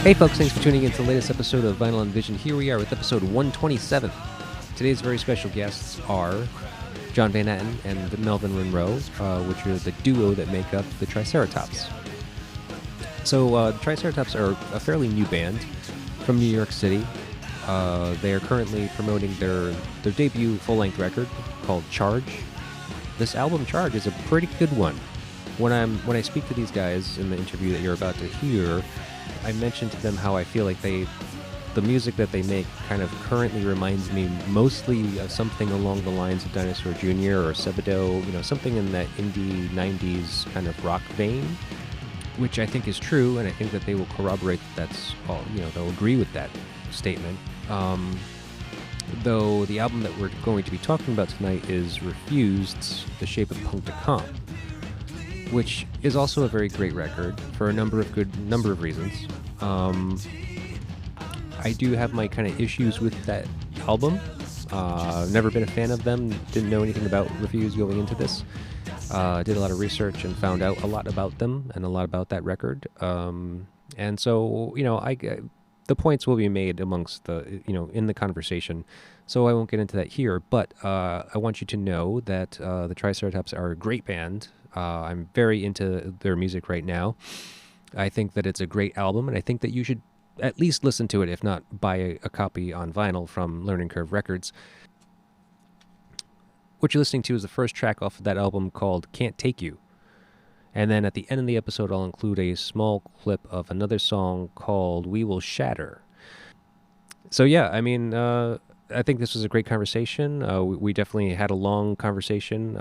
Hey folks, thanks for tuning in to the latest episode of Vinyl and Vision. Here we are with episode 127. Today's very special guests are John Van Atten and Melvin Monroe, which are the duo that make up the Triceratops. So the Triceratops are a fairly new band from New York City. They are currently promoting their debut full-length record called Charge. This album, Charge, is a pretty good one. When I speak to these guys in the interview that you're about to hear, I mentioned to them how I feel like the music that they make kind of currently reminds me mostly of something along the lines of Dinosaur Jr. or Sebadoh, something in that indie 90s kind of rock vein, which I think is true, and I think that they will corroborate that's all, they'll agree with that statement. Though the album that we're going to be talking about tonight is Refused's The Shape of Punk to Come, which is also a very great record for a number of reasons. I do have my kind of issues with that album. Never been a fan of them. Didn't know anything about Refused going into this. Did a lot of research and found out a lot about them and a lot about that record. And so, the points will be made amongst in the conversation. So I won't get into that here. But I want you to know that the Triceratops are a great band. I'm very into their music right now. I think that it's a great album, and I think that you should at least listen to it, if not buy a copy on vinyl from Learning Curve Records. What you're listening to is the first track off of that album called Can't Take You. And then at the end of the episode, I'll include a small clip of another song called We Will Shatter. So yeah, I think this was a great conversation. We definitely had a long conversation.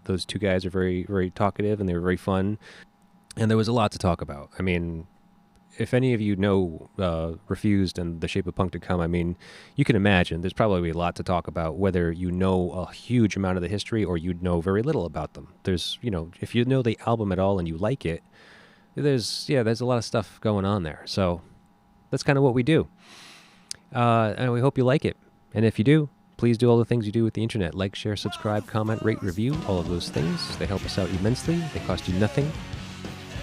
Those two guys are very, very talkative, and they were very fun. And there was a lot to talk about. I mean, if any of you know Refused and The Shape of Punk to Come, you can imagine there's probably a lot to talk about, whether you know a huge amount of the history or you know very little about them. There's, if you know the album at all and you like it, there's a lot of stuff going on there. So that's kind of what we do. And we hope you like it. And if you do, please do all the things you do with the internet. Like, share, subscribe, comment, rate, review, all of those things. They help us out immensely. They cost you nothing.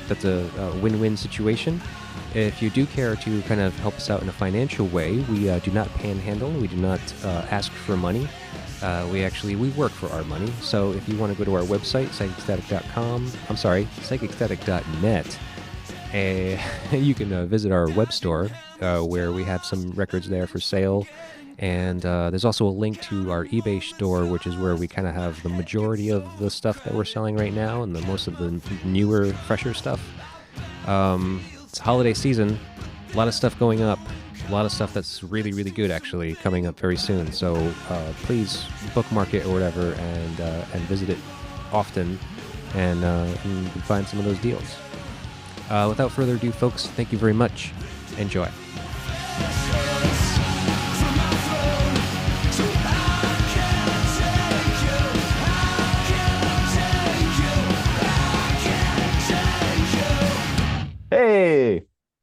That's a win-win situation. If you do care to kind of help us out in a financial way, we do not panhandle. We do not ask for money. We work for our money. So if you want to go to our website, psychicstatic.net, you can visit our web store where we have some records there for sale. And there's also a link to our eBay store, which is where we kind of have the majority of the stuff that we're selling right now and most of the newer, fresher stuff. It's holiday season, a lot of stuff going up, a lot of stuff that's really, really good actually coming up very soon. So please bookmark it or whatever and visit it often and you can find some of those deals. Without further ado, folks, thank you very much. Enjoy.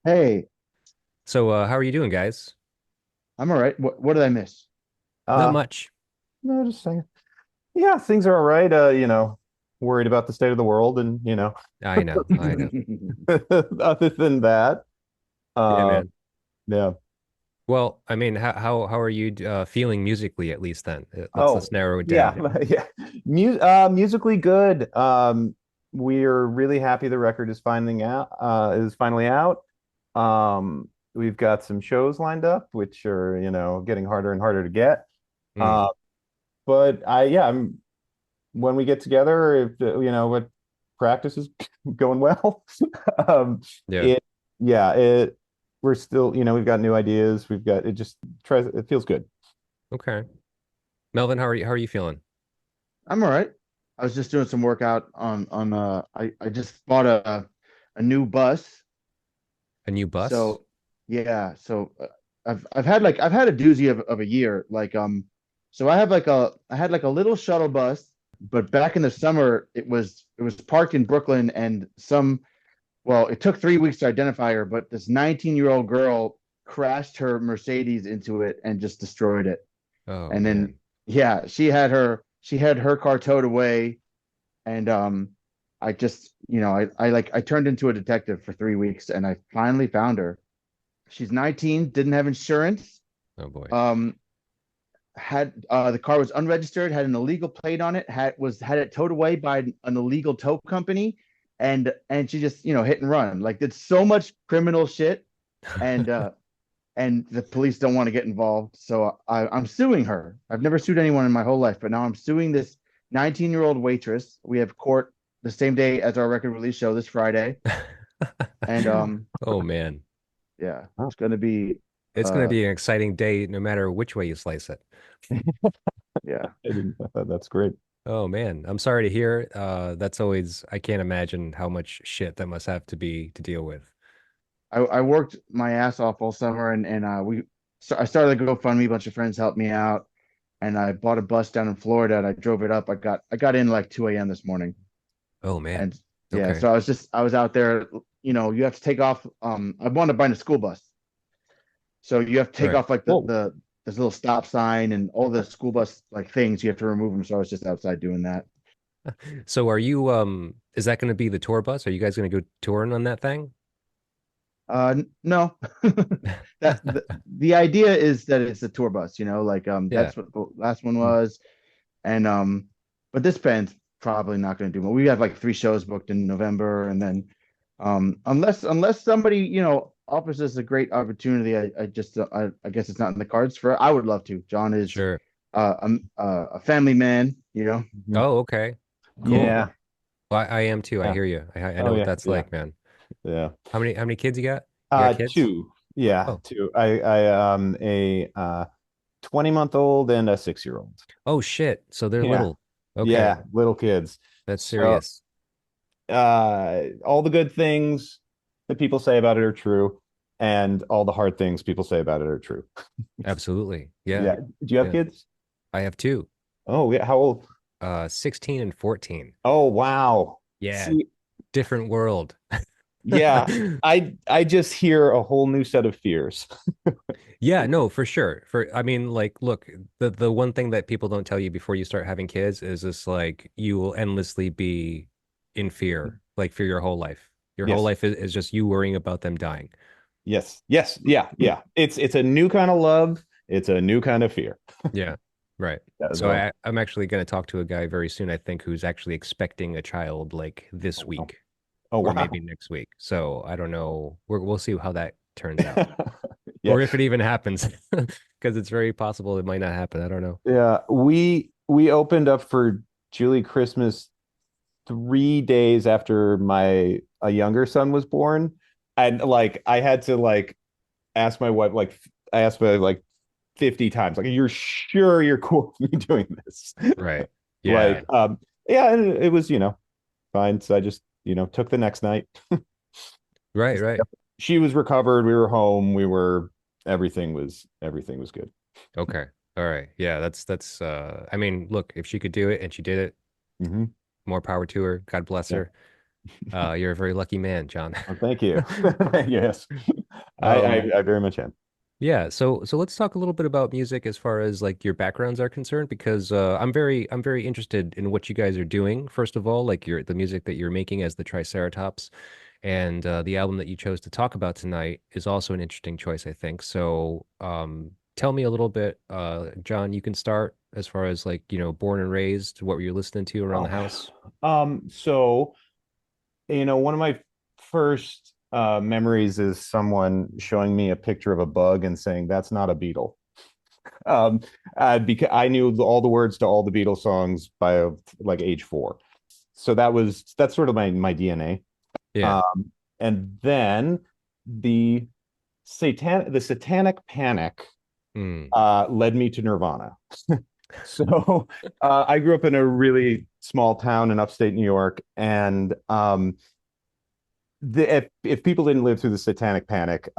Hey, So how are you doing, guys? I'm all right. What did I miss? Not Uh, much. no, just saying. Yeah, things are all right. Worried about the state of the world, and I know. other than that, Yeah, uh, man. yeah. Well, how are you feeling musically at least then? Let's Oh, narrow it yeah, down. yeah. Musically good. We're really happy the record is finally out. We've got some shows lined up, which are, getting harder and harder to get. Mm, Uh, but I'm when we get together, if what practice is going well. yeah. It yeah, it we're still, we've got new ideas. We've got it just tries it feels good. Okay. Melvin, how are you feeling? I'm all right. I was just doing some workout on I just bought a new bus. A new bus? So yeah, so I've had a doozy of a year. So I had like a little shuttle bus, but back in the summer it was parked in Brooklyn, and it took 3 weeks to identify her, but this 19-year-old girl crashed her Mercedes into it and just destroyed it. Oh And then man. yeah, she had her car towed away, and I just I turned into a detective for 3 weeks, and I finally found her. She's 19, didn't have insurance. Oh boy. Um, had the car was unregistered, had an illegal plate on it, had it towed away by an illegal tow company, and she just hit and run. Like did so much criminal shit, and the police don't want to get involved. So I'm suing her. I've never sued anyone in my whole life, but now I'm suing this 19-year-old waitress. We have court the same day as our record release show this Friday, and Oh man. yeah, it's gonna be It's going to be an exciting day no matter which way you slice it. yeah. That's great. Oh man, I'm sorry to hear. That's always, I can't imagine how much shit that must have to be to deal with. I worked my ass off all summer, I started a GoFundMe. A bunch of friends helped me out, and I bought a bus down in Florida, and I drove it up. I got in like 2 a.m. this morning, Oh man. and yeah, Okay. so I was out there. You have to take off. I wanted to buy a school bus, so you have to take Right. off like Whoa. the this little stop sign and all the school bus like things. You have to remove them. So I was just outside doing that. So are you is that going to be the tour bus? Are you guys going to go touring on that thing? No, that the idea is that it's a tour bus. Like Yeah, that's what the last one was, and but this band's probably not going to do more. We have like 3 shows booked in November, and then unless somebody offers us a great opportunity, I guess it's not in the cards for. I would love to. John is sure. a family man. Mhm. Oh, okay. Cool. Yeah. Well, I am too. I Yeah. hear you. I know Oh what yeah. that's Yeah. like, man. Yeah. How many kids you got? You got kids? Two. Yeah, Oh. two. I a 20-month-old and a 6-year-old. Oh shit. So they're Yeah. little. Okay. Yeah, little kids. That's So serious. all the good things that people say about it are true, and all the hard things people say about it are true. Absolutely. Yeah. Yeah. Do you have Yeah. kids? I have two. Oh, yeah. How old? 16 and 14. Oh, wow. Yeah, See, different world. yeah, I just hear a whole new set of fears. Yeah, no, for sure. I mean, like, look, the one thing that people don't tell you before you start having kids is this, like, you will endlessly be in fear, like for your whole life. Your whole Yes. life is just you worrying about them dying. Yes. Yes. Yeah. Yeah. It's a new kind of love. It's a new kind of fear. Yeah, right. Yeah, So so, I'm actually going to talk to a guy very soon, I think, who's actually expecting a child like this oh, wow. week Oh, or maybe wow. next week. So I don't know. We'll see how that turns out. Yeah. Or if it even happens, because it's very possible it might not happen. I don't know. Yeah. We opened up for Julie Christmas 3 days after my a younger son was born. And like I had to like ask my wife, like I asked her like 50 times, like, you're sure you're cool with me doing this? Right. Yeah. Like, yeah, and it was, fine. So I just, took the next night. Right, right. She was recovered. We were home. Everything was good. Okay. All right. Yeah, that's I mean, look, if she could do it and she did it, Hmm. more power to her. God bless Yeah. her. You're a very lucky man, John. Well, thank you. Yes. I, Um, I I very much am. yeah, so let's talk a little bit about music as far as like your backgrounds are concerned, because I'm very interested in what you guys are doing. First of all, like the music that you're making as the Triceratops, and the album that you chose to talk about tonight is also an interesting choice, I think. So, tell me a little bit, John. You can start as far as like born and raised. What were you listening to around the Oh. house? So, one of my first memories is someone showing me a picture of a bug and saying, "That's not a beetle." Um, because I knew all the words to all the Beatles songs by like age 4. So that's sort of my DNA. Yeah. Um, and then the satanic panic Mm. led me to Nirvana. So I grew up in a really small town in upstate New York, and if people didn't live through the satanic panic,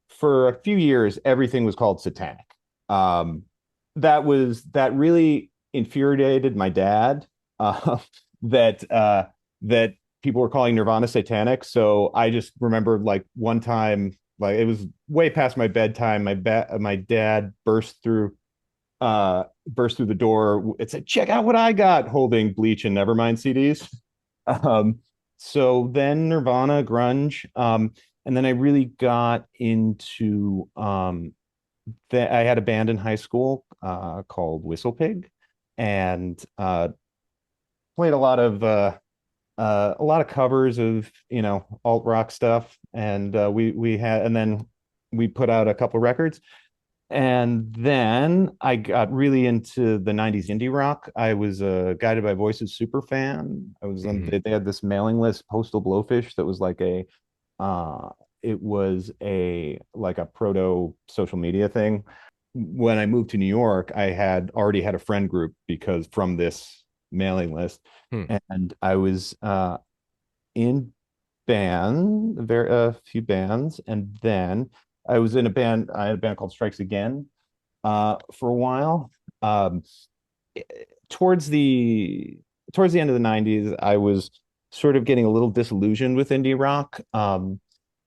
for a few years everything was called satanic. Um, that really infuriated my dad. Uh, that people were calling Nirvana satanic. So I just remember like one time, like it was way past my bedtime. My dad burst through the door. It said, "Check out what I got," holding Bleach and Nevermind CDs. Um, so then Nirvana, grunge, and then I really got into that. I had a band in high school called Whistle Pig, and played a lot of covers of alt rock stuff, and and then we put out a couple records, and then I got really into the 90s indie rock. I was a Guided by Voices super fan. I was on Hmm. they had this mailing list, Postal Blowfish, that was like a uh it was a like a proto social media thing. When I moved to New York, I had already had a friend group because from this mailing list, Hmm. and I was in a few bands, and then I was in a band. I had a band called Strikes Again for a while. Um, towards the towards the end of the 90s, I was sort of getting a little disillusioned with indie rock.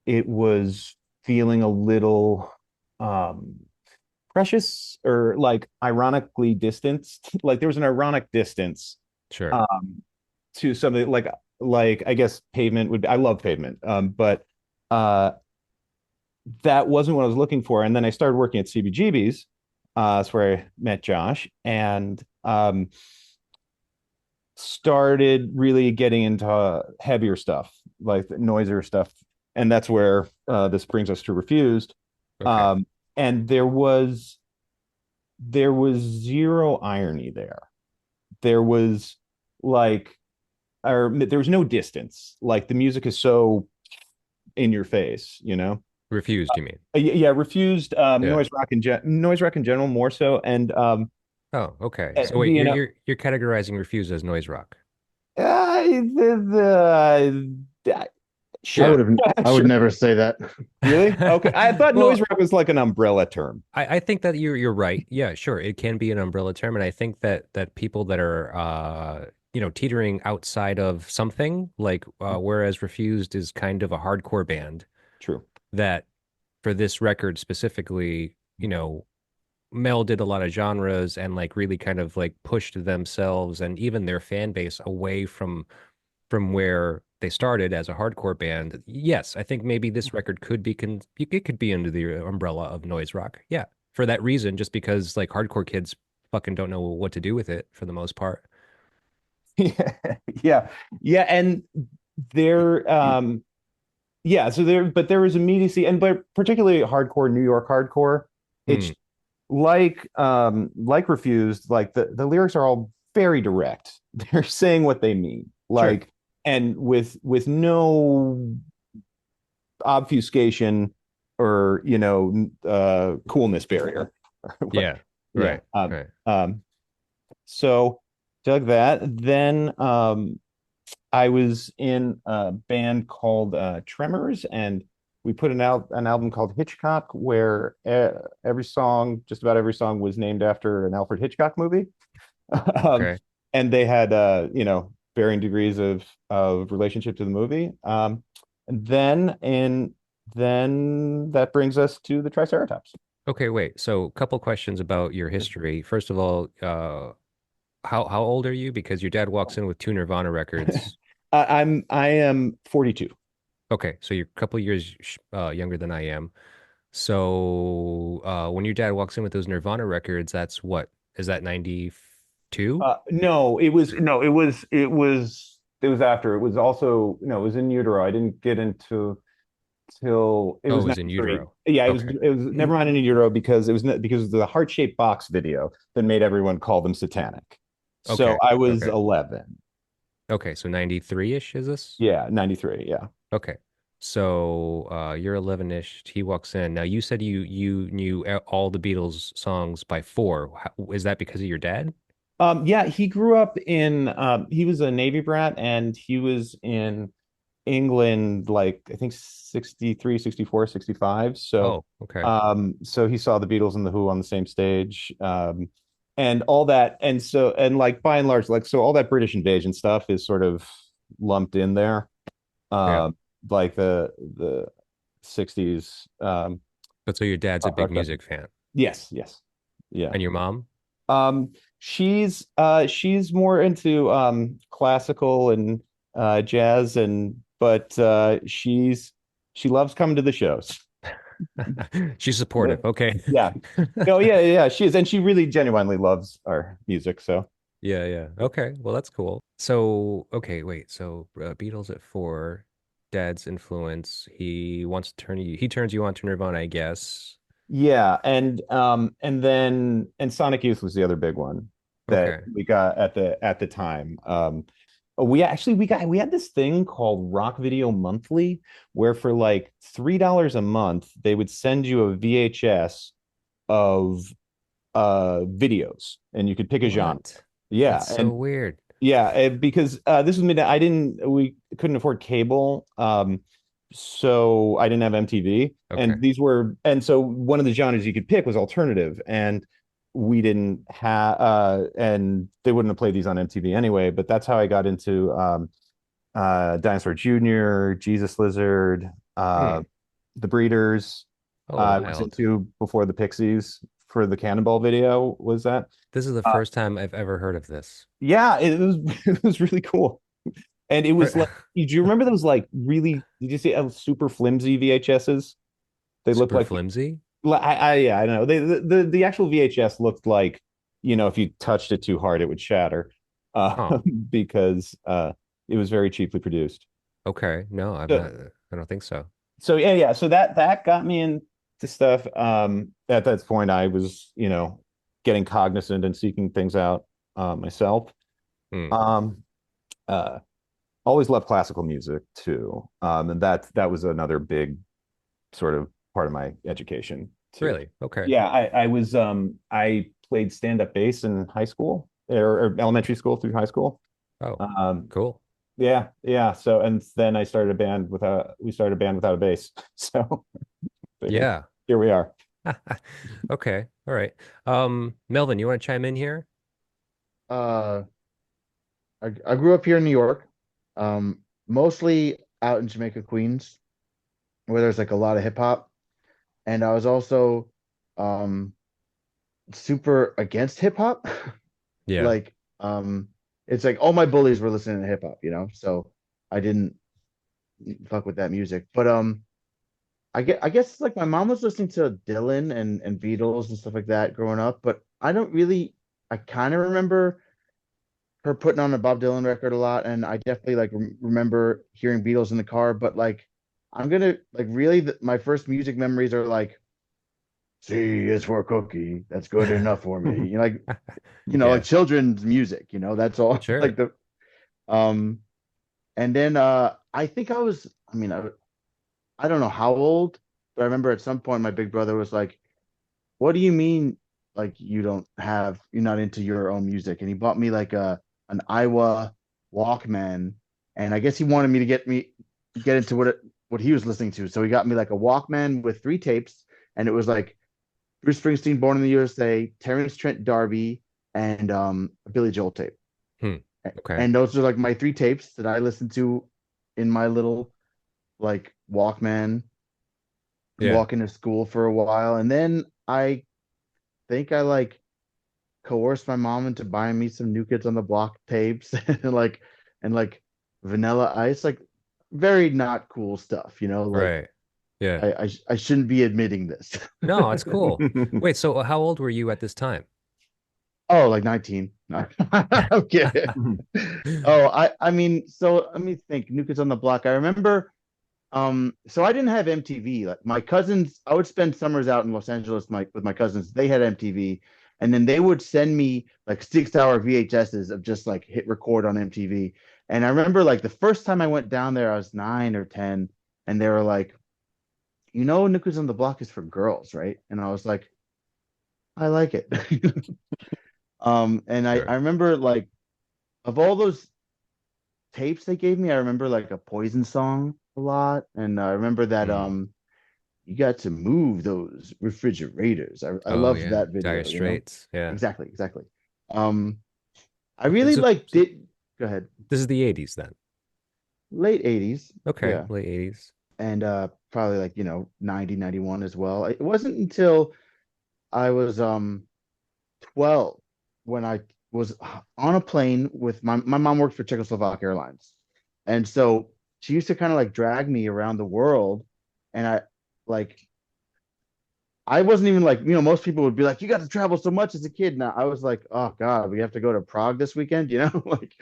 It was feeling a little um, precious, or like ironically distanced. Like there was an ironic distance Sure. um, to something like I guess Pavement would be, I love Pavement, but uh, that wasn't what I was looking for. And then I started working at CBGB's. That's where I met Josh, and started really getting into heavier stuff, like the noisier stuff. And that's where this brings us to Refused. Okay. Um, and there was zero irony there. There was like, or there was no distance. Like the music is so in your face. Refused, you mean? Yeah, Refused, Yeah. noise rock in general more so, and Oh, okay. uh, So wait, you you're know, you're you're categorizing Refused as noise rock. the I sure, would have. I would sure. never say that. Really? Okay. I thought noise Well, rock was like an umbrella term. I think that you're right. Yeah, sure. It can be an umbrella term, and I think that people that are teetering outside of something like whereas Refused is kind of a hardcore band True. that for this record specifically, melded a lot of genres and like really kind of like pushed themselves and even their fan base away from where they started as a hardcore band. Yes, I think maybe this record could be it could be under the umbrella of noise rock. Yeah, for that reason, just because like hardcore kids fucking don't know what to do with it for the most part. Yeah. Yeah. Yeah. And there, yeah, so but there was immediacy, and but particularly hardcore New York hardcore. Hmm, It's like Refused, like the lyrics are all very direct. They're saying what they mean. sure. Like, and with no obfuscation or coolness barrier. Yeah, Yeah. right, right. So dug that. Then I was in a band called Tremors, and we put an album called Hitchcock, where just about every song, was named after an Alfred Hitchcock movie. um, Okay. and they had varying degrees of relationship to the movie. And then that brings us to the Triceratops. Okay, wait. So, a couple questions about your history. First of all, how old are you? Because your dad walks in with two Nirvana records. I am 42. Okay, so you're a couple years younger than I am. So, when your dad walks in with those Nirvana records, that's what? Is that 92? No, it was no, it was after. It was also no, it was in utero. I didn't get into till it Oh, was it was in 93. utero. Yeah, Okay. it was never mind in utero because because of the heart-shaped box video that made everyone call them satanic. So Okay. I was Okay. 11. Okay, so 93-ish is this? Yeah, 93. Yeah. Okay. So, you're 11-ish. He walks in. Now, you said you knew all the Beatles songs by four. Is that because of your dad? Yeah, he grew up he was a Navy brat, and he was in England, like I think 63, 64, 65. So Oh, okay. so he saw the Beatles and the Who on the same stage. And all that. And so, and like by and large, like so all that British invasion stuff is sort of lumped in there. Yeah. Um, like the 60s But so your dad's a pop rock big stuff. music fan. Yes, yes. Yeah. And your mom? She's more into classical and jazz, and but She loves coming to the shows. She's supportive. Okay. Yeah. No, yeah, she is, and she really genuinely loves our music. So Yeah, yeah. Okay. Well, that's cool. So, okay, wait. So, Beatles at four, Dad's influence. He turns you on to Nirvana, I guess. yeah, and then and Sonic Youth was the other big one that Okay. we got at the time. We had this thing called Rock Video Monthly, where for like $3 a month they would send you a VHS of videos, and you could pick a genre. What? Yeah, That's so and weird. yeah, because this was midnight. We couldn't afford cable, so I didn't have MTV. Okay. And so one of the genres you could pick was alternative, and we didn't have, and they wouldn't have played these on MTV anyway. But that's how I got into Dinosaur Jr., Jesus Lizard, Hmm. The Breeders. Oh, I was wild. into before the Pixies for the Cannonball video. Was that? This is the Uh, first time I've ever heard of this. yeah, it was it was really cool. And it was like, do you remember those like really, did you see super flimsy VHSs? They looked Super like, flimsy? yeah, I know. The actual VHS looked like, if you touched it too hard, it would shatter, Huh. because it was very cheaply produced. Okay. No, I'm So, not. I don't think so. so yeah, yeah. So that got me into stuff. At that point, I was, getting cognizant and seeking things out myself. Hmm. Um, uh, Always loved classical music too. And that was another big sort of part of my education too. Really? Okay. Yeah, I played stand-up bass in high school, or elementary school through high school. Oh, Um, cool. yeah, yeah. So and then I started a band without we started a band without a bass. So here, Yeah. here we are. Okay. All right. Melvin, you want to chime in here? Uh, I grew up here in New York, mostly out in Jamaica, Queens, where there's like a lot of hip hop, and I was also um super against hip hop. Yeah. Like, it's like all my bullies were listening to hip hop, so I didn't fuck with that music. But I guess like my mom was listening to Dylan and Beatles and stuff like that growing up, but I don't really. I kind of remember her putting on a Bob Dylan record a lot, and I definitely like remember hearing Beatles in the car. But like, I'm gonna like really my first music memories are like, "C is for cookie, that's good enough for me." Like Yeah. children's music. That's all. Like Sure. the um, and then I think I was. I mean, I don't know how old, but I remember at some point my big brother was like, "What do you mean, like you're not into your own music?" And he bought me like an Iowa Walkman, and I guess he wanted me to get into what he was listening to. So he got me like a Walkman with three tapes, and it was like Bruce Springsteen, Born in the USA, Terrence Trent D'Arby, and a Billy Joel tape. Hmm. Okay. And those are like my three tapes that I listened to in my little like Walkman, Yeah. walking to school for a while, and then I think I like coerced my mom into buying me some New Kids on the Block tapes and like Vanilla Ice, like very not cool stuff, like Right. Yeah. I shouldn't be admitting this. No, it's cool. Wait, so how old were you at this time? Oh, like 19. No, I'm kidding. Oh, I mean, so let me think. New Kids on the Block. I remember. So I didn't have MTV. Like my cousins, I would spend summers out in Los Angeles with my cousins. They had MTV, and then they would send me like 6 hour VHSs of just like hit record on MTV. And I remember like the first time I went down there, I was 9 or 10, and they were like, New Kids on the Block is for girls, right? And I was like, I like it. And I Sure. remember like of all those tapes they gave me, I remember like a Poison song a lot, and I remember that Hmm. you got to move those refrigerators. I Oh loved yeah. that Dire video. Straits. Yeah. Exactly, exactly. Um, I Okay. really So, like so did go ahead. this is the 80s then. Late 80s, Okay. yeah, Late 80s. and probably like 90, 91 as well. It wasn't until I was 12 when I was on a plane with my mom worked for Czechoslovak Airlines, and so she used to kind of like drag me around the world And like I wasn't even like, most people would be like, you got to travel so much as a kid. Now I was like, oh God, we have to go to Prague this weekend, like,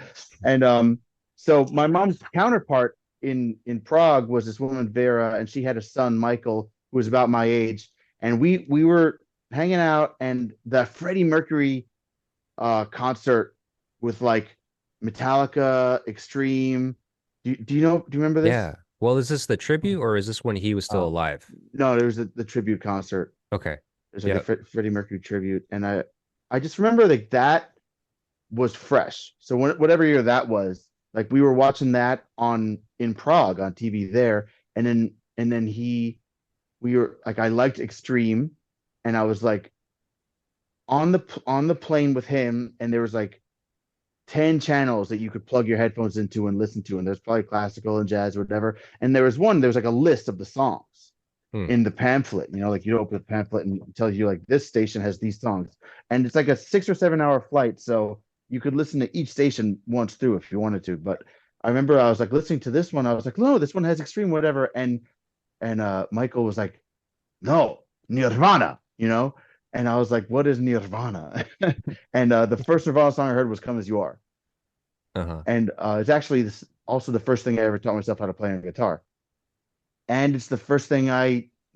and so my mom's counterpart in Prague was this woman Vera, and she had a son Michael who was about my age, and we were hanging out, and the Freddie Mercury concert with like Metallica, Extreme. Do you remember this? Yeah. Well, is this the tribute or is this when he was still Oh, alive? No, there was the tribute concert. Okay. There's like a Yep. Freddie Mercury tribute, and I just remember like that was fresh. So whatever year that was, like we were watching that on in Prague on TV there, and then we were like I liked Extreme, and I was like on the plane with him, and there was like 10 channels that you could plug your headphones into and listen to, and there's probably classical and jazz or whatever. And there was like a list of the songs Hmm. in the pamphlet, like you open the pamphlet and it tells you like this station has these songs. And it's like a 6 or 7 hour flight. So you could listen to each station once through if you wanted to. But I remember I was like listening to this one. I was like, no, this one has Extreme, whatever. And Michael was like, no, Nirvana, And I was like, what is Nirvana? And the first Nirvana song I heard was Come As You Are. Uh-huh. And it's actually also the first thing I ever taught myself how to play on guitar. And it's the first thing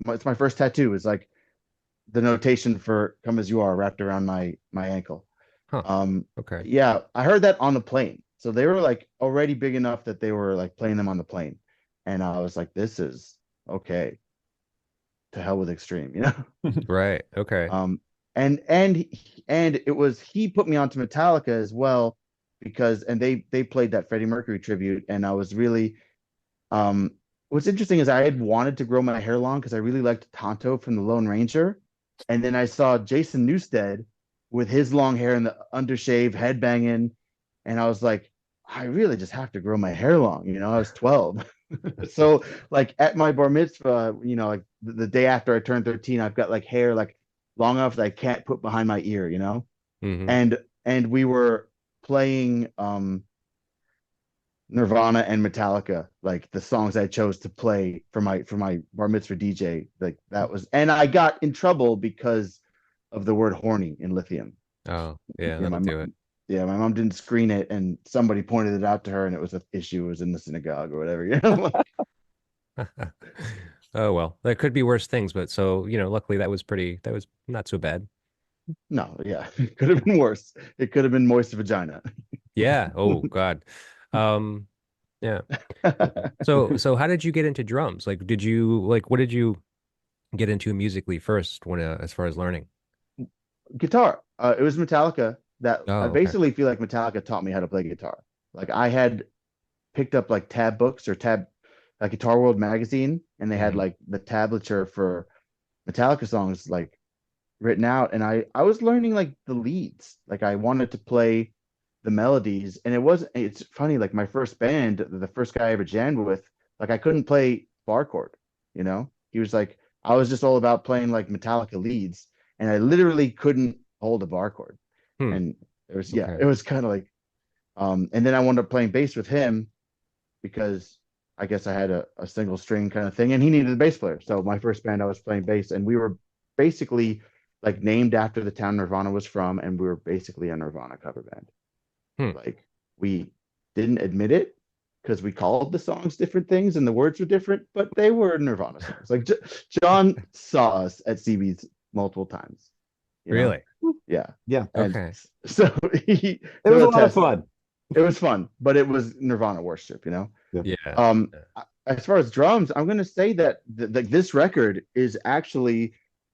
it's my first tattoo. Is like the notation for "Come as You Are" wrapped around my ankle. Huh. Um, Okay. yeah, I heard that on the plane. So they were like already big enough that they were like playing them on the plane, and I was like, "This is okay. To hell with Extreme." Right. Okay. Um, and it was he put me onto Metallica as well because they played that Freddie Mercury tribute, and I was really what's interesting is I had wanted to grow my hair long because I really liked Tonto from the Lone Ranger. And then I saw Jason Newsted with his long hair and the undershave, headbanging. And I was like, I really just have to grow my hair long. I was 12. So like at my bar mitzvah, like the day after I turned 13, I've got like hair like long enough that I can't put behind my ear. Mm-hmm. And we were playing Nirvana and Metallica, like the songs I chose to play for my bar mitzvah DJ, like that was, and I got in trouble because of the word horny in Lithium. Oh, yeah, Yeah, that'll do it. my mom didn't screen it, and somebody pointed it out to her, and it was an issue. It was in the synagogue or whatever. Oh well, there could be worse things, but so, luckily that was not so bad. No, yeah, it could have been worse. It could have been moist vagina. Yeah. Oh God. Um, yeah. So how did you get into drums? Like, what did you get into musically first as far as learning? Guitar. It was Metallica that I Oh, okay. basically feel like Metallica taught me how to play guitar. Like I had picked up like tab books or tab like Guitar World magazine, and they had Hmm. like the tablature for Metallica songs like written out, and I was learning like the leads. Like I wanted to play the melodies, and it's funny, like my first band, the first guy I ever jammed with, like I couldn't play bar chord. He was like, I was just all about playing like Metallica leads, and I literally couldn't hold a bar chord. Hmm. And Okay. it was kind of like and then I wound up playing bass with him because I guess I had a single string kind of thing, and he needed a bass player. So my first band, I was playing bass, and we were basically like named after the town Nirvana was from, and we were basically a Nirvana cover band. Hmm. Like we didn't admit it because we called the songs different things and the words were different, but they were Nirvana songs. Like John saw us at CB's multiple times, you know? Really? Yeah. Yeah, And Okay. so he it was he'll a lot of attest. fun. It was fun, but it was Nirvana worship. Yeah. Yeah. Um, as far as drums, I'm gonna say that this record is actually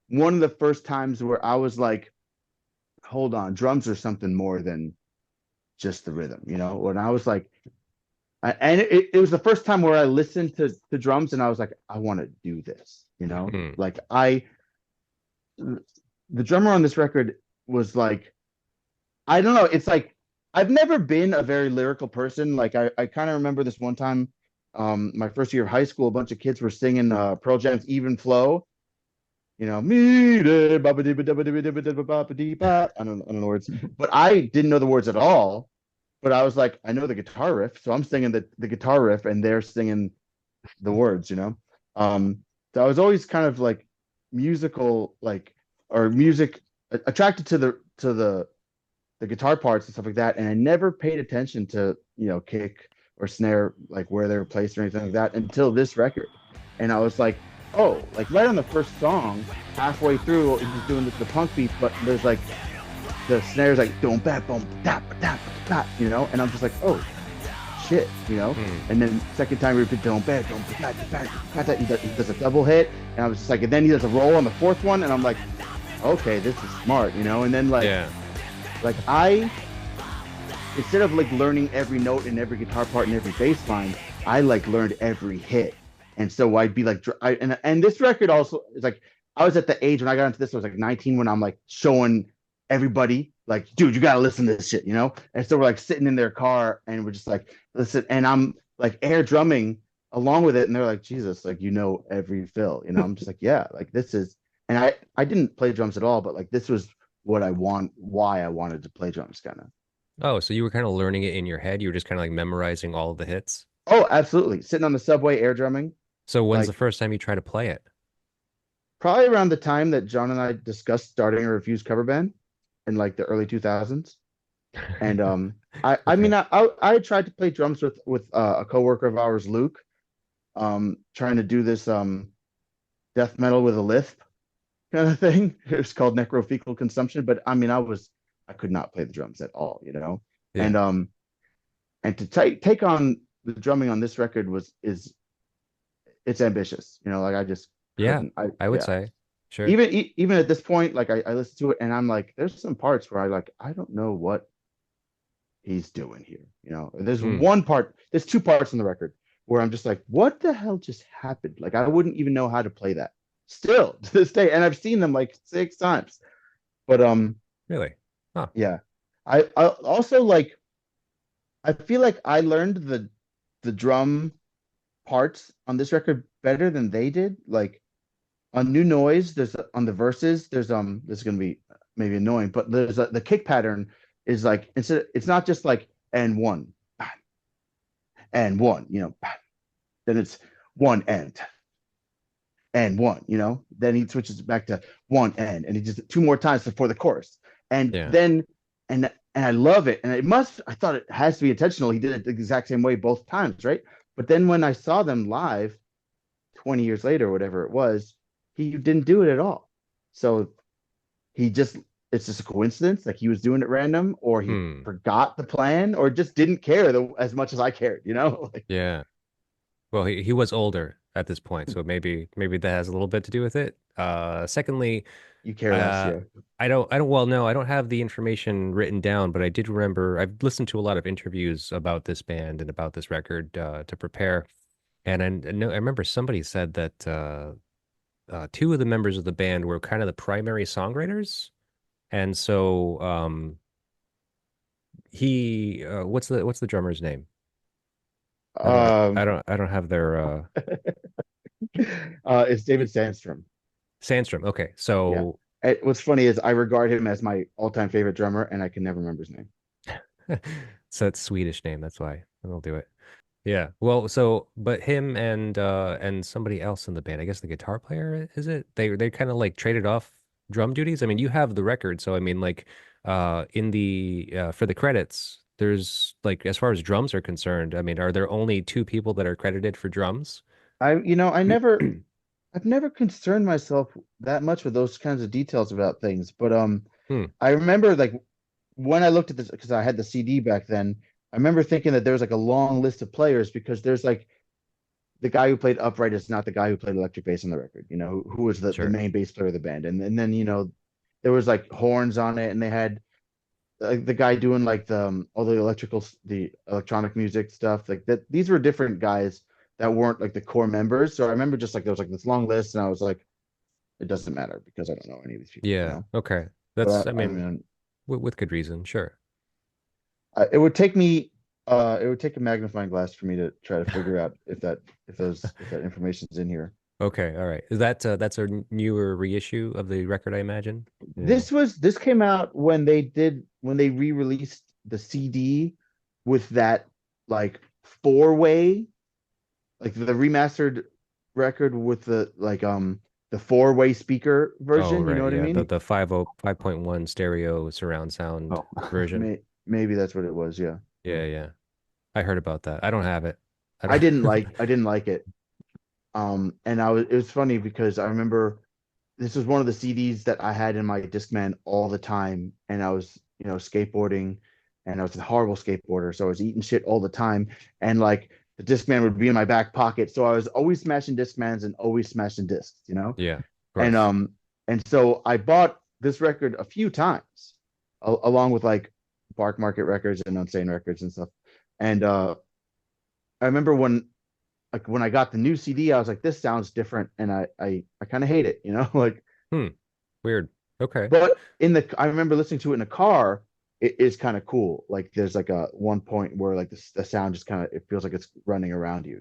one of the first times where I was like, hold on, drums are something more than just the rhythm. When I was like, and it was the first time where I listened to drums and I was like, I want to do this. Hmm. Like the drummer on this record was like, I don't know. It's like I've never been a very lyrical person. Like I kind of remember this one time, my first year of high school, a bunch of kids were singing Pearl Jam's "Even Flow." Me, ba dee ba da ba dee ba dee ba da ba ba dee ba. I don't know the words, but I didn't know the words at all. But I was like, I know the guitar riff, so I'm singing the guitar riff, and they're singing the words. Um, So I was always kind of like musical, like or music attracted to the guitar parts and stuff like that, and I never paid attention to kick or snare like where they were placed or anything like that until this record, and I was like, oh, like right on the first song, halfway through, he's doing the punk beat, but there's like the snares like boom, bap, boom, tap, tap, tap, and I'm just like, oh shit, Hmm. and then second time we repeat boom, bap, boom, tap, tap, tap, tap, he does a double hit, and I was just like, and then he does a roll on the fourth one, and I'm like, okay, this is smart, and then Yeah. like I instead of like learning every note in every guitar part and every bass line, I like learned every hit. And so I'd be like, and this record also is like, I was at the age when I got into this, I was like 19 when I'm like showing everybody, like, dude, you got to listen to this shit, And so we're like sitting in their car and we're just like, listen, and I'm like air drumming along with it. And they're like, Jesus, like, every fill, I'm just like, yeah, like this is, and I didn't play drums at all, but like this was why I wanted to play drums kind of. Oh, so you were kind of learning it in your head. You were just kind of like memorizing all of the hits. Oh, absolutely. Sitting on the subway air drumming, So when's the like first time you try to play it? probably around the time that John and I discussed starting a Refused cover band in like the early 2000s. And I Okay. mean I tried to play drums with a coworker of ours, Luke, trying to do this death metal with a lisp kind of thing. It was called necrofecal consumption, but I mean I could not play the drums at all. Yeah. And and to take on the drumming on this record is it's ambitious. Like I just Yeah, couldn't. I I would Yeah. say. Sure. Even at this point, like I listen to it and I'm like, there's some parts where I don't know what he's doing here. Hmm. There's two parts in the record where I'm just like, what the hell just happened? Like I wouldn't even know how to play that still to this day. And I've seen them like 6 times. But Really? Huh. yeah. I also like I feel like I learned the drum parts on this record better than they did. Like on New Noise, there's on the verses, this is gonna be maybe annoying, but the kick pattern is like it's not just like and one and one, then it's one and one, then he switches back to one and he just two more times before the chorus, and Yeah. then and I love it, and I thought it has to be intentional. He did it the exact same way both times, right? But then when I saw them live 20 years later, whatever it was, he didn't do it at all. So he just, it's just a coincidence. Like he was doing it random, or he Hmm. forgot the plan, or just didn't care as much as I cared. Like, Yeah. Well, he was older at this point, so maybe that has a little bit to do with it. Secondly, you care less, uh, yeah. I don't well no, I don't have the information written down, but I did remember I've listened to a lot of interviews about this band and about this record to prepare, and I know I remember somebody said that two of the members of the band were kind of the primary songwriters, and so he what's the drummer's name? I don't I Um, don't I don't have their it's David Sandstrom. Sandstrom. Okay, Yeah. so What's funny is I regard him as my all-time favorite drummer, and I can never remember his name. so it's Swedish name. That's why I'll do it. Yeah. Well, so but him and somebody else in the band. I guess the guitar player is it? They kind of like traded off drum duties. I mean, you have the record, so I mean, like in the for the credits, there's like as far as drums are concerned. I mean, are there only two people that are credited for drums? I've never concerned myself that much with those kinds of details about things, but Hmm. I remember like when I looked at this because I had the CD back then. I remember thinking that there was like a long list of players because there's like the guy who played upright is not the guy who played electric bass on the record. Who was the Sure. main bass player of the band, and then there was like horns on it, and they had the guy doing like all the electronic music stuff like that. These were different guys that weren't like the core members. So I remember just like there was like this long list, and I was like, it doesn't matter because I don't know any of these Yeah. people. Okay. That's But I I mean mean, with good reason. Sure. it would take a magnifying glass for me to try to figure out if that information's in here. Okay. All right. Is that that's a newer reissue of the record, I imagine? Yeah. This came out when they re-released the CD with that like four-way, like the remastered record with the four-way speaker Oh, version. You know right. what I Yeah. mean? The 5.1 stereo surround sound Oh, version. Maybe that's what it was. Yeah. Yeah. Yeah. I heard about that. I don't have it. I I didn't like it. And it was funny because I remember this was one of the CDs that I had in my Discman all the time, and I was, skateboarding, and I was a horrible skateboarder, so I was eating shit all the time, and like the Discman would be in my back pocket, so I was always smashing Discmans and always smashing discs, Yeah, of and course. so I bought this record a few times, along with like Bark Market Records and Unsane Records and stuff, and I remember when I got the new CD, I was like, this sounds different, and I kind of hate it, like. Hmm. Weird. Okay. But I remember listening to it in a car. It is kind of cool. Like there's like a one point where like the sound just kind of it feels like it's running around you.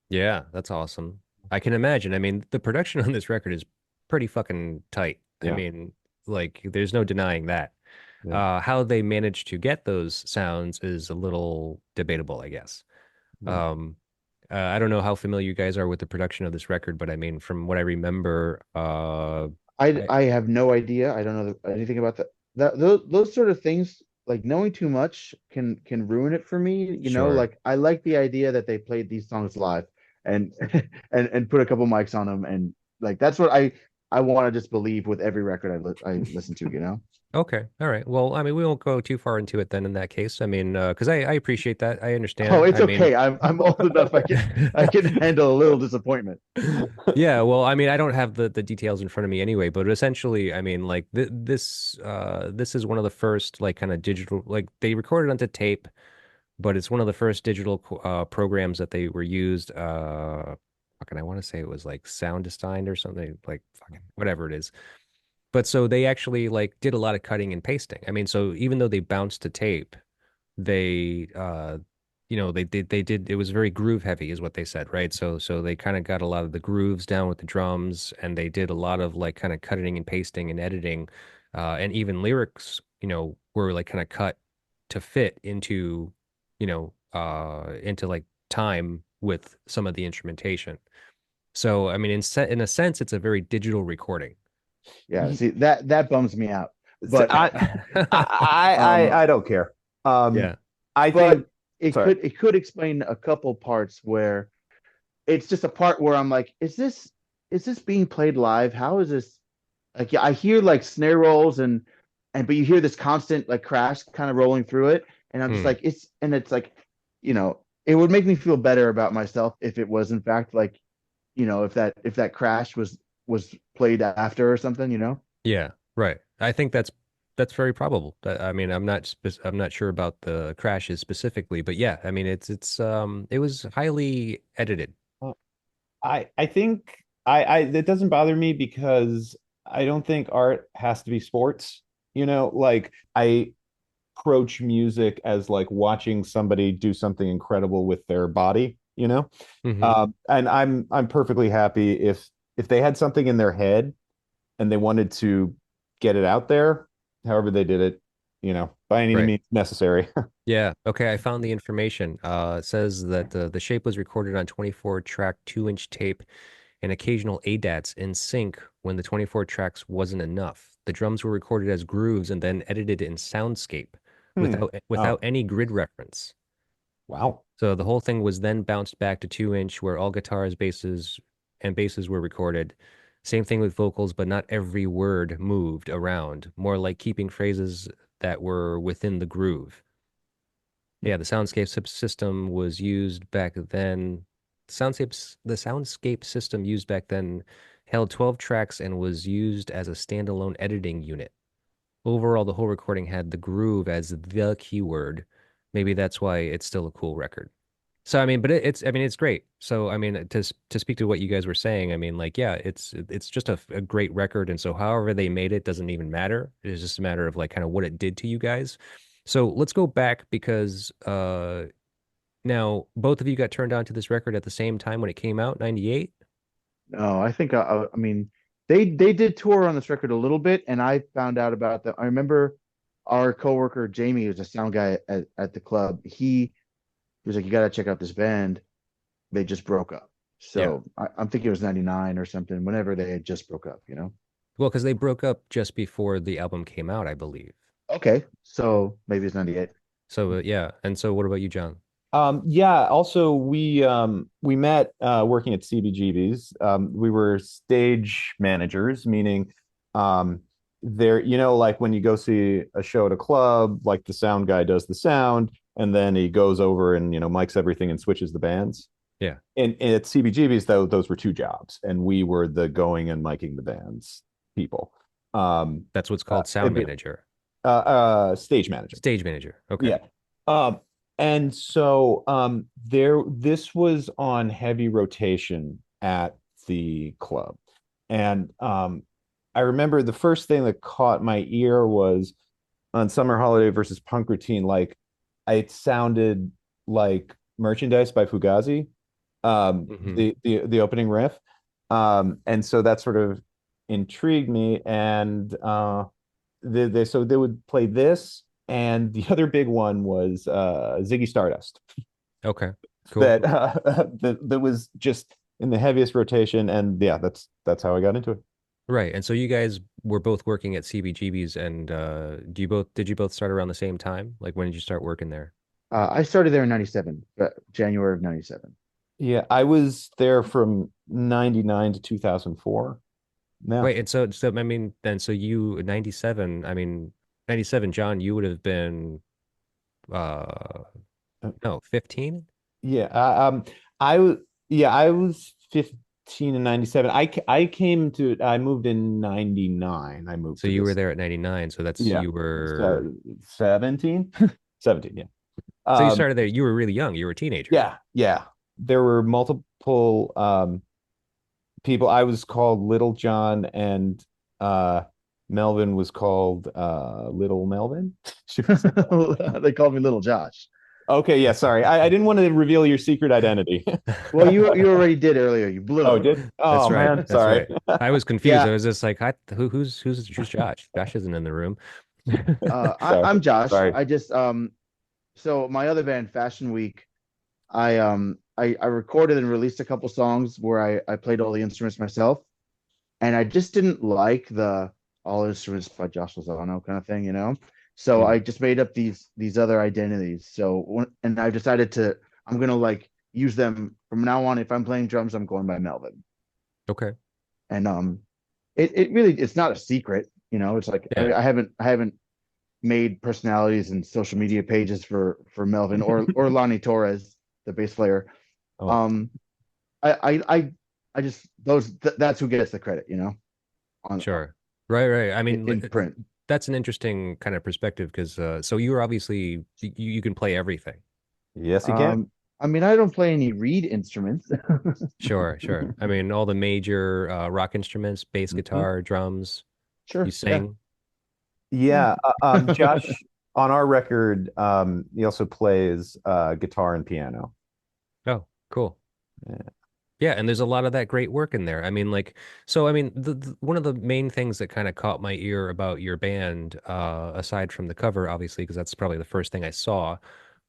Yeah, that's awesome. I can imagine. I mean, the production on this record is pretty fucking tight. I yeah, mean, like, there's no denying that. yeah. How they managed to get those sounds is a little debatable, I guess. Yeah. Um, I don't know how familiar you guys are with the production of this record, but I mean, from what I remember, I I I have no idea. I don't know anything about that. Those sort of things, like knowing too much can ruin it for me. sure. Like I like the idea that they played these songs live and and put a couple mics on them, and like that's what I want to just believe with every record I listen to. Okay. All right. Well, I mean, we won't go too far into it then in that case. I mean, because I appreciate that. I Oh, understand. it's I mean, okay. I'm old enough. I can handle a little disappointment. yeah, well, I mean, I don't have the details in front of me anyway, but essentially, I mean, like this is one of the first like kind of digital like they recorded onto tape, but it's one of the first digital programs that they were used fucking I want to say it was like Sound Designed or something like fucking whatever it is. But so they actually like did a lot of cutting and pasting. I mean, so even though they bounced to tape, they they did it was very groove heavy is what they said, right? So they kind of got a lot of the grooves down with the drums, and they did a lot of like kind of cutting and pasting and editing, and even lyrics, were like kind of cut to fit into like time with some of the instrumentation. So I mean, in a sense it's a very digital recording. Yeah, see that bums me out. So But I don't care. Um, Yeah. I think. but it Sorry. could explain a couple parts where it's just a part where I'm like, is this being played live? How is this? Like, yeah, I hear like snare rolls and but you hear this constant like crash kind of rolling through it, and I'm just Hmm. like, it's like, it would make me feel better about myself if it was in fact like, if that crash was played after or something. Yeah, right. I think that's very probable. I mean, I'm not sure about the crashes specifically, but yeah, I mean, it was highly edited. I think I it doesn't bother me because I don't think art has to be sports. Like I approach music as like watching somebody do something incredible with their body. Hmm. And I'm perfectly happy if they had something in their head and they wanted to get it out there, however they did it, by any Right. means necessary. Yeah. Okay. I found the information. It says that the shape was recorded on 24 track 2-inch tape and occasional ADATs in sync when the 24 tracks wasn't enough. The drums were recorded as grooves and then edited in Soundscape Hmm. without Oh, any grid reference. wow. So the whole thing was then bounced back to 2-inch where all guitars, basses were recorded. Same thing with vocals, but not every word moved around, more like keeping phrases that were within the groove. Yeah, the system was used back then. The soundscape system used back then held 12 tracks and was used as a standalone editing unit. Overall, the whole recording had the groove as the keyword. Maybe that's why it's still a cool record. So I mean, but I mean it's great. So I mean to speak to what you guys were saying, I mean like yeah, it's just a great record, and so however they made it doesn't even matter. It's just a matter of like kind of what it did to you guys. So let's go back because now both of you got turned on to this record at the same time when it came out, 98. No, I think I mean they did tour on this record a little bit, and I found out about them. I remember our coworker Jamie, who's a sound guy at the club. He was like, "You got to check out this band. They just broke up." Yeah. So I'm thinking it was 99 or something, whenever they had just broke up, you know? Well, because they broke up just before the album came out, I believe. Okay. So maybe it's 98. So yeah. And so what about you, John? Yeah, also we met working at CBGB's. We were stage managers, meaning um there, like when you go see a show at a club, like the sound guy does the sound, and then he goes over and mics everything and switches the bands. Yeah. And at CBGB's, though, those were two jobs, and we were the going and miking the bands people. That's what's called sound manager. Stage manager. Stage manager. Okay. Yeah. Um, and so this was on heavy rotation at the club. And I remember the first thing that caught my ear was on Summer Holiday versus Punk Routine, like it sounded like Merchandise by Fugazi, Hmm. the opening riff. And so that sort of intrigued me. And so they would play this, and the other big one was Ziggy Stardust Okay. Cool. that that was just in the heaviest rotation, and yeah, that's how I got into it. Right. And so you guys were both working at CBGB's and did you both start around the same time? Like when did you start working there? I started there in 97, January of 97. Yeah, I was there from 99 to 2004. Yeah. Wait, and so I mean then so you 97, I mean 97, John, you would have been uh no, 15? Yeah, I was 15 and 97. I came to I moved in 99. I moved So to you were this. there at 99, so that's Yeah. you were So 17? 17, yeah. so you Um, started there, you were really young, you were a teenager. yeah, yeah. There were multiple people. I was called Little John, and uh Melvin was called Little Melvin. They called me Little Josh. Okay, yeah, sorry. I didn't want to reveal your secret identity. Well, you already did earlier. You blew Oh, it. did? That's Oh right. man, That's sorry. right. I was confused. I Yeah. was just like, who's Josh? Josh isn't in the room. Sorry. I'm Josh. Sorry. I just so my other band, Fashion Week, I recorded and released a couple songs where I played all the instruments myself, and I just didn't like the all instruments by Josh Lozano kind of thing, you know. So I Mhm. just made up these other identities. And I decided to I'm gonna like use them from now on. If I'm playing drums, I'm going by Melvin. Okay. And it really it's not a secret, you know. It's like Yeah. I haven't made personalities and social media pages for Melvin or Lonnie Torres, the bass player. Oh, Um, I just that's who gets the credit, you know, on Sure. Right, right. I mean, in print. that's an interesting kind of perspective because so you were obviously you can play everything. yes, you can. Um, I mean, I don't play any reed instruments. Sure, sure. I mean, all the major rock instruments, bass Mhm. guitar, drums, you Sure, yeah. sing. Yeah, Josh, on our record, he also plays guitar and piano. Oh, cool. Yeah. Yeah, and there's a lot of that great work in there. I mean, like, so I mean, one of the main things that kind of caught my ear about your band, aside from the cover, obviously, because that's probably the first thing I saw,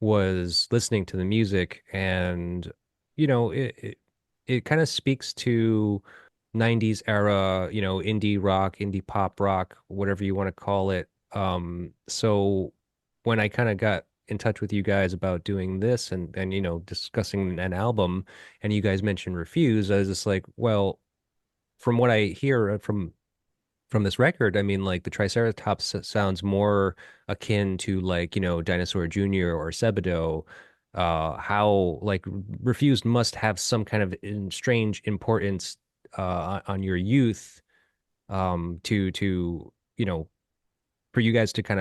was listening to the music, and it kind of speaks to 90s era, indie rock, indie pop rock, whatever you want to call it. So when I kind of got in touch with you guys about doing this and discussing an album and you guys mentioned Refuse, I was just like, well, from what I hear from this record, I mean, like the Triceratops sounds more akin to like, Dinosaur Jr. or Sebado. How like Refused must have some kind of strange importance on your youth, to for you guys to kind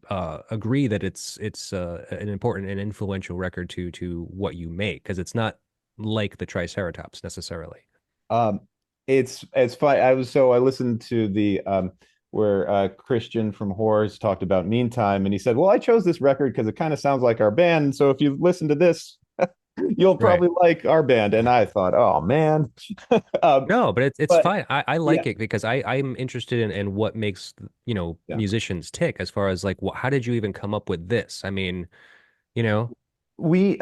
of agree that it's an important and influential record to what you make because it's not like the Triceratops necessarily. Um, it's fine. I listened to the where Christian from Horrors talked about Meantime, and he said, "Well, I chose this record because it kind of sounds like our band. So if you listen to this, you'll Right. probably like our band." And I thought, "Oh man," um, No, but it's but fine. I yeah, like it because I'm interested in what makes, yeah. musicians tick as far as like how did you even come up with this? I mean, you know, We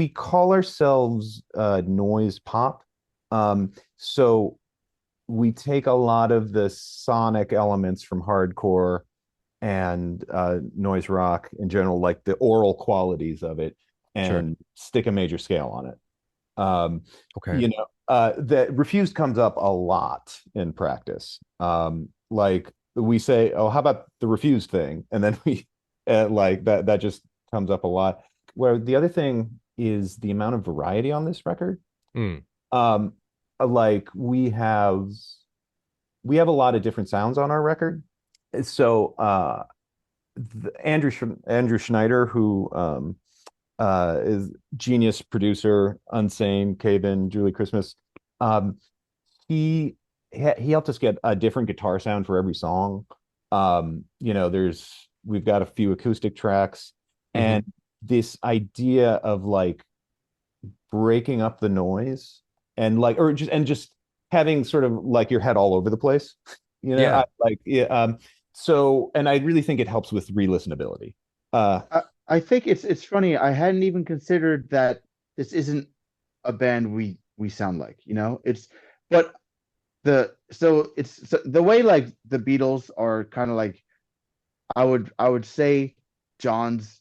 call ourselves noise pop. So we take a lot of the sonic elements from hardcore and noise rock in general, like the oral qualities of it, Sure. and stick a major scale on it. Um, Okay. that Refused comes up a lot in practice. Like we say, "Oh, how about the Refused thing?" And then we like that just comes up a lot. Where the other thing is the amount of variety on this record. Mm. Um, like we have a lot of different sounds on our record. So Andrew Schneider, who is genius producer, Unsane, Caven, Julie Christmas. Um, he helped us get a different guitar sound for every song. We've got a few acoustic tracks, Hmm. and this idea of like breaking up the noise and like or just having sort of like your head all over the place. Yeah. So and I really think it helps with re-listenability. Uh I think it's funny. I hadn't even considered that this isn't a band we sound like, you know? It's but the way like the Beatles are kind of like I would say John's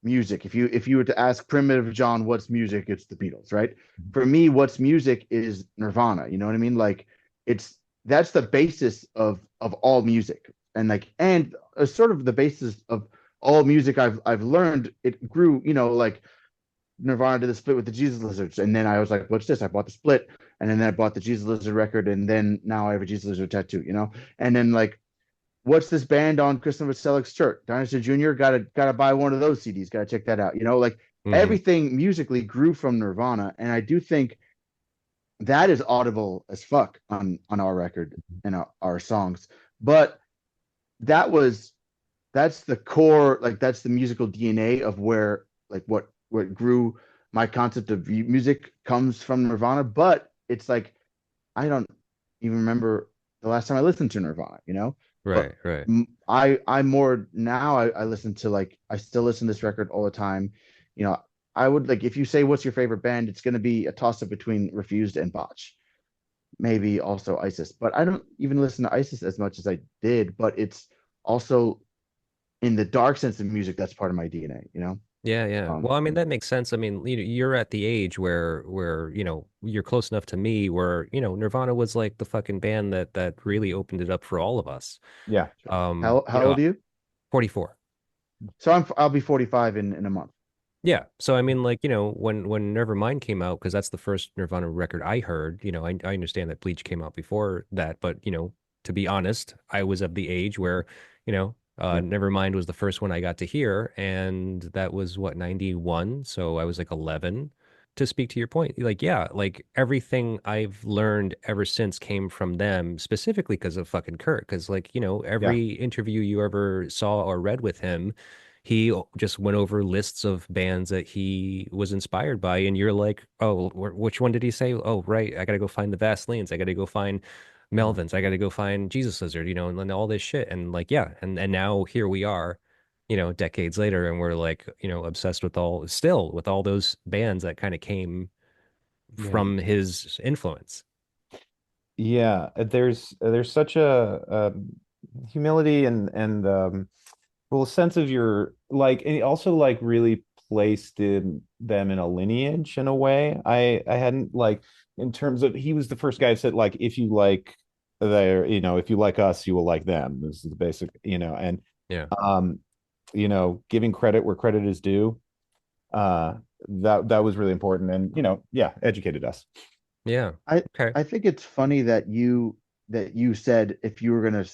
music. If you were to ask primitive John what's music, it's the Beatles, right? For me, what's music is Nirvana. You know what I mean? Like it's that's the basis of all music, and sort of the basis of all music I've learned. It grew, like Nirvana did the split with the Jesus Lizards, and then I was like, "What's this?" I bought the split, and then I bought the Jesus Lizard record, and then now I have a Jesus Lizard tattoo, and then like what's this band on Kristen Vaselik's shirt? Dinosaur Jr. Gotta buy one of those CDs. Gotta check that out. Like Hmm. everything musically grew from Nirvana, and I do think that is audible as fuck on our record and our songs. But that was that's the core, like that's the musical DNA of where like what grew. My concept of music comes from Nirvana, but it's like I don't even remember the last time I listened to Nirvana. But Right. Right. I'm more now. I listen to like I still listen to this record all the time. You know, I would like if you say what's your favorite band, it's going to be a toss up between Refused and Botch, maybe also ISIS. But I don't even listen to ISIS as much as I did. But it's also in the dark sense of music. That's part of my DNA. Yeah, yeah. Um, Well, I mean, that makes sense. I mean, you're at the age where, you're close enough to me where, Nirvana was like the fucking band that really opened it up for all of us. yeah. how old are you? 44. So I'll be 45 in a month. Yeah. So I mean, like, when Nevermind came out, because that's the first Nirvana record I heard, I understand that Bleach came out before that, but to be honest, I was of the age where, Yeah. Nevermind was the first one I got to hear, and that was what, 91, so I was like 11. To speak to your point, like, yeah, like everything I've learned ever since came from them, specifically because of fucking Kurt, because like, Yeah. every interview you ever saw or read with him, he just went over lists of bands that he was inspired by, and you're like, oh, which one did he say? Oh, right, I gotta go find the Vaselines, I gotta go find Mhm. Melvins, I gotta go find Jesus Lizard, and then all this shit, and like, yeah, and now here we are, decades later, and we're like, obsessed with all those bands that kind of came Yeah. from his influence. Yeah. There's such a humility and well, a sense of your like, and also like really placed them in a lineage in a way. I hadn't like in terms of he was the first guy who said like if you like if you like us, you will like them. This is the basic, and Yeah. um, giving credit where credit is due. Uh, that was really important, and yeah, educated us. Yeah. I Okay. I think it's funny that you said if you were gonna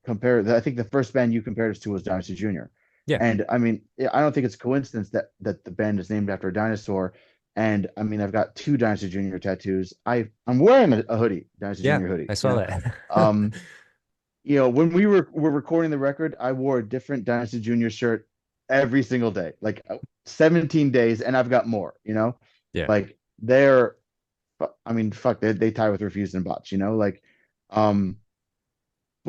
compare. I think the first band you compared us to was Dinosaur Jr. Yeah. And I mean, I don't think it's a coincidence that the band is named after a dinosaur. And I mean, I've got two Dinosaur Jr. tattoos. I'm wearing a hoodie, Dinosaur Yeah, Jr. hoodie. I saw that. Um, when we were recording the record, I wore a different Dinosaur Jr. shirt every single day, like 17 days, and I've got more. Yeah. Like they're, I mean, fuck, they tie with Refused and Botch. Um,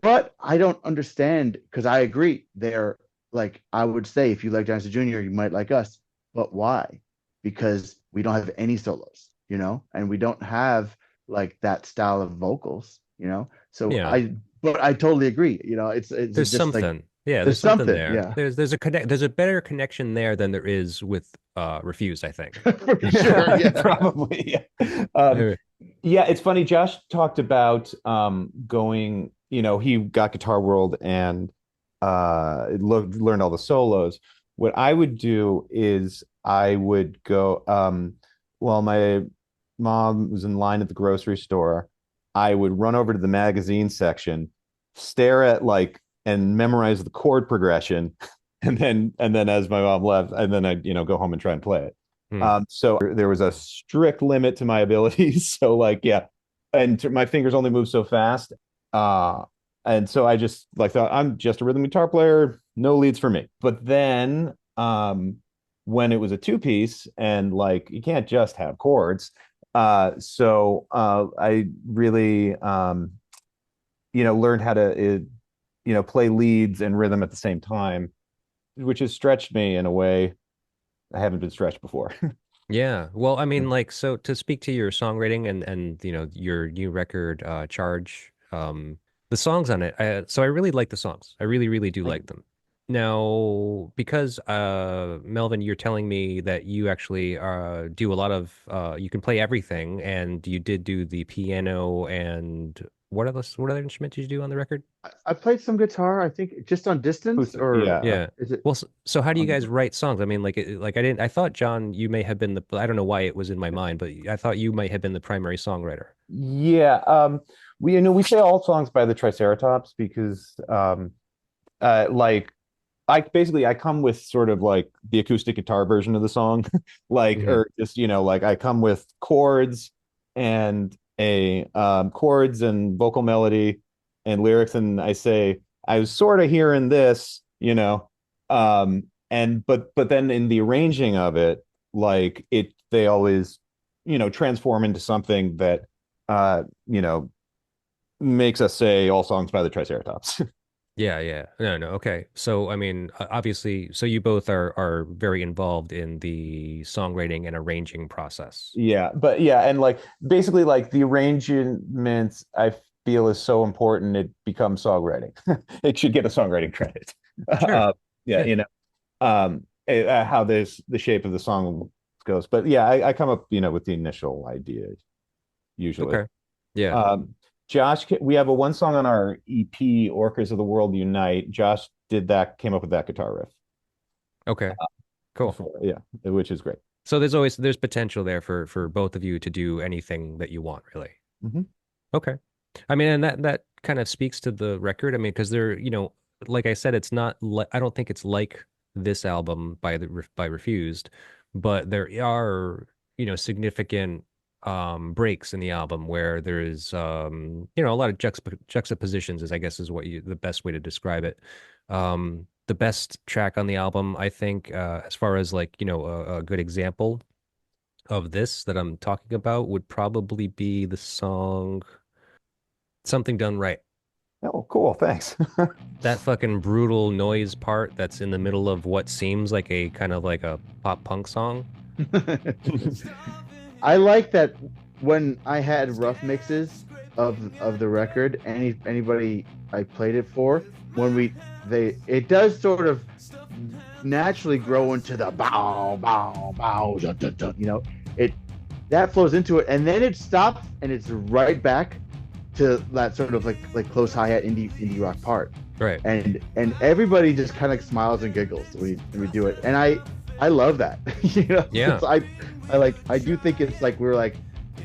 but I don't understand because I agree. They're like, I would say if you like Dinosaur Jr., you might like us. But why? Because we don't have any solos. and we don't have like that style of vocals, So Yeah. but I totally agree. It's There's just like something. Yeah, there's there's something something, there. yeah, There's a better connection there than there is with Refused, I think. for sure, yeah. Probably. Yeah. Yeah, it's funny. Josh talked about going, he got Guitar World and learned all the solos. What I would do is I would go while my mom was in line at the grocery store, I would run over to the magazine section, stare at like and memorize the chord progression, and then as my mom left, and then I'd go home and try and play it. Hmm. So there was a strict limit to my abilities. So like, yeah, and my fingers only move so fast. Uh, and so I just like thought I'm just a rhythm guitar player, no leads for me. But then when it was a two piece and like you can't just have chords, so I really learned how to play leads and rhythm at the same time, which has stretched me in a way I haven't been stretched before. Yeah. Well, I mean, like, so to speak to your songwriting and your new record, Charge, the songs on it, so I really like the songs. I really, really do Thank like you. them. Now, because Melvin, you're telling me that you actually do a lot of you can play everything, and you did do the piano and what other instrument did you do on the record? I played some guitar, I think, just on distance, or Yeah. Yeah. is it Well, so how do you on guys the? write songs? I mean, like I didn't, I thought John, you may have been I don't know why it was in my mind, but I thought you might have been the primary songwriter. Yeah. We say all songs by the Triceratops because like I come with sort of like the acoustic guitar version of the song, like Hmm. or just like I come with chords and a chords and vocal melody and lyrics, and I say I was sort of hearing this, and but then in the arranging of it, like they always transform into something that uh you know makes us say all songs by the Triceratops. Yeah, yeah. No, no. Okay. So, I mean, obviously, so you both are very involved in the songwriting and arranging process. Yeah, but yeah, and like basically like the arrangements I feel is so important it becomes songwriting. It should get a songwriting credit. Sure. Yeah, Yeah. how this the shape of the song goes. But yeah, I come up, with the initial idea usually. Okay. Yeah. Um, Josh, we have a one song on our EP, Orcas of the World Unite. Josh came up with that guitar riff. Okay. Cool. Yeah, which is great. So there's potential there for both of you to do anything that you want, really. Mhm. Okay. I mean, and that kind of speaks to the record. I mean, because like I said, it's not I don't think it's like this album by Refused, but there are, significant breaks in the album where there is a lot of juxtapositions is I guess is the best way to describe it. The best track on the album, I think, as far as like, a good example of this that I'm talking about would probably be the song Something Done Right. Oh, cool. Thanks. That fucking brutal noise part that's in the middle of what seems like a kind of like a pop punk song. I like that when I had rough mixes of the record, anybody I played it for, when it does sort of naturally grow into the bow bow bow dun, dun, dun, it that flows into it, and then it stops and it's right back to that sort of like close hi-hat indie rock part, Right. and everybody just kind of smiles and giggles when we do it, and I love that. Yeah. I do think it's like we're like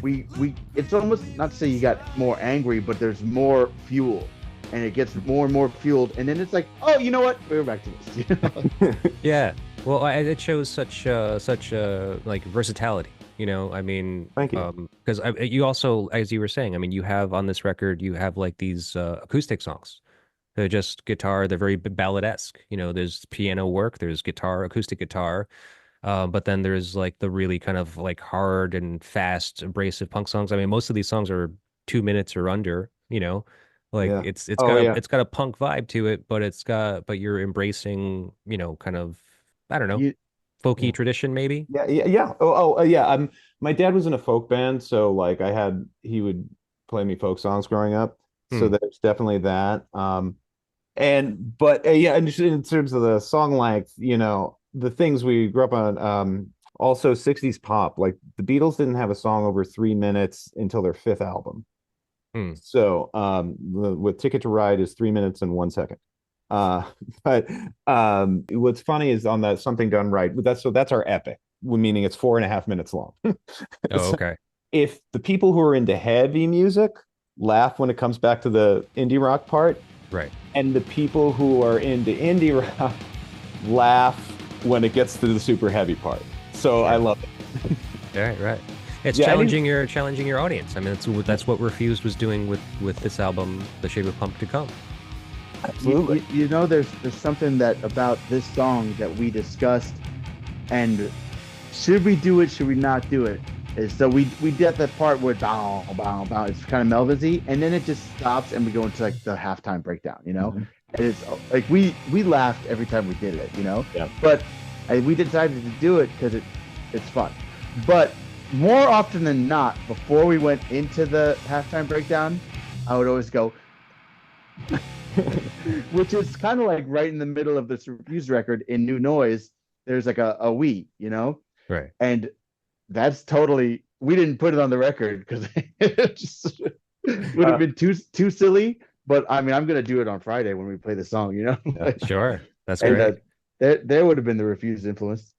we it's almost not to say you got more angry, but there's more fuel, and it gets more and more fueled, and then it's like, oh, you know what, we're back to this. Yeah. Well, it shows such like versatility. I mean, Thank you. because you also, as you were saying, I mean, you have on this record, you have like these acoustic songs. They're just guitar. They're very ballad-esque. There's piano work, there's guitar, acoustic guitar, but then there's like the really kind of like hard and fast, abrasive punk songs. I mean, most of these songs are 2 minutes or under. Like Yeah. it's Oh, got a yeah. it's got a punk vibe to it, but you're embracing, kind of, I don't know. folky Yeah. tradition, maybe. Yeah. Yeah. My dad was in a folk band, so like he would play me folk songs growing up. So Hmm. there's definitely that. Yeah, and just in terms of the song length, the things we grew up on, also 60s pop, like the Beatles didn't have a song over 3 minutes until their fifth album. Hmm. So with Ticket to Ride is 3 minutes and 1 second. Uh, but what's funny is on that Something Done Right, that's our epic, meaning it's 4.5 minutes long. Oh, So okay. if the people who are into heavy music laugh when it comes back to the indie rock part, Right. and the people who are into indie rock laugh when it gets to the super heavy part. So I Sure. love it. Right. Right. It's Yeah, challenging your audience. I mean, that's what Refused was doing with this album, The Shape of Punk to Come. absolutely. There's something that about this song that we discussed, and should we do it? Should we not do it? Is so we get that part where bow bow bow. It's kind of Melvinsy, and then it just stops, and we go into like the halftime breakdown. Mhm. And it's like we laughed every time we did it. Yeah. But we decided to do it because it's fun. But more often than not, before we went into the halftime breakdown, I would always go, which is kind of like right in the middle of this Refused record in New Noise. There's like a we. Right. And that's totally, we didn't put it on the record because it just would have Uh, been too silly. But I mean, I'm gonna do it on Friday when we play the song. yeah. Sure. That's And great. there would have been the Refused influence.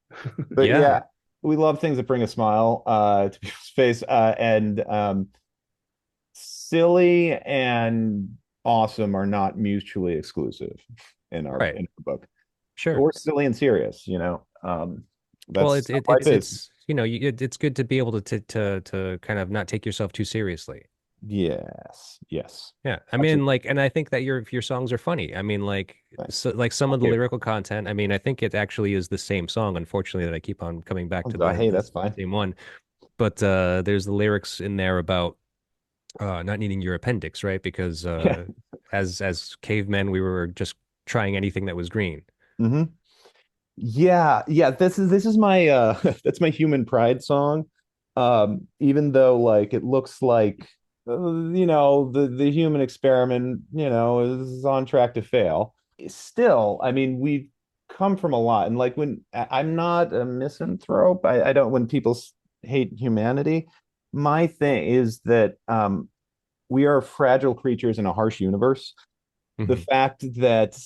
But Yeah. yeah, we love things that bring a smile to people's face. And silly and awesome are not mutually exclusive Right. in our book, Sure. or silly and serious. Well, That's how life is. it's good to be able to kind of not take yourself too seriously. Yes, yes, Yeah, I mean, absolutely. like, and I think that your songs are funny. I mean, like, so, like some of Thank the you. lyrical content. I mean, I think it actually is the same song. Unfortunately, that I keep on coming back to the Hey, the that's fine. same one. But there's the lyrics in there about not needing your appendix, right? Because Yeah. as cavemen, we were just trying anything that was green. Hmm. Yeah. This is my that's my human pride song. Even though like it looks like the human experiment is on track to fail. Still, I mean, we've come from a lot, and like I'm not a misanthrope. I don't when people hate humanity. My thing is that we are fragile creatures in a harsh universe. The Hmm. fact that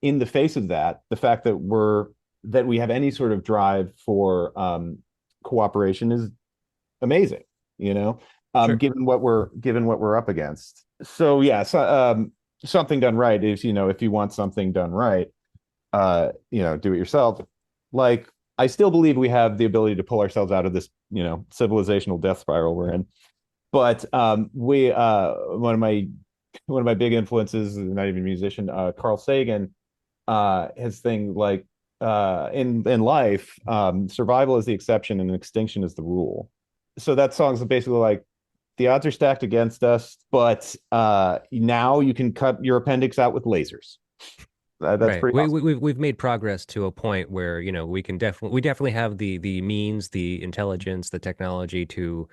in the face of that, the fact that we have any sort of drive for cooperation is amazing, you know, Sure. given what we're up against. So yeah, something done right is, if you want something done right, do it yourself. Like I still believe we have the ability to pull ourselves out of this, civilizational death spiral we're in. But we one of my big influences, not even a musician, Carl Sagan, his thing like in life, survival is the exception and extinction is the rule. So that song's basically like the odds are stacked against us, but now you can cut your appendix out with lasers. That's Right. pretty awesome. We've made progress to a point where, we definitely have the means, the intelligence, the technology to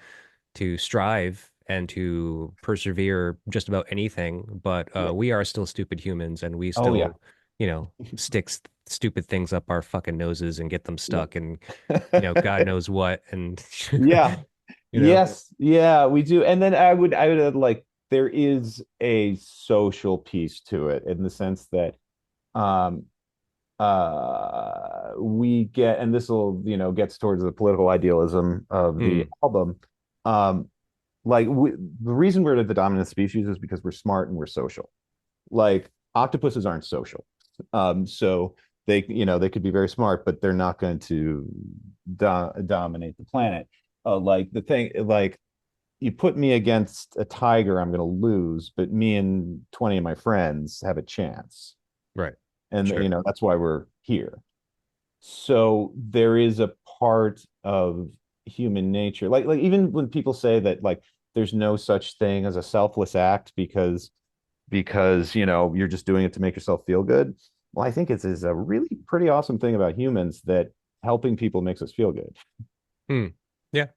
strive and to persevere just about anything, but Yeah. we are still stupid humans and we Oh yeah. still, stick stupid things up our fucking noses and get them Yeah. stuck and God knows what and Yeah. you know. Yes. Yeah, we do. And then I would add, like there is a social piece to it in the sense that um we get, and this will gets towards the political idealism of the Hmm. album. um like the reason we're the dominant species is because we're smart and we're social. Like octopuses aren't social. So they could be very smart, but they're not going to dominate the planet. Like the thing, like you put me against a tiger, I'm going to lose, but me and 20 of my friends have a chance. Right. And Sure. that's why we're here. So there is a part of human nature, like even when people say that like there's no such thing as a selfless act because you're just doing it to make yourself feel good. Well, I think it's is a really pretty awesome thing about humans that helping people makes us feel good. Hmm. Yeah,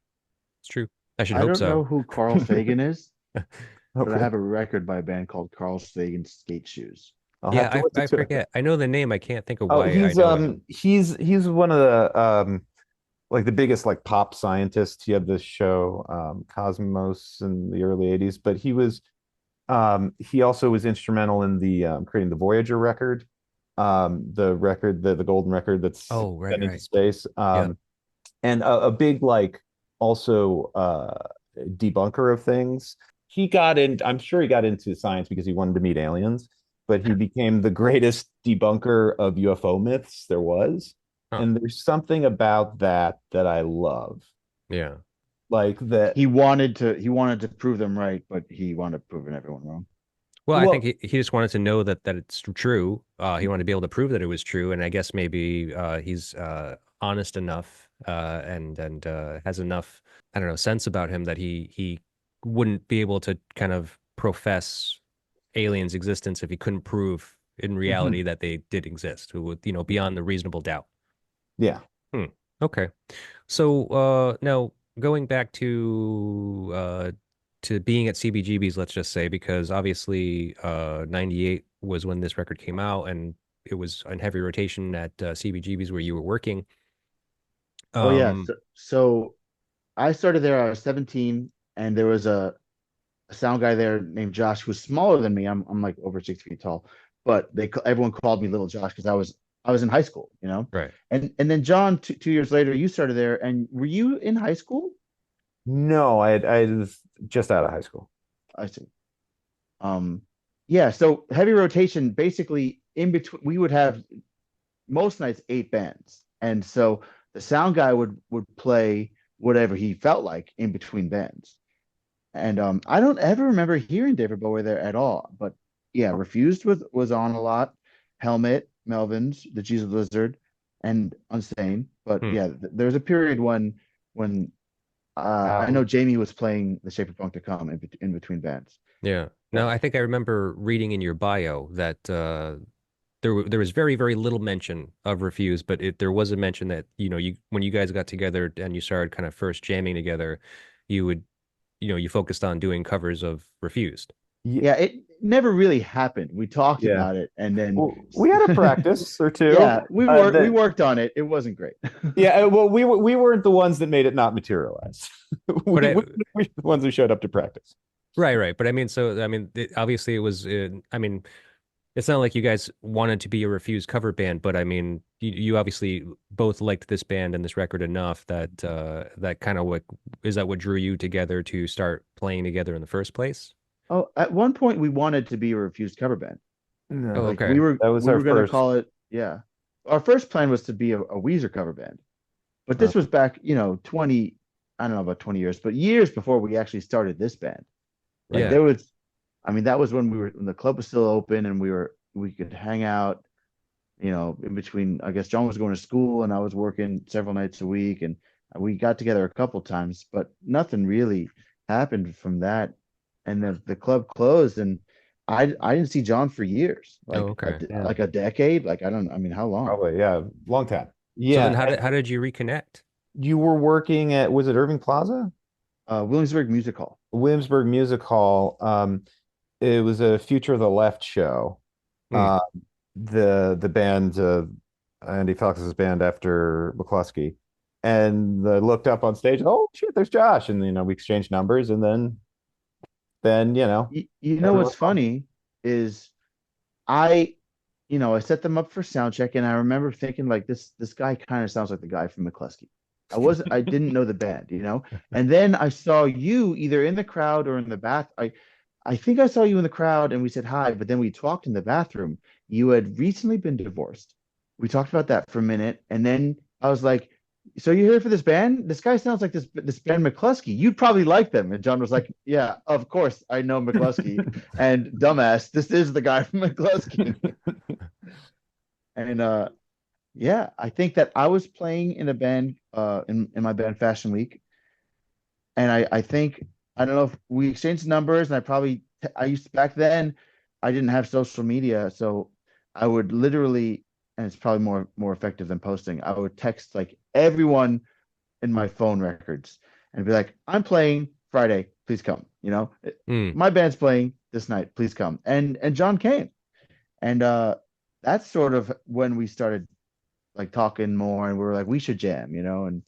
it's true. I should I hope don't know so. who Carl Sagan is, but I Okay. have a record by a band called Carl Sagan Skate Shoes. I'll have Yeah, to listen I to it. forget. I know the name. I can't think of Oh, why I know it. he's one of the like the biggest like pop scientists. He had this show Cosmos in the early 80s, but he also was instrumental in the creating the Voyager record, the golden record that's Oh, right, sent into right. space. Yeah. And a big like also debunker of things. I'm sure he got into science because he wanted to meet aliens, but he became the greatest debunker of UFO myths there was. Huh. And there's something about that I love. Yeah. Like that, He wanted to prove them right, but he wound up proving everyone wrong. Well, I think well, he just wanted to know that it's true. He wanted to be able to prove that it was true, and I guess maybe he's honest enough and has enough, I don't know, sense about him that he wouldn't be able to kind of profess aliens' existence if he couldn't prove in reality mhm, that they did exist, beyond the reasonable doubt. yeah. Hmm. Okay. So now going back to being at CBGB's, let's just say, because obviously 98 was when this record came out and it was in heavy rotation at CBGB's where you were working. Oh yeah, Um, so I started there. I was 17, and there was a sound guy there named Josh who was smaller than me. I'm like over 6 feet tall, but everyone called me Little Josh because I was in high school, you know. right. And then John, 2 years later, you started there, and were you in high school? No, I was just out of high school. I see. Um, yeah. So heavy rotation, basically in between, we would have most nights 8 bands, and so the sound guy would play whatever he felt like in between bands. And I don't ever remember hearing David Bowie there at all. But yeah, Refused was on a lot. Helmet, Melvins, The Jesus Lizard, and Unsane. But Hmm. yeah, there's a period when I know Wow. Jamie was playing The Shape of Punk to Come in between bands. Yeah. But Now, I think I remember reading in your bio that there was very, very little mention of Refuse, but there was a mention that, you when you guys got together and you started kind of first jamming together, you would, you focused on doing covers of Refused. Yeah, yeah, it never really happened. We talked yeah. about it, and then Well, we had a practice or two. yeah, we That worked on it. It wasn't great. Yeah, well, we weren't the ones that made it not materialize. But We were the ones who showed up to practice. right, right. But I mean, so I mean, obviously it was. I mean, it's not like you guys wanted to be a Refused cover band, but I mean, you obviously both liked this band and this record enough that that kind of what is that what drew you together to start playing together in the first place? Oh, at one point we wanted to be a Refused cover band. Oh, No, Like we okay. were that was we our were gonna first. call it, yeah. Our first plan was to be a Weezer cover band, but Uh, this was back, 20, I don't know about 20 years, but years before we actually started this band. Like Yeah. I mean, that was when the club was still open and we could hang out, in between. I guess John was going to school and I was working several nights a week, and we got together a couple times, but nothing really happened from that. And the club closed, and I didn't see John for years, Oh, like okay. yeah, like a decade. Like I mean, how long? probably, yeah, long time. So then Yeah, how did you reconnect? you were working at, was it Irving Plaza? Williamsburg Music Hall. Williamsburg Music Hall. It was a Future of the Left show. Hmm. Uh, the band, Andy Felix's band after McCluskey, and looked up on stage. Oh shit, there's Josh, and we exchanged numbers, and then You know everyone. what's funny is I, I set them up for sound check, and I remember thinking like this guy kind of sounds like the guy from McCluskey. I didn't know the band. And then I saw you either in the crowd or in the bath. I think I saw you in the crowd and we said hi, but then we talked in the bathroom. You had recently been divorced. We talked about that for a minute, and then I was like, "So you're here for this band? This guy sounds like this band McCluskey. You'd probably like them." And John was like, "Yeah, of course I know McCluskey." And dumbass, this is the guy from McCluskey. And yeah, I think that I was playing in a band in my band Fashion Week, and I think I don't know if we exchanged numbers, and I used back then I didn't have social media, so I would literally and it's probably more effective than posting. I would text like everyone in my phone records and be like, I'm playing Friday, please come. Mm. My band's playing this night, please come. And John came. And that's sort of when we started like talking more and we were like, we should jam, and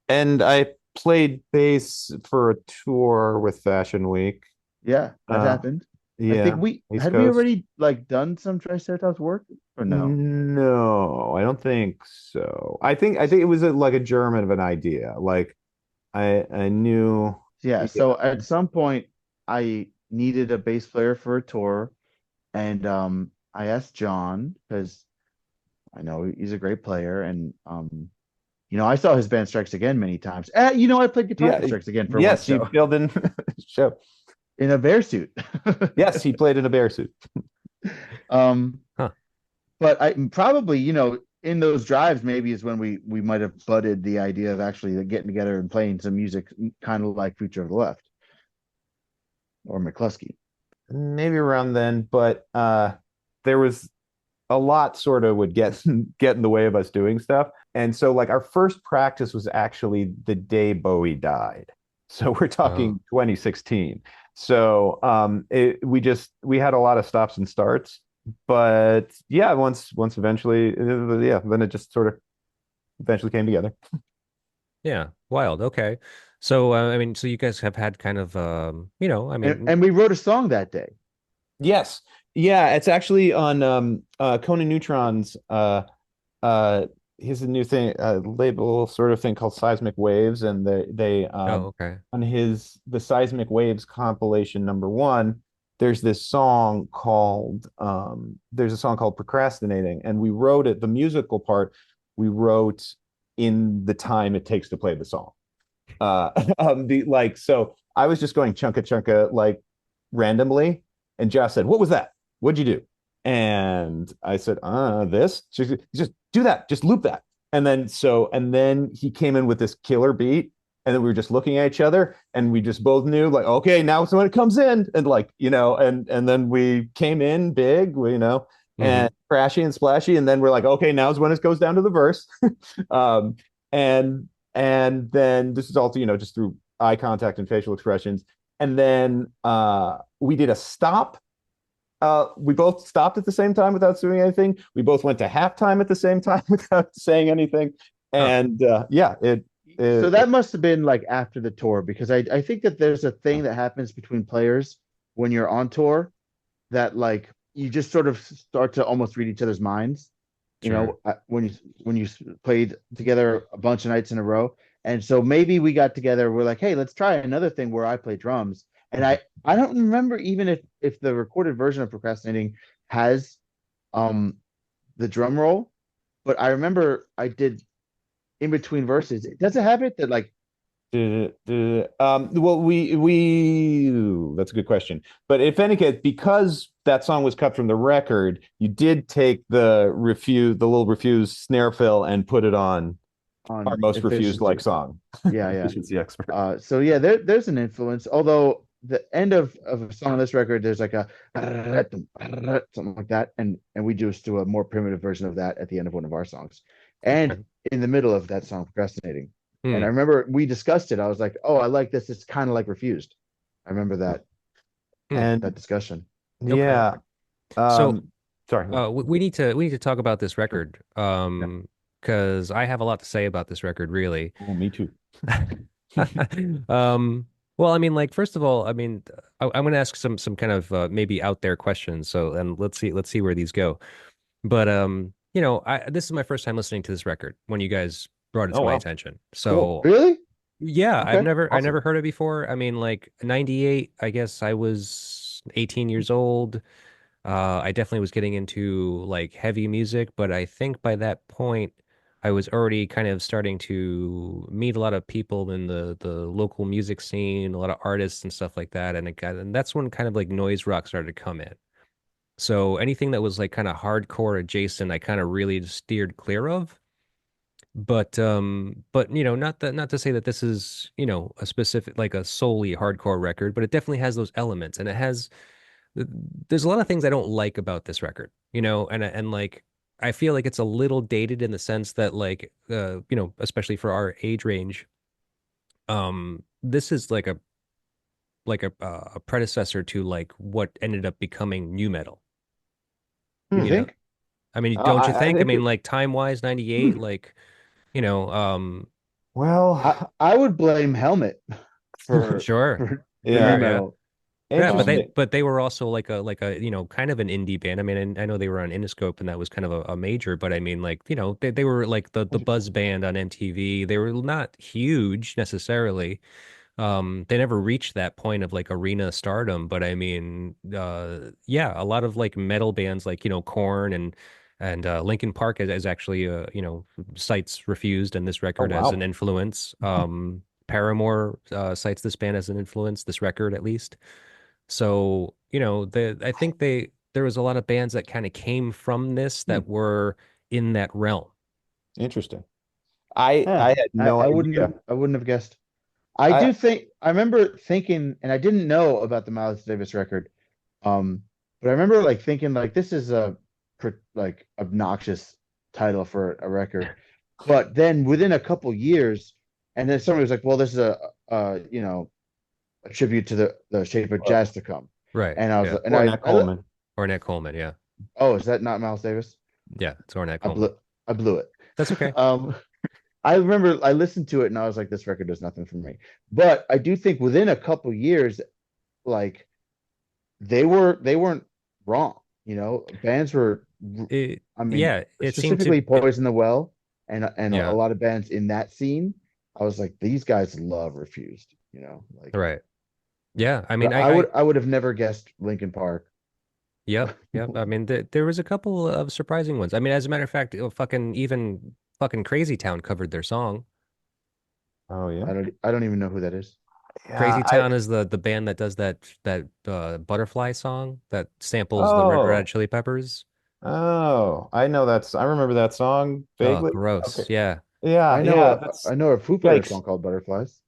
And I played bass for a tour with Fashion Week. yeah, that Uh, happened. I think yeah, we East had we Coast. already like done some Triceratops work or no? No, I don't think so. I think it was like a German of an idea. Like I knew. Yeah, Yeah. so at some point I needed a bass player for a tour and I asked John because I know he's a great player and I saw his band Strikes Again many times. I played guitar Yeah. for Strikes Again for one Yes, he show filled in show. in a bear suit. Yes, he played in a bear suit. um Huh. but I probably, in those drives maybe is when we might have budded the idea of actually getting together and playing some music kind of like Future of the Left or McCluskey. Maybe around then, but there was a lot sort of would get in the way of us doing stuff. And so like our first practice was actually the day Bowie died. So we're Oh. talking 2016. So we had a lot of stops and starts. But yeah, once eventually, yeah, then it just sort of eventually came together. Yeah. Wild. Okay. So I mean, so you guys have had kind of I and, mean, and we wrote a song that day. Yes. Yeah, it's actually on Conan Neutron's uh here's a new thing label sort of thing called Seismic Waves, and they oh, okay. on his the Seismic Waves compilation #1, there's a song called Procrastinating, and we wrote it, the musical part we wrote in the time it takes to play the song. The like so I was just going chunka chunka like randomly, and Josh said, "What was that? What'd you do?" And I said, this." Just do that, just loop that. And then he came in with this killer beat, and then we were just looking at each other, and we just both knew, like, okay, now it's when it comes in, and like, and then we came in big, Hmm. and crashy and splashy, and then we're like, okay, now's when it goes down to the verse. um, and and then this is also, just through eye contact and facial expressions. And then we did a stop. We both stopped at the same time without doing anything. We both went to halftime at the same time without saying anything. Huh. And yeah, So it that must have been like after the tour because I think that there's a thing that happens between players when you're on tour that like you just sort of start to almost read each other's minds. Sure. When you played together a bunch of nights in a row, and so maybe we got together. We're like, hey, let's try another thing where I play drums. And I don't remember even if the recorded version of Procrastinating has um the drum roll, but I remember I did in between verses. Does it have it that like well, that's a good question. But if any case, because that song was cut from the record, you did take the little refused snare fill and put it on our on most refused like efficiency? song. Yeah, yeah. Efficiency expert. So yeah, there's an influence. Although the end of a song on this record, there's like a something like that, and we just do a more primitive version of that at the end of one of our songs, and Okay. in the middle of that song, Procrastinating. And Hmm. I remember we discussed it. I was like, oh, I like this. It's kind of like Refused. I remember Hmm. that And discussion. Okay. yeah, So sorry. we need to talk about this Sure. record Yeah. because I have a lot to say about this record, really. Oh, me too. Um, well, I mean, like, first of all, I mean, I'm going to ask some kind of maybe out there questions. So, and let's see where these go. But this is my first time listening to this record when you guys brought it Oh to my wow, attention. cool. So, Really? yeah, I've Okay. never I Awesome. never heard it before. I mean, like 98, I guess I was 18 years old. I definitely was getting into like heavy music, but I think by that point I was already kind of starting to meet a lot of people in the local music scene, a lot of artists and stuff like that, and that's when kind of like noise rock started to come in. So anything that was like kind of hardcore adjacent, I kind of really steered clear of. But not to say that this is, a specific like a solely hardcore record, but it definitely has those elements, and there's a lot of things I don't like about this record, and like I feel like it's a little dated in the sense that like especially for our age range, this is like a predecessor to like what ended up becoming new metal, You Hmm. you know? think? I mean, don't you I think? I think mean, like time-wise, 98, like, you know, I well, I would blame Helmet for sure. for new Sure, yeah, yeah. metal. Yeah, but they interesting. but they were also like a kind of an indie band. I mean, and I know they were on Interscope and that was kind of a major, but I mean like, they were like the buzz band on MTV. They were not huge necessarily. They never reached that point of like arena stardom, but I mean, yeah, a lot of like metal bands like, Korn and Linkin Park is actually cites Refused and this Oh record as an wow. influence. Paramore cites this band as an influence, this record at least. So, I think there was a lot of bands that kind of came from this Hmm. that were in that realm. Interesting. Yeah, I had no idea. I wouldn't have guessed. I I do think I remember thinking, and I didn't know about the Miles Davis record. Um, but I remember like thinking like this is a like obnoxious title for a record. But then within a couple years, and then somebody was like, "Well, this is a tribute to the shape of well, jazz to come." Right. And I was Yeah. and Ornette Coleman. Ornette Coleman. Yeah. oh, is that not Miles Davis? Yeah. It's Ornette I Coleman. blew it. That's okay. Um, I remember I listened to it and I was like, this record does nothing for me. But I do think within a couple years, like they weren't wrong. Bands were. I mean, Yeah, it seemed to specifically Poison the Well and a yeah, lot of bands in that scene. I was like, these guys love Refused. Like right. Yeah, I mean, but I would have never guessed Linkin Park. yep, yep. I mean, there was a couple of surprising ones. I mean, as a matter of fact, fucking Crazy Town covered their song. Oh yeah. I don't even know who that is. Yeah, Crazy I Town is the band that does that butterfly song that samples the Red Hot oh. Chili Peppers. Oh, I know that's I remember that song Oh, vaguely. Okay. gross. Yeah, Yeah, yeah, that's I know a Foo Fighters yikes. song called Butterflies.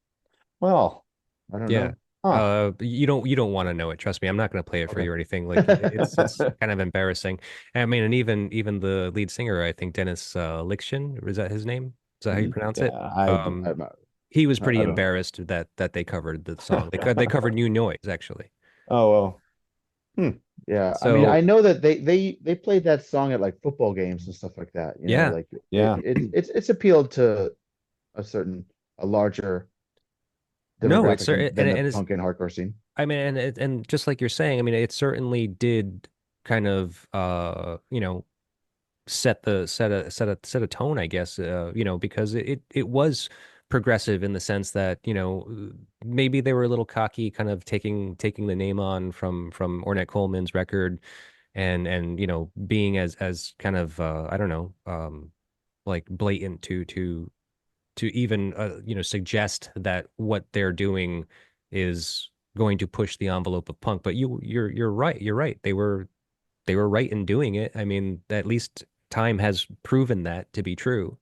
Well, I don't yeah. know. huh. You don't want to know it. Trust me, I'm not going to play it for Okay. you or anything. Like it's kind of embarrassing. I mean, and even the lead singer, I think Dennis Liction, is that his name? Is that how you Mhm. pronounce it? Yeah, I'm not, He was pretty I don't know. embarrassed that they covered the song. They covered New Noise actually. Oh well. Hmm. yeah, I mean, I So know that they played that song at like football games and stuff like that. yeah, Like Yeah. it's appealed to a larger no, it's demographic than certain and, the and it's punk and hardcore scene. I mean and just like you're saying, I mean it certainly did kind of set a tone, I guess, because it was progressive in the sense that, maybe they were a little cocky, kind of taking the name on from Ornette Coleman's record and being as kind of I don't know, like blatant to even suggest that what they're doing is going to push the envelope of punk. But you're right. You're right. They were right in doing it. I mean, at least time has proven that to be true.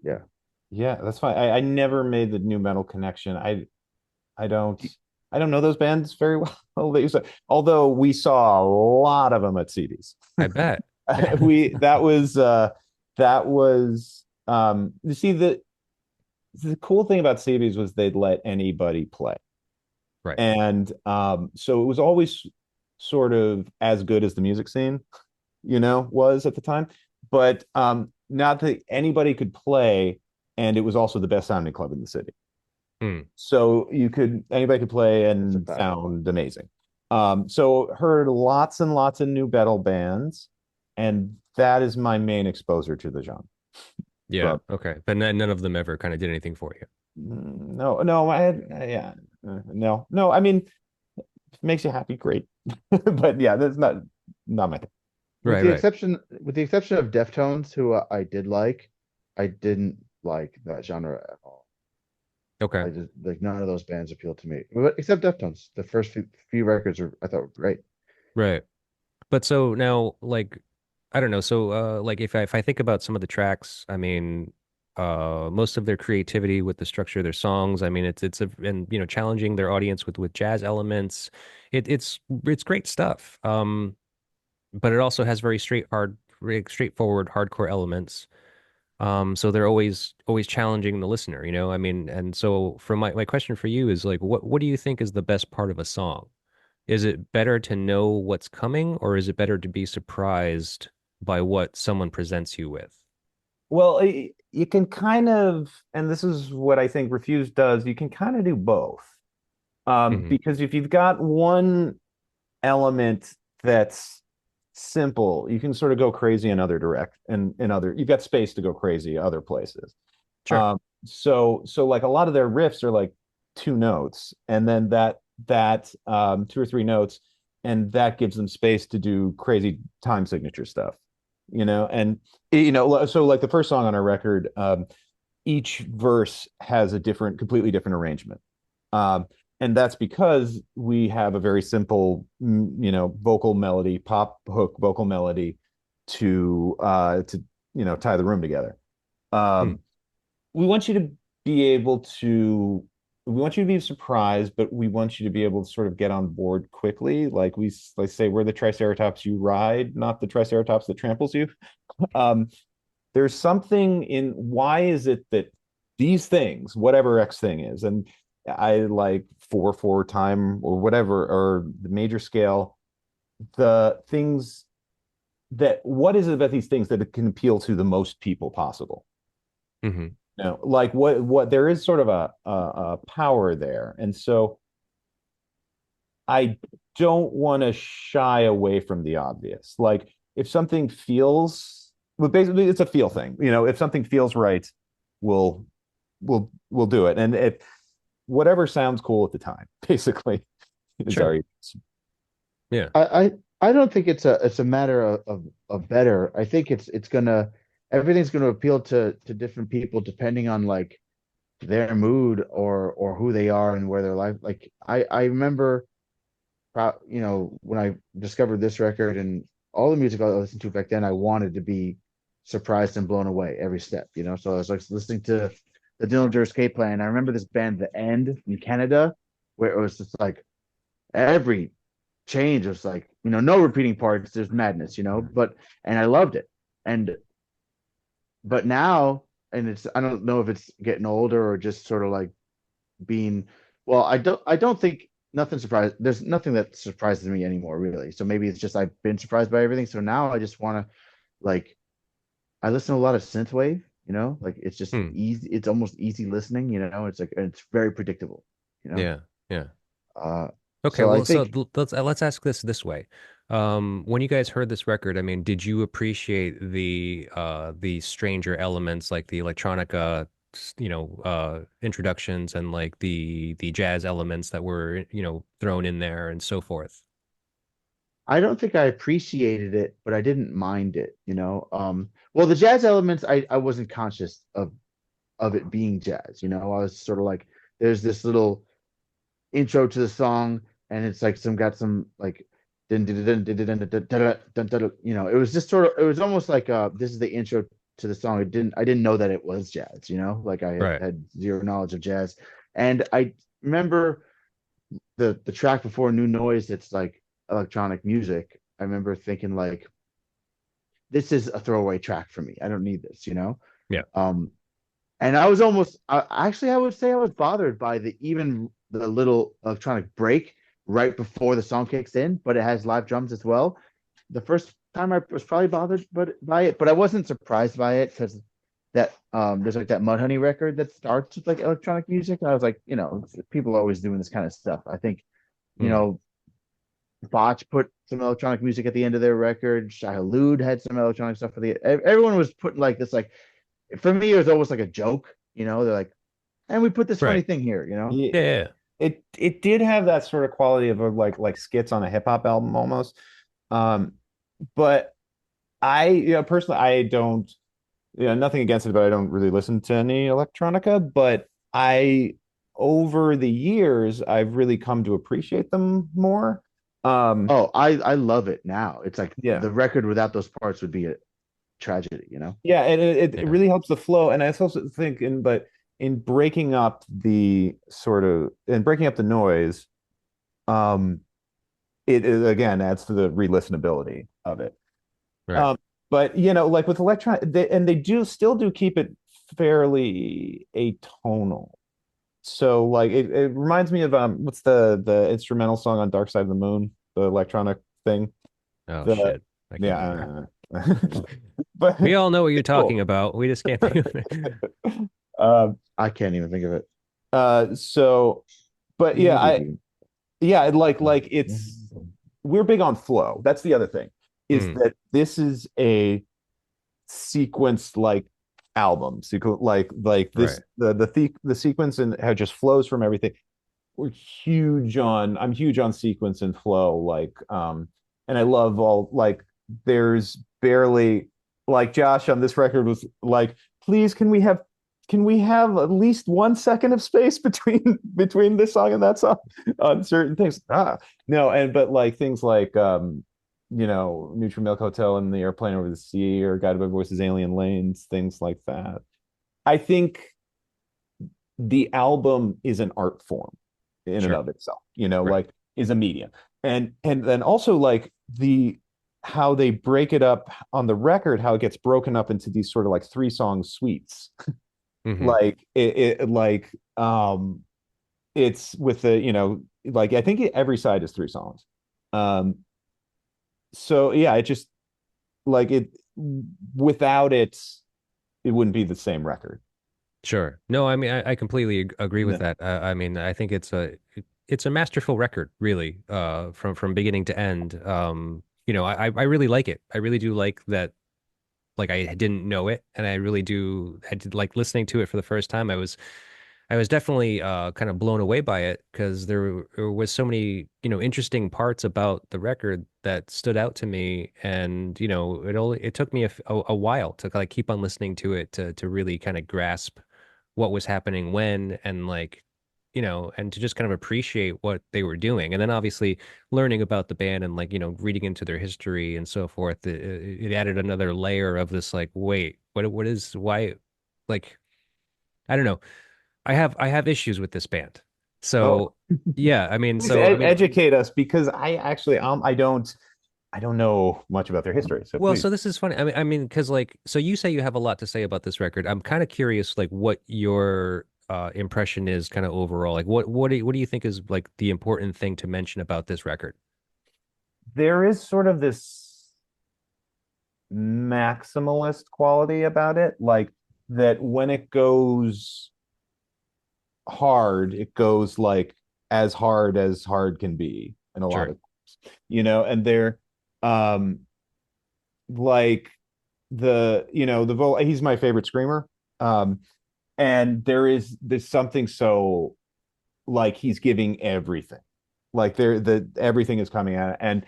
Yeah. Yeah, that's fine. I never made the new metal connection. I don't I don't know those bands very well. They used to- Although we saw a lot of them at CDs. I bet. We that was you see the cool thing about CDs was they'd let anybody play. Right. And so it was always sort of as good as the music scene, was at the time. But not that anybody could play, and it was also the best sounding club in the city. Hmm. So anybody could play That's a and fact. sound amazing. So heard lots and lots of new metal bands, and that is my main exposure to the genre. Yeah. From Okay. But none of them ever kind of did anything for you. no, no, I had yeah, no, no. I mean, if it makes you happy, great. But yeah, that's not my thing. Right. Right. With the exception of Deftones, who I did like, I didn't like that genre at all. Okay. I just like none of those bands appealed to me, but except Deftones. The first few records I thought were great. Right. But so now, like, I don't know. So, like, if I think about some of the tracks, I mean, most of their creativity with the structure of their songs, I mean, and challenging their audience with jazz elements. It's great stuff. But it also has very straight, hard really straightforward hardcore elements. So they're always challenging the listener, you know? I mean, and so for my question for you is like, what do you think is the best part of a song? Is it better to know what's coming, or is it better to be surprised by what someone presents you with? Well, you can kind of, and this is what I think Refuse does, you can kind of do both. Hmm. Because if you've got one element that's simple, you can sort of go crazy in other direct and in other, you've got space to go crazy other places. Sure. So like a lot of their riffs are like two notes, and then two or three notes, and that gives them space to do crazy time signature stuff, and so like the first song on our record, each verse has a completely different arrangement. Um, and that's because we have a very simple, vocal melody, pop hook vocal melody to tie the room together. Hmm. Um, we want you to be able to we want you to be surprised, but we want you to be able to sort of get on board quickly. Like say, we're the Triceratops you ride, not the Triceratops that tramples you. Um, there's something in why is it that these things, whatever X thing is, and I like 4/4 time or whatever, or the major scale, the things what is it about these things that it can appeal to the most people possible? Hmm. Like what there is sort of a power there. And so I don't want to shy away from the obvious. Like if something feels, well, basically it's a feel thing. If something feels right, we'll we'll do it. And if whatever sounds cool at the time, basically is Sure. our. Yeah. I don't think it's a matter of better. I think it's gonna everything's gonna appeal to different people depending on like their mood or who they are and where their life. Like I remember, when I discovered this record and all the music I listened to back then, I wanted to be surprised and blown away every step. So I was like listening to the Dillinger Escape Plan. I remember this band, The End in Canada, where it was just like every change was like, no repeating parts, there's madness, and I loved it. And but now, and I don't know if it's getting older or just sort of like being, well, I don't think nothing surprised there's nothing that surprises me anymore really. So maybe it's just I've been surprised by everything. So now I just want to, like, I listen to a lot of synthwave, like it's just Hmm. easy, it's almost easy listening, it's like it's very predictable, you know. Yeah. Yeah. Uh Okay, so I well, so think let's ask this way. When you guys heard this record, I mean, did you appreciate the stranger elements like the electronica, introductions and like the jazz elements that were, thrown in there and so forth? I don't think I appreciated it, but I didn't mind it, well, the jazz elements, I wasn't conscious of it being jazz, I was sort of like, there's this little intro to the song, and it's like some like dun, dun, dun, dun, dun, dun, dun, dun, dun, dun, dun, dun, it was just sort of, it was almost like this is the intro to the song. I didn't know that it was jazz, like I had, Right. had zero knowledge of jazz. And I remember the track before New Noise, it's like electronic music. I remember thinking like, this is a throwaway track for me. I don't need this, Yeah. um and I was almost, actually, I would say I was bothered by the little electronic break right before the song kicks in, but it has live drums as well. The first time I was probably bothered by it, but I wasn't surprised by it because there's like that Mudhoney record that starts with like electronic music. And I was like, people are always doing this kind of stuff. I think, you Hmm. know, Botch put some electronic music at the end of their record. Shai Hulud had some electronic stuff for everyone was putting like this, like, for me, it was almost like a joke. They're like, and we put this funny Right. thing here. Yeah, Yeah. Yeah. it did have that sort of quality of like skits on a hip hop album almost. Um, but personally, I don't, nothing against it, but I don't really listen to any electronica. But over the years, I've really come to appreciate them more. Um, Oh, I love it now. It's like yeah, the record without those parts would be a tragedy. yeah, and it Yeah. really helps the flow. And I also think in breaking up the noise, um, it again adds to the re-listenability of it. Right. Um, But you know, like with electronic, and they do still do keep it fairly atonal. So like it reminds me of what's the instrumental song on Dark Side of the Moon, the electronic thing. Oh The shit, I can't remember. yeah, but We all know what you're it's cool. talking about. We just can't think of it. Um, I can't even think of it. so, but yeah, I yeah, like it's we're big on flow. That's the other thing, is Mm, that this is a sequenced like album, like this right. the sequence and how it just flows from everything. I'm huge on sequence and flow, and I love all like there's barely like Josh on this record was like, please can we have at least 1 second of space between this song and that song on certain things. No, and but like things like you know, Neutral Milk Hotel and the Airplane Over the Sea or Guided by Voices, Alien Lanes, things like that. I think the album is an art form in and Sure. of itself, you know, Right. like is a medium. And then also like the how they break it up on the record, how it gets broken up into these sort of like 3 song suites. Hmm. Like it like it's with the, you know, like I think every side is 3 songs. Um so yeah, it just like it without it, it wouldn't be the same record. Sure. No, I mean, I completely agree with No. that. I mean, I think it's a masterful record, really, from beginning to end. I really like it. I really do like that. Like, I didn't know it, and I really do. I did like listening to it for the first time. I was definitely kind of blown away by it because there was so many, interesting parts about the record that stood out to me. And, it took me a while to like keep on listening to it to really kind of grasp what was happening when, and like, and to just kind of appreciate what they were doing. And then obviously learning about the band and like, reading into their history and so forth, it added another layer of this like, wait, what is why, like, I don't know. I have issues with this band. Oh, So yeah, I mean, please so I mean, educate us because I actually I don't know much about their history. So well, please. so this is funny. I mean, because like, so you say you have a lot to say about this record. I'm kind of curious, like, what your impression is, kind of overall. Like, what do you think is like the important thing to mention about this record? There is sort of this maximalist quality about it, like that when it goes hard, it goes like as hard can be in a lot Sure, of times, you know, and they're um like you know, he's my favorite screamer. Um and there's something so like he's giving everything. Like everything is coming out and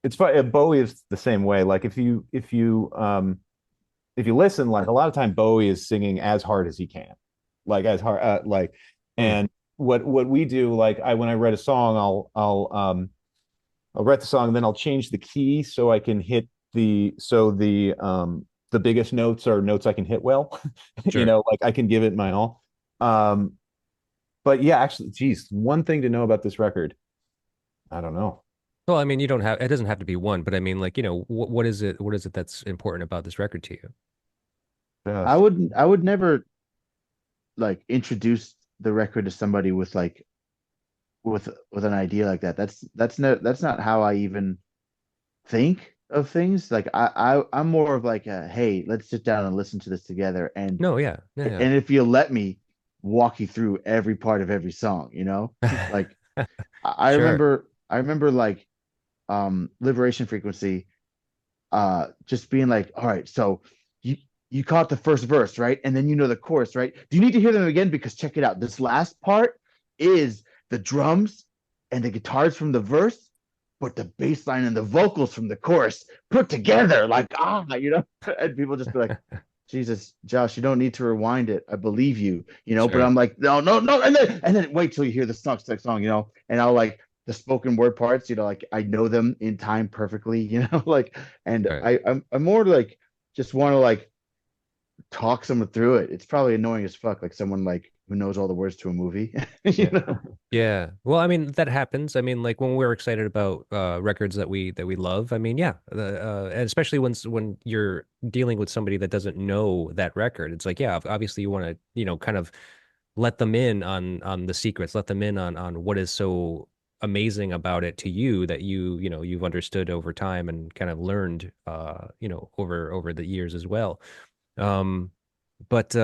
it's funny. Bowie is the same way. Like if you listen, like a lot of time Bowie is singing as hard as he can, like as hard hmm, and what we do, like when I write a song, I'll write the song and then I'll change the key so I can hit the biggest notes are notes I can hit well. You sure. know, like I can give it my all. Um but yeah, actually, geez, one thing to know about this record, I don't know. Well, I mean, you don't have it doesn't have to be one, but I mean, like, what is it? What is it that's important about this record to you? Just I would never like introduce the record to somebody with like with an idea like that. That's not how I even think of things. Like I'm more of like a hey, let's sit down and listen to this together, No, yeah, yeah, and if you let me walk you through every part of every song, you know? yeah. Like Sure, I remember like Liberation Frequency just being like, all right, so you you caught the first verse, right? And then you know the chorus, right? Do you need to hear them again? Because check it out. This last part is the drums and the guitars from the verse, but the bass line and the vocals from the chorus put together, like you know, and people just be like, Jesus, Josh, you don't need to rewind it. I believe you, you know. But sure. I'm like, no, no, no, and then wait till you hear the next song, you know, and I'll like the spoken word parts, you know, like I know them in time perfectly, you know, like, and Right. I'm more like just want to like talk someone through it. It's probably annoying as fuck, like someone like who knows all the words to a movie. You Yeah. know? Yeah. Well, I mean, that happens. I mean, like when we're excited about records that we love, I mean, yeah, and especially when you're dealing with somebody that doesn't know that record, it's like, yeah, obviously you want to, kind of let them in on the secrets, let them in on what is so amazing about it to you that you've understood over time and kind of learned over the years as well. Um, but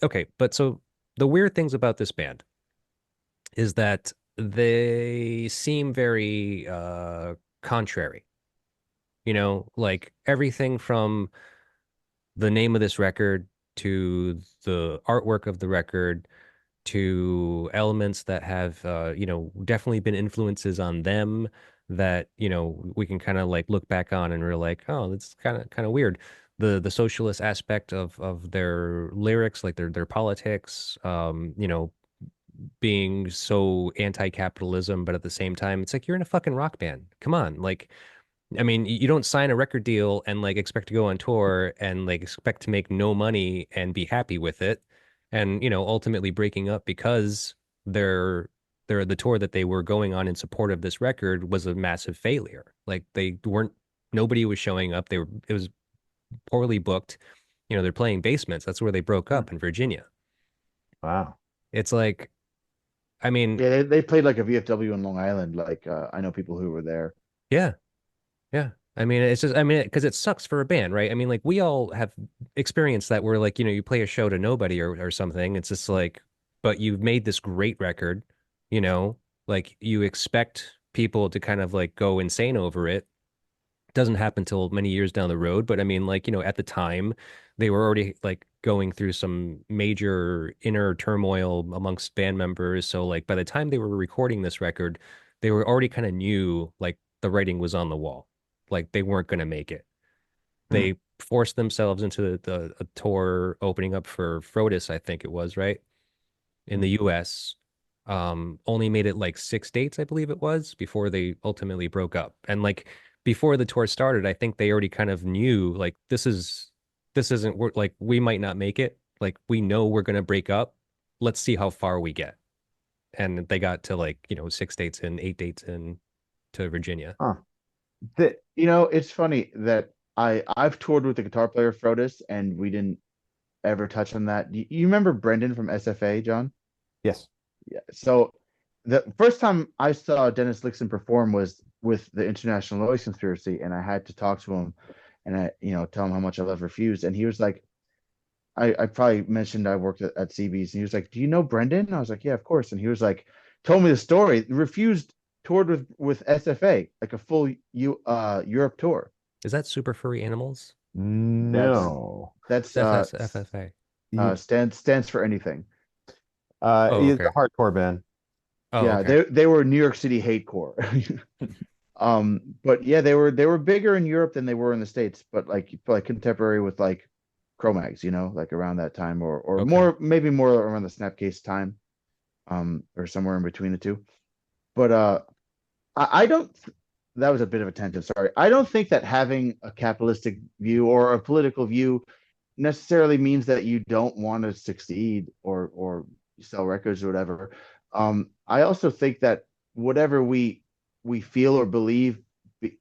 okay, but so the weird things about this band is that they seem very contrary. Like everything from the name of this record to the artwork of the record to elements that have definitely been influences on them that we can kind of like look back on and we're like, oh, that's kind of weird. The socialist aspect of their lyrics, like their politics, being so anti-capitalism, but at the same time, it's like you're in a fucking rock band. Come on, like, I mean, you don't sign a record deal and like expect to go on tour and like expect to make no money and be happy with it, and ultimately breaking up because they're the tour that they were going on in support of this record was a massive failure. Like they weren't, nobody was showing up. It was poorly booked. They're playing basements. That's where they broke up in Virginia. Wow. It's like, I mean, Yeah, they played like a VFW in Long Island. Like I know people who were there. yeah. Yeah. I mean, it's just, I mean, because it sucks for a band, right? I mean, like we all have experienced that where like, you play a show to nobody or something. It's just like, but you've made this great record, you know, like you expect people to kind of like go insane over it. Doesn't happen till many years down the road. But I mean, like, at the time they were already like going through some major inner turmoil amongst band members. So like by the time they were recording this record, they were already kind of knew like the writing was on the wall. Like they weren't going to make it. Hmm. They forced themselves into a tour opening up for Frodis, I think it was, right? In the US. Only made it like 6 dates, I believe it was, before they ultimately broke up. And like before the tour started, I think they already kind of knew like this isn't work, like we might not make it. Like we know we're gonna break up. Let's see how far we get. And they got to like, 6 dates in, 8 dates in to Virginia. Huh. The, It's funny that I've toured with the guitar player Frodis, and we didn't ever touch on that. You remember Brendan from SFA, John? yes. Yeah. So the first time I saw Dennis Lixon perform was with the International Noise Conspiracy, and I had to talk to him and tell him how much I love Refused. And he was like, I probably mentioned I worked at CB's, and he was like, "Do you know Brendan?" And I was like, "Yeah, of course." And he was like, told me the story. Refused toured with SFA, like a full Europe tour. Is that Super Furry Animals? That's No. that's FFFFA. You, stands for anything. Oh, it's okay. a hardcore band. Oh, Yeah, okay. they were New York City hatecore. But yeah, they were bigger in Europe than they were in the States, but like contemporary with like Cro-Mags, like around that time, or Okay. more, maybe more around the Snapcase time, or somewhere in between the two. But I don't. That was a bit of a tangent. Sorry. I don't think that having a capitalistic view or a political view necessarily means that you don't want to succeed or sell records or whatever. I also think that whatever we feel or believe,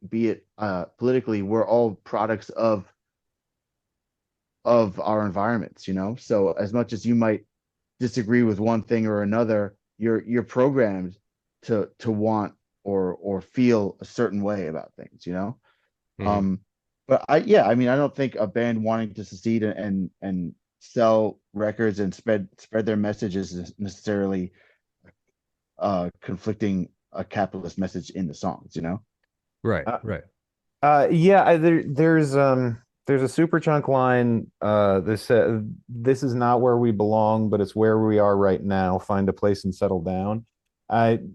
be it politically, we're all products of our environments. So as much as you might disagree with one thing or another, you're programmed to want or feel a certain way about things. Hmm. Um, but I mean, I don't think a band wanting to succeed and sell records and spread their messages is necessarily conflicting a capitalist message in the songs. Right, Uh, right. yeah, there's a super chunk line. This is not where we belong, but it's where we are right now. Find a place and settle down.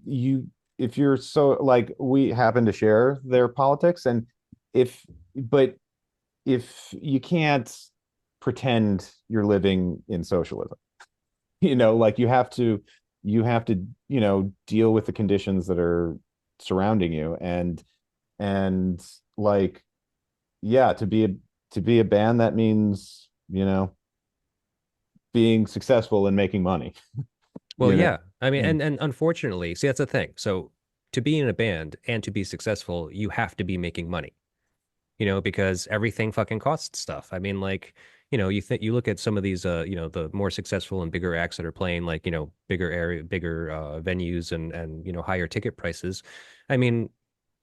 You if you're so like we happen to share their politics, and if but if you can't pretend you're living in socialism, like you have to deal with the conditions that are surrounding you, and like yeah, to be to be a band, that means, being successful and making money, Well, you know. yeah. I mean, And and unfortunately, see, that's the thing. So to be in a band and to be successful, you have to be making money, because everything fucking costs stuff. I mean, like, you look at some of these, the more successful and bigger acts that are playing like, bigger venues and, higher ticket prices. I mean,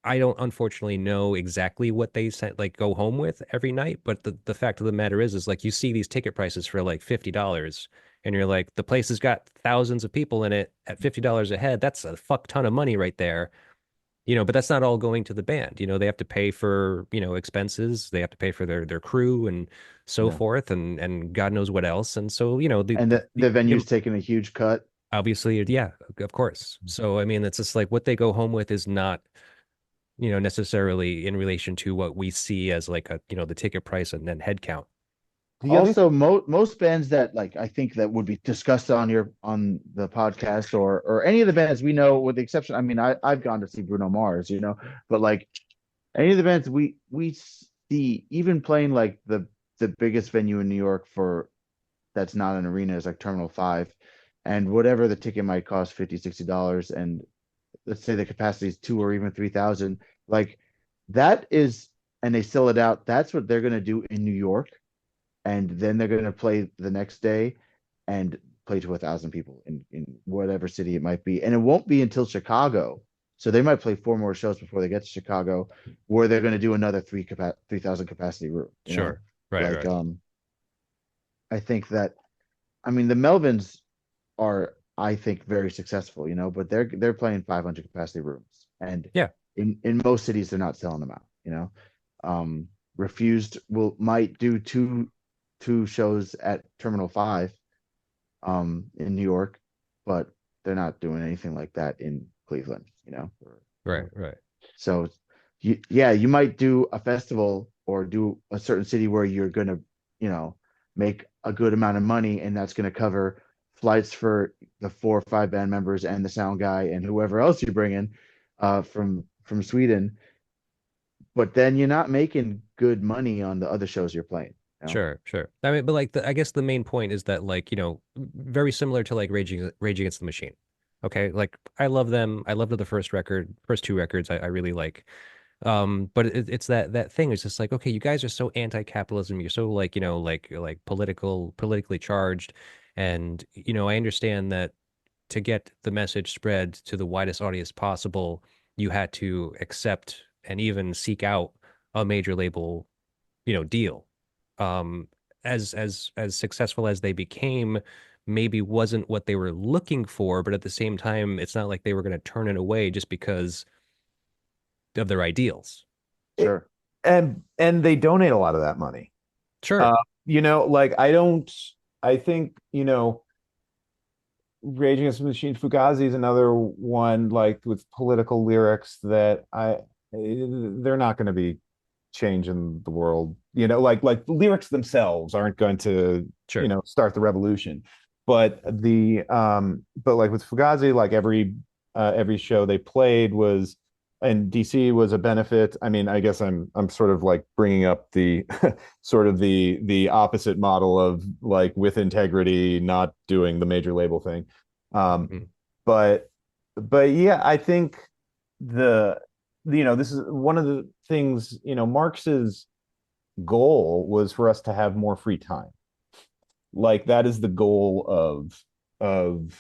I don't unfortunately know exactly what they sent like go home with every night, but the fact of the matter is like you see these ticket prices for like $50 and you're like, the place has got thousands of people in it at $50 a head. That's a fuck ton of money right there. But that's not all going to the band. They have to pay for, expenses, they have to pay for their crew and so Yeah. forth and God knows what else. And so, And the venue's taking a huge cut. obviously, yeah, of course. So I mean, it's just like what they go home with is not necessarily in relation to what we see as like the ticket price and then head count. the other Also, most bands that like I think that would be discussed on the podcast or any of the bands we know, with the exception, I mean, I've gone to see Bruno Mars, but like any of the bands we see, even playing like the biggest venue in New York for that's not an arena is like Terminal 5, and whatever the ticket might cost, 50 $60, and let's say the capacity is 2 or even 3,000, like that is, and they sell it out. That's what they're going to do in New York, and then they're going to play the next day and play to 1,000 people in whatever city it might be, and it won't be until Chicago. So they might play four more shows before they get to Chicago, where they're going to do another 3,000 capacity room. Sure. Right, Like right. I think that, I mean, the Melvins are, I think, very successful, but they're playing 500 capacity rooms, and Yeah. in most cities they're not selling them out. Um, Refused will might do two shows at Terminal 5 in New York, but they're not doing anything like that in Cleveland, Right, right. so you might do a festival or do a certain city where you're gonna, make a good amount of money, and that's gonna cover flights for the 4 or 5 band members and the sound guy and whoever else you bring in from Sweden. But then you're not making good money on the other shows you're playing. Sure, sure. I mean, but like I guess the main point is that like, very similar to like Rage Against the Machine. Okay. Like I love them. I loved the first two records I really like. But it's that thing. It's just like, okay, you guys are so anti-capitalism. You're so like, like politically charged. And, I understand that to get the message spread to the widest audience possible, you had to accept and even seek out a major label, deal. Um, as successful as they became, maybe wasn't what they were looking for, but at the same time, it's not like they were going to turn it away just because of their ideals. it, Sure. and they donate a lot of that money. Sure. Uh, like I think, Rage Against the Machine, Fugazi is another one like with political lyrics that they're not going to be changing the world. Like the lyrics themselves aren't going to, Sure. start the revolution. But like with Fugazi, like every show they played was, and DC was a benefit. I mean, I guess I'm sort of like bringing up the sort of the opposite model of like with integrity, not doing the major label thing. Um, Mm. but but yeah, I think the this is one of the things, Marx's goal was for us to have more free time. Like that is the goal of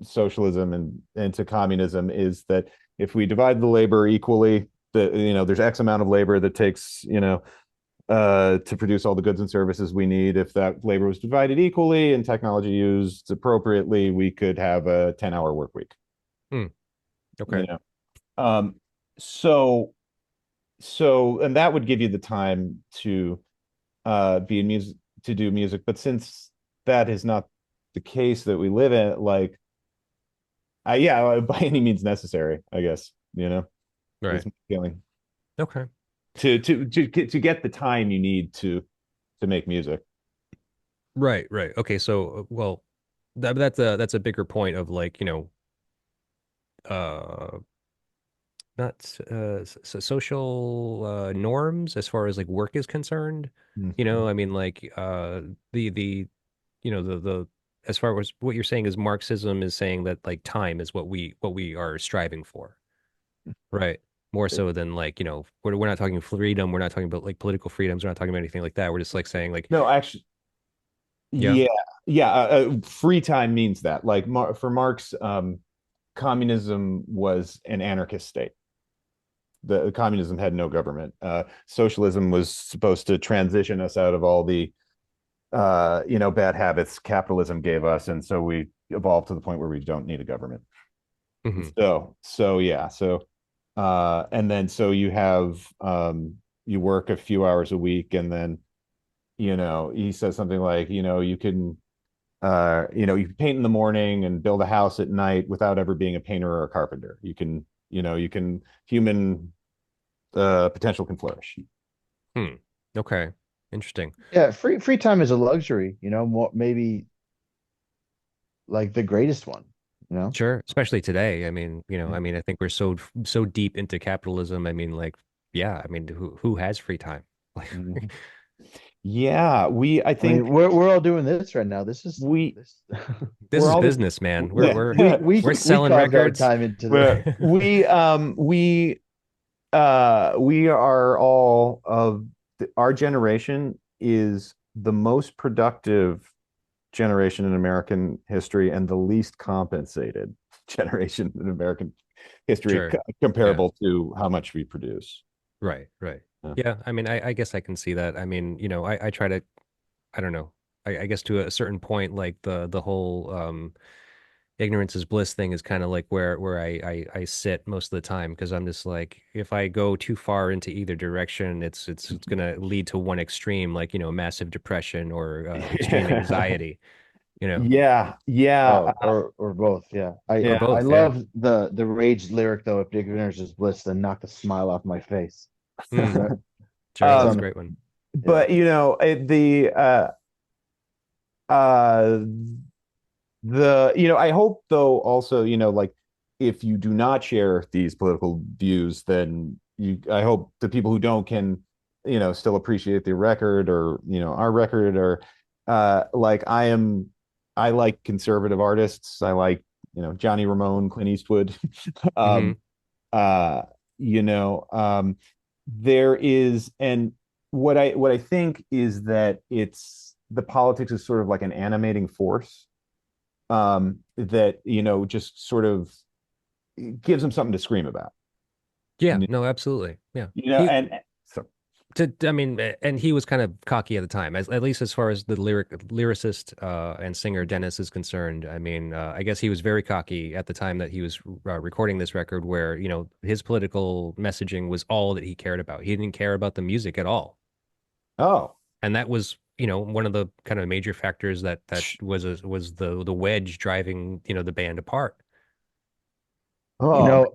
socialism and to communism, is that if we divide the labor equally, there's X amount of labor that takes, to produce all the goods and services we need. If that labor was divided equally and technology used appropriately, we could have a 10-hour work week. Mm. You Okay. know, um, so and that would give you the time to be in music, to do music. But since that is not the case that we live in, like, yeah, by any means necessary, I guess, Right. is my feeling, Okay. to get the time you need to make music. Right, right. Okay, so well, that's a bigger point of like, uh not social norms as far as like work is concerned. Mhm. I mean, like the the as far as what you're saying is Marxism is saying that like time is what we are striving for, right? More so than like we're not talking freedom, we're not talking about like political freedoms, we're not talking about anything like that. We're just like saying like No, actually, yeah, yeah, yeah. Free time means that. Like for Marx, communism was an anarchist state. The communism had no government. Socialism was supposed to transition us out of all the bad habits capitalism gave us, and so we evolved to the point where we don't need a government. hmm So yeah, and then so you have you work a few hours a week, and then he says something like you can paint in the morning and build a house at night without ever being a painter or a carpenter. You can human potential can flourish. hmm. Okay, interesting. Yeah, free time is a luxury, more, maybe like the greatest one, you know? Sure, especially today. I mean, Yeah. I mean, I think we're so deep into capitalism. I mean, like, yeah, I mean, who has free time? Like, Mhm. Yeah, I I mean, think we're all doing this right now. This is we this this we're is all business, man. We're yeah, we're we we we're we selling carved our records. time into But the we are all of our generation is the most productive generation in American history and the least compensated generation in American history Sure. Yeah. comparable to how much we produce. Right. Right. Yeah. Yeah. I mean, I guess I can see that. I mean, I try to, I don't know. I guess to a certain point, like the whole ignorance is bliss thing is kind of like where I sit most of the time because I'm just like if I go too far into either direction, it's gonna lead to one extreme, like massive depression or extreme Yeah. anxiety, Yeah. Yeah. or both. Yeah. or Yeah. I both. Yeah. love the Rage lyric though. If ignorance is bliss, then knock the smile off my face. Mm, That, sure, that's that's a on. great one. Yeah. but uh I hope though also like if you do not share these political views, then I hope the people who don't can still appreciate the record or our record or like I like conservative artists. I like Johnny Ramone, Clint Eastwood. Hmm. um uh you know um there is, and what I think is that it's the politics is sort of like an animating force that just sort of gives them something to scream about. Yeah, no, absolutely. Yeah. And so I mean, and he was kind of cocky at the time, at least as far as the lyricist and singer Dennis is concerned. I mean, I guess he was very cocky at the time that he was recording this record, where his political messaging was all that he cared about. He didn't care about the music at all, oh and that was one of the kind of major factors that was the wedge driving the band apart. You oh know,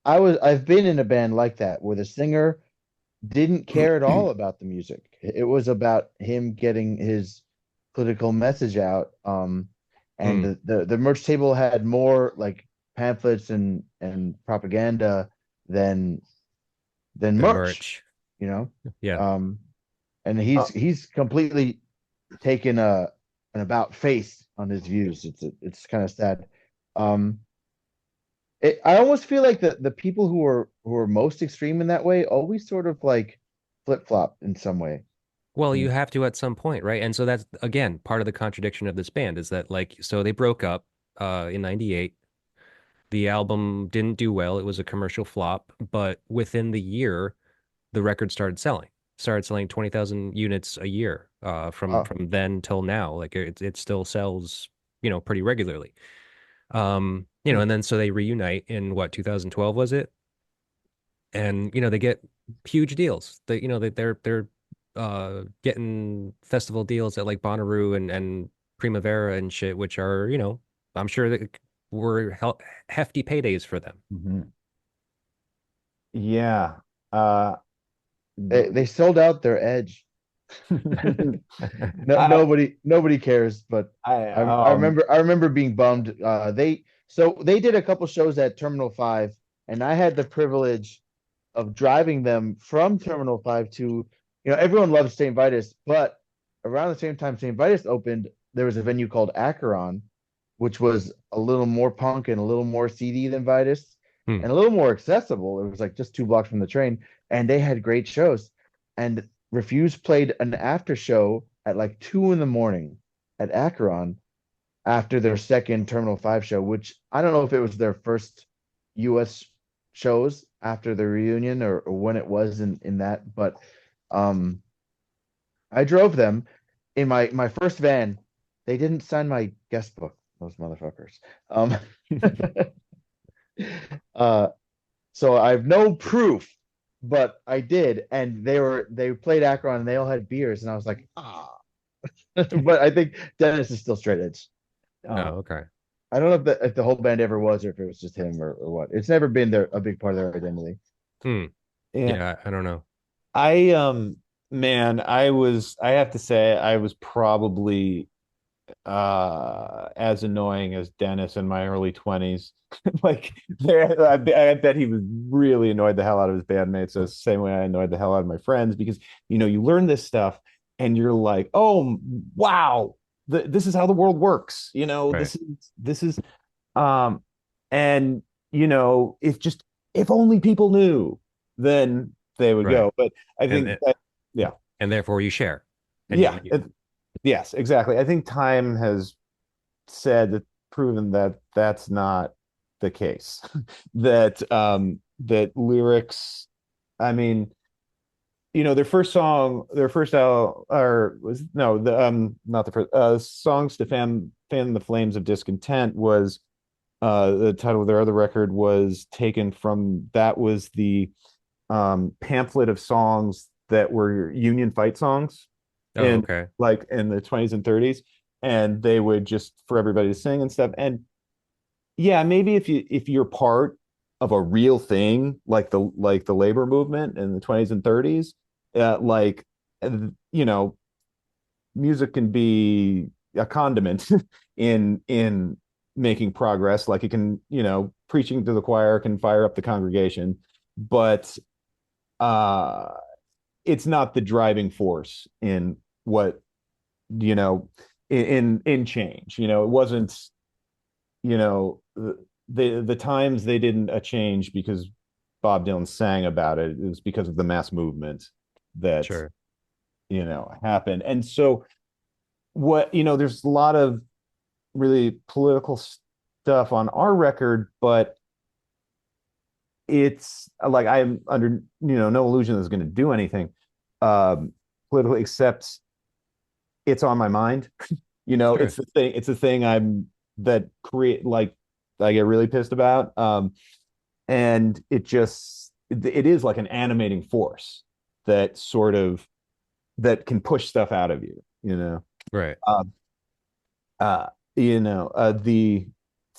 I've been in a band like that where the singer didn't care at all about the music. It was about him getting his political message out. And Hmm. the merch table had more like pamphlets and propaganda than The merch, merch. you know. Yeah. Um, and oh he's completely taken an about face on his views. It's kind of sad. Um, I almost feel like the people who are most extreme in that way always sort of like flip flop in some way. Well, You you know? have to at some point, right? And so that's again part of the contradiction of this band is that like so they broke up in 98. The album didn't do well. It was a commercial flop, but within the year, the record started selling. Started selling 20,000 units a year from Oh, from then till now. Like it still sells, pretty regularly. hmm. And then so they reunite in what 2012 was it? And they get huge deals. They're getting festival deals at like Bonnaroo and Primavera and shit, which are I'm sure that were hefty paydays for them. mhm. Yeah. uh They sold out their edge. No, I, nobody cares. But I I remember being bummed. They did a couple shows at Terminal 5 and I had the privilege of driving them from Terminal 5 to, everyone loves St. Vitus, but around the same time St. Vitus opened, there was a venue called Acheron, which was a little more punk and a little more seedy than Vitus Hmm. and a little more accessible. It was like just 2 blocks from the train, and they had great shows. And Refuse played an after show at like 2 in the morning at Acheron after their second Terminal 5 show, which I don't know if it was their first US shows after the reunion or when it was in that, but um I drove them in my first van. They didn't sign my guest book, those motherfuckers. Um uh so I have no proof, but I did, and they played Akron and they all had beers, and I was like, ah. But I think Dennis is still straight edge. Oh, Um, okay. I don't know if the whole band ever was, or if it was just him, or what. It's never been a big part of their identity. Hmm. Yeah. Yeah, I don't know. I man, I have to say I was probably as annoying as Dennis in my early 20s. Like I bet he was really annoyed the hell out of his bandmates the same way I annoyed the hell out of my friends, because you learn this stuff and you're like, oh wow, this is how the world works. Right. This is um and if just if only people knew, then they would Right. go. But I And think that, yeah, and therefore you share. And yeah, yes, exactly. I think time has said that, proven that that's not the case. That lyrics, I mean, their first song, their first album, or was no, the not the first songs to fan the flames of discontent was the title of their other record was taken from, that was the pamphlet of songs that were union fight songs oh, in, okay. like, in the 20s and 30s, and they would just, for everybody to sing and stuff. And yeah, maybe if you're part of a real thing like the labor movement in the 20s and 30s, like, you know music can be a condiment in making progress. Like, it can, preaching to the choir can fire up the congregation, but uh it's not the driving force in what, you know in change. It wasn't, you know the times they didn't change because Bob Dylan sang about it. It was because of the mass movement that Sure. happened. And so, there's a lot of really political stuff on our record, but it's like, I'm under, no illusion that it's going to do anything politically, except it's on my mind. Sure. It's the thing that create, like, I get really pissed about. And it is like an animating force that sort of, that can push stuff out of you, Right. um uh the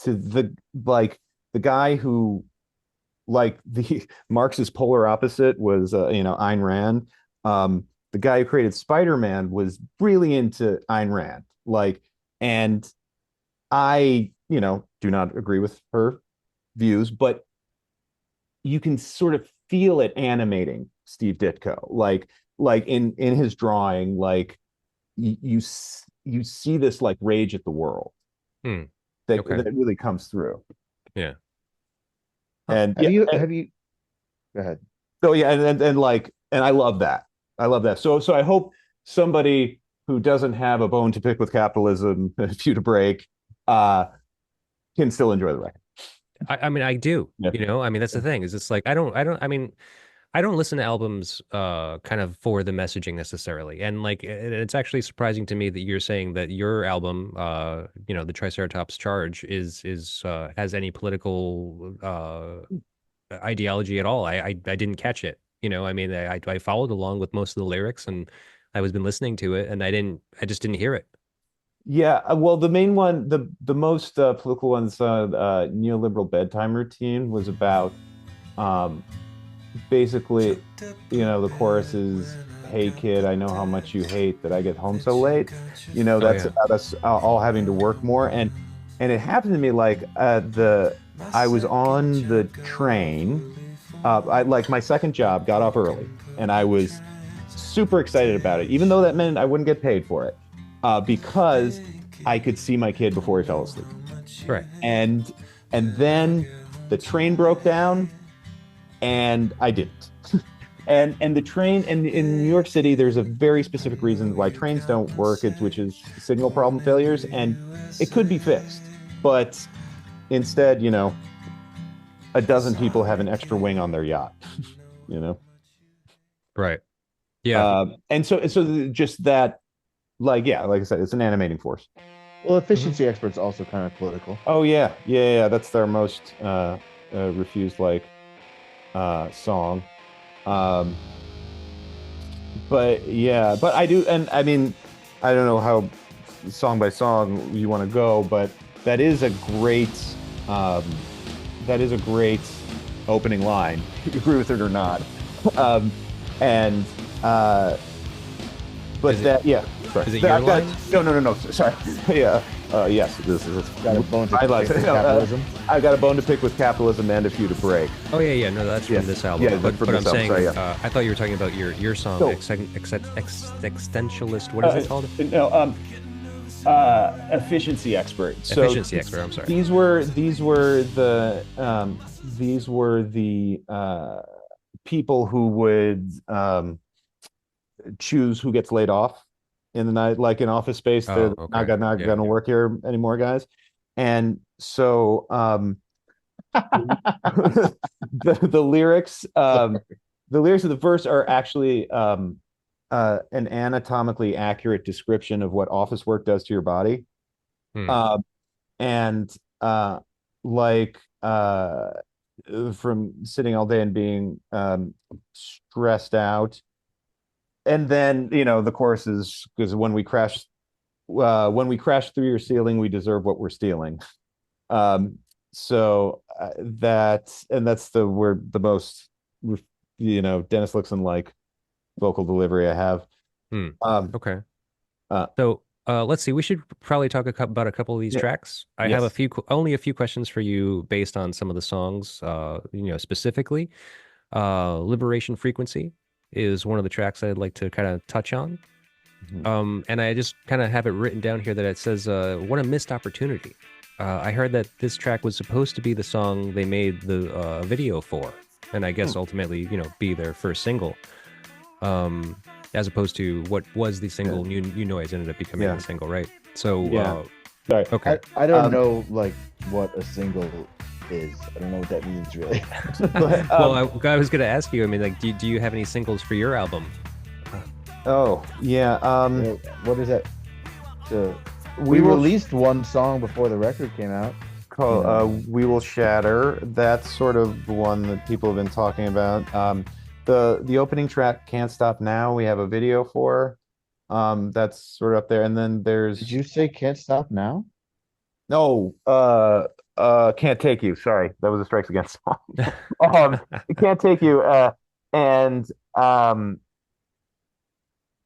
to the like the guy who, like, the Marx's polar opposite was, Ayn Rand. The guy who created Spider-Man was really into Ayn Rand, like, and I, do not agree with her views, but you can sort of feel it animating Steve Ditko, like in his drawing, like, you see this, like, rage at the world Hmm. that Okay. really comes through. Yeah. Huh. And Have yeah, you have you Go ahead. so yeah, and like, and I love that. I love that. So I hope somebody who doesn't have a bone to pick with capitalism, a few to break, uh, can still enjoy the record. I mean, I do, Yeah. I mean, that's the thing is it's like, I mean, I don't listen to albums kind of for the messaging necessarily. And like it's actually surprising to me that you're saying that your album the Triceratops Charge is has any political ideology at all. I didn't catch it. I mean, I followed along with most of the lyrics and I was been listening to it and I just didn't hear it. Yeah, well, the main one, the most political one's neoliberal bedtime routine, was about, um, basically, the chorus is, "Hey kid, I know how much you hate that I get home so late." Oh That's yeah. about us all having to work more, and it happened to me, like, I was on the train. I like my second job, got off early, and I was super excited about it, even though that meant I wouldn't get paid for it, because I could see my kid before he fell asleep. Right. And then the train broke down, and I didn't. And the train and in New York City, there's a very specific reason why trains don't work, which is signal problem failures, and it could be fixed. But instead, a dozen people have an extra wing on their yacht, you know? Right. Yeah. And so just that, like, yeah, like I said, it's an animating force. Well, Mhm. efficiency expert's also kind of political. Oh yeah. That's their most refused song. Um, but yeah, but I do, and I mean, I don't know how song by song you want to go, but that is a great, um, that is a great opening line. You agree with it or not? Um, and but Is it that yeah, sorry. is it your line? No. Sorry. Yeah. Yes, this is Got a bone to I like pick with no, capitalism. I got a bone to pick with capitalism and a few to break. Oh yeah. No, that's from Yes. this album. Yeah, that's but from but I'm this album. saying, Sorry, yeah. I thought you were talking about your song, So- Existentialist. What is it called? No, efficiency expert. So Efficiency expert. I'm sorry. these were the people who would choose who gets laid off in the night, like in Office Space. They're Oh, okay. not Yeah, gonna yeah. work here anymore, guys. And so the lyrics the lyrics of the verse are actually an anatomically accurate description of what office work does to your body. Hmm. And like from sitting all day and being stressed out. And then, the chorus is because when we crash through your ceiling, we deserve what we're stealing. So that's the most, Dennis Lixon like vocal delivery I have. Hmm. Um, Okay. uh, So let's see. We should probably talk about a couple of these yeah, tracks. I have yes. only a few questions for you based on some of the songs. Specifically, "Liberation Frequency" is one of the tracks I'd like to kind of touch on. Mhm. And I just kind of have it written down here that it says, "What a missed opportunity." I heard that this track was supposed to be the song they made the video for, and I guess ultimately, be their first single. Um, as opposed to what was the single, New Noise ended up becoming Yeah. the single, right? So, Yeah. Sorry. okay. I don't Um, know like what a single is. I don't know what that means really. But, Well, I was going to ask you, I mean, like, do you have any singles for your album? oh yeah. What is that? So We we will released one song before the record came out. call Yeah. We Will Shatter. That's sort of the one that people have been talking about. The opening track, Can't Stop Now, we have a video for. That's sort of up there. And then Did there's you say Can't Stop Now? no Can't Take You. Sorry, that was a Strikes Against song. Can't Take You. And um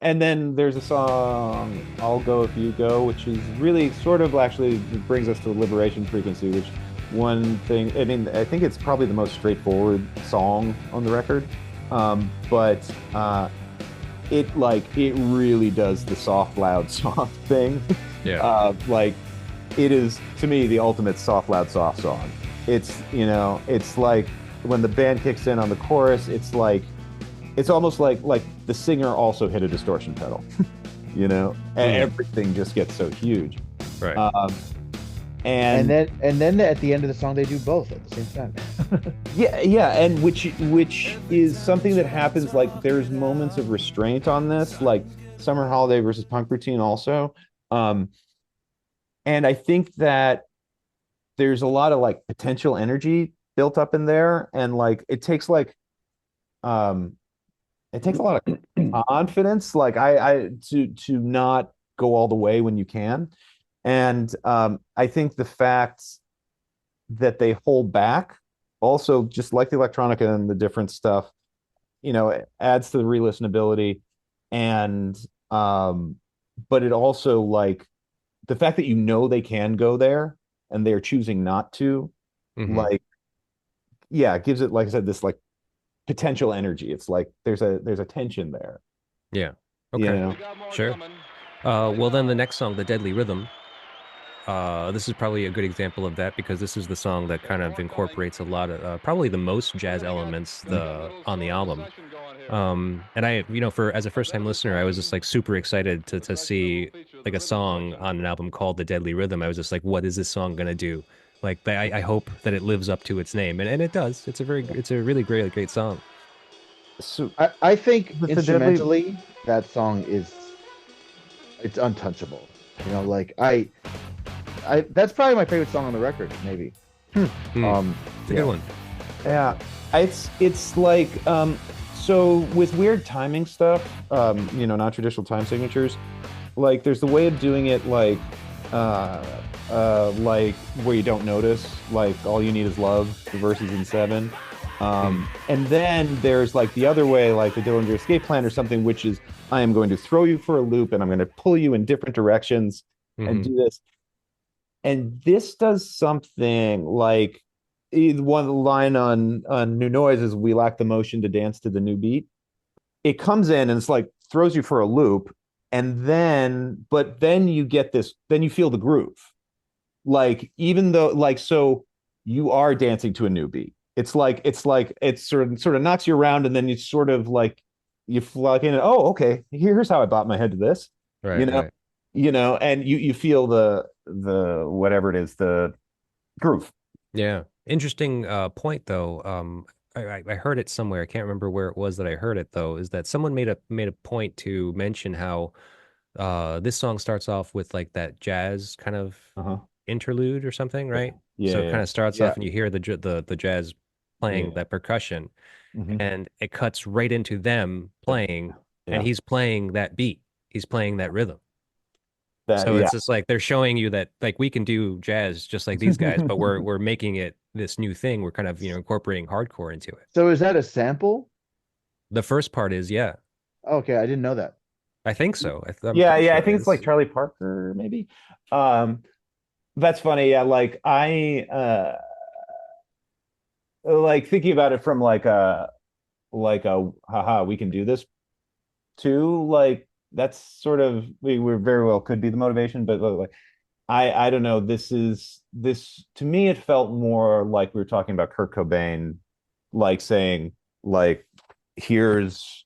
and then there's a song, I'll Go If You Go, which is really sort of actually brings us to Liberation Frequency, which one thing, I mean, I think it's probably the most straightforward song on the record. But it really does the soft, loud, soft thing. Yeah. Like it is to me the ultimate soft, loud, soft song. It's like when the band kicks in on the chorus, it's almost like the singer also hit a distortion pedal, and everything just gets so huge. Right. And then at the end of the song they do both at the same time. yeah, and which is something that happens. Like there's moments of restraint on this, like Summer Holiday versus Punk Routine also. And I think that there's a lot of like potential energy built up in there, and like um it takes a lot of confidence, like I to not go all the way when you can. And I think the fact that they hold back also, just like the electronica and the different stuff, it adds to the re-listenability. And but it also, like, the fact that they can go there and they're choosing not to, Hmm. like yeah, it gives it, like I said, this like potential energy. It's like there's a tension there, Yeah. you Okay. know. Sure. Well, then the next song, The Deadly Rhythm, this is probably a good example of that because this is the song that kind of incorporates a lot of, probably the most jazz elements on the album. And for as a first time listener, I was just like super excited to see like a song on an album called The Deadly Rhythm. I was just like, what is this song gonna do? Like, I hope that it lives up to its name, and it does. It's a really great song. So I think with the deadly, instrumentally that song is it's untouchable. Like I that's probably my favorite song on the record, maybe. hmm, Hmm. It's a good Yeah. one. yeah, it's like so with weird timing stuff, non-traditional time signatures, like there's the way of doing it uh like where you don't notice, like all you need is love, the verses in seven. Hmm. And then there's like the other way, like the Dillinger Escape Plan or something, which is I am going to throw you for a loop and I'm going to pull you in different directions and Hmm. do this. And this does something like one line on New Noise is we lack the motion to dance to the new beat. It comes in and it's like throws you for a loop, and then you get this, then you feel the groove. Like even though like so you are dancing to a new beat. It's sort of knocks you around, and then you sort of like you plug in and oh okay, here's how I bop my head to this, you Right, know, right. and you feel the whatever it is, the groove. Yeah. Interesting point though. I heard it somewhere. I can't remember where it was that I heard it though, is that someone made a point to mention how this song starts off with like that jazz kind of Uh-huh. interlude or something, Yeah. right? Yeah. So it kind Yeah. of starts Yeah. off and you hear the jazz playing Yeah. that percussion, Hmm. and it cuts right into them Yeah. playing, and Yeah. he's playing that beat. He's playing that rhythm. That So yeah. it's just like they're showing you that like we can do jazz just like these guys, but we're making it this new thing. We're kind of, incorporating hardcore into it. So is that a sample? The first part is, yeah, Okay, I didn't know that. I think so. I'm Yeah, pretty yeah. I sure it think it's like is. Charlie Parker, maybe. Um, that's funny. Yeah, like I like thinking about it from like a haha, we can do this too. Like that's sort of we very well could be the motivation, but like I don't know. This to me it felt more like we were talking about Kurt Cobain, like saying like here's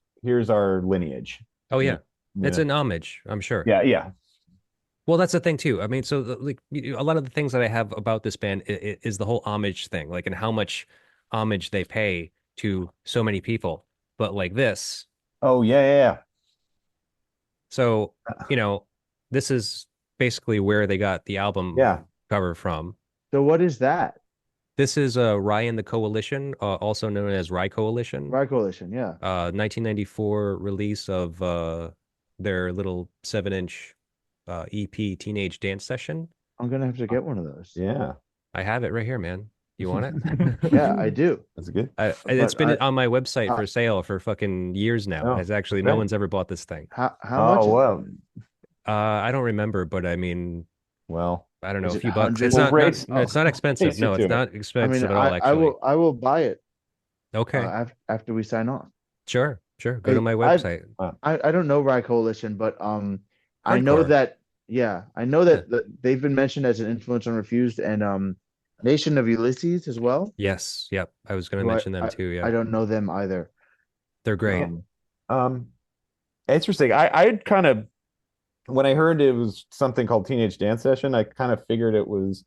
our lineage. Oh You yeah, it's know? an homage, I'm sure. Yeah, yeah, Well, that's the thing too. I mean, so like a lot of the things that I have about this band is the whole homage thing, like and how much homage they pay to so many people. But like this, oh yeah, yeah, so yeah. you know, this is basically where they got the album Yeah. cover from. So what is that? This is Ryan the Coalition, also known as Rye Coalition, Right Coalition, yeah. 1994 release of their little 7-inch EP Teenage Dance Session. I'm gonna have to get one of those. Yeah. I have it right here, man. You want it? Yeah, I do. That's good. It's But been on my website uh, for sale for fucking years now. Oh, It's actually no okay. one's ever bought this thing. how much Oh, is it? well, I don't remember, but I mean, well, I don't know, Is a it few bucks. It's we'll hundreds? not race, no, it's not expensive. race you No, it's to it. not I mean, expensive at all, I actually. will buy it Okay, after we sign off. sure, sure. Go to Hey, my website. I don't know Rye Coalition, but I know Hardcore. that yeah, I know Yeah. that they've been mentioned as an influence on Refused and Nation of Ulysses as well. Yes. Yep. I was going to Who mention them too. I Yeah. don't know them either. They're great. Yeah. Um, Interesting. I kind of when I heard it was something called Teenage Dance Session, I kind of figured it was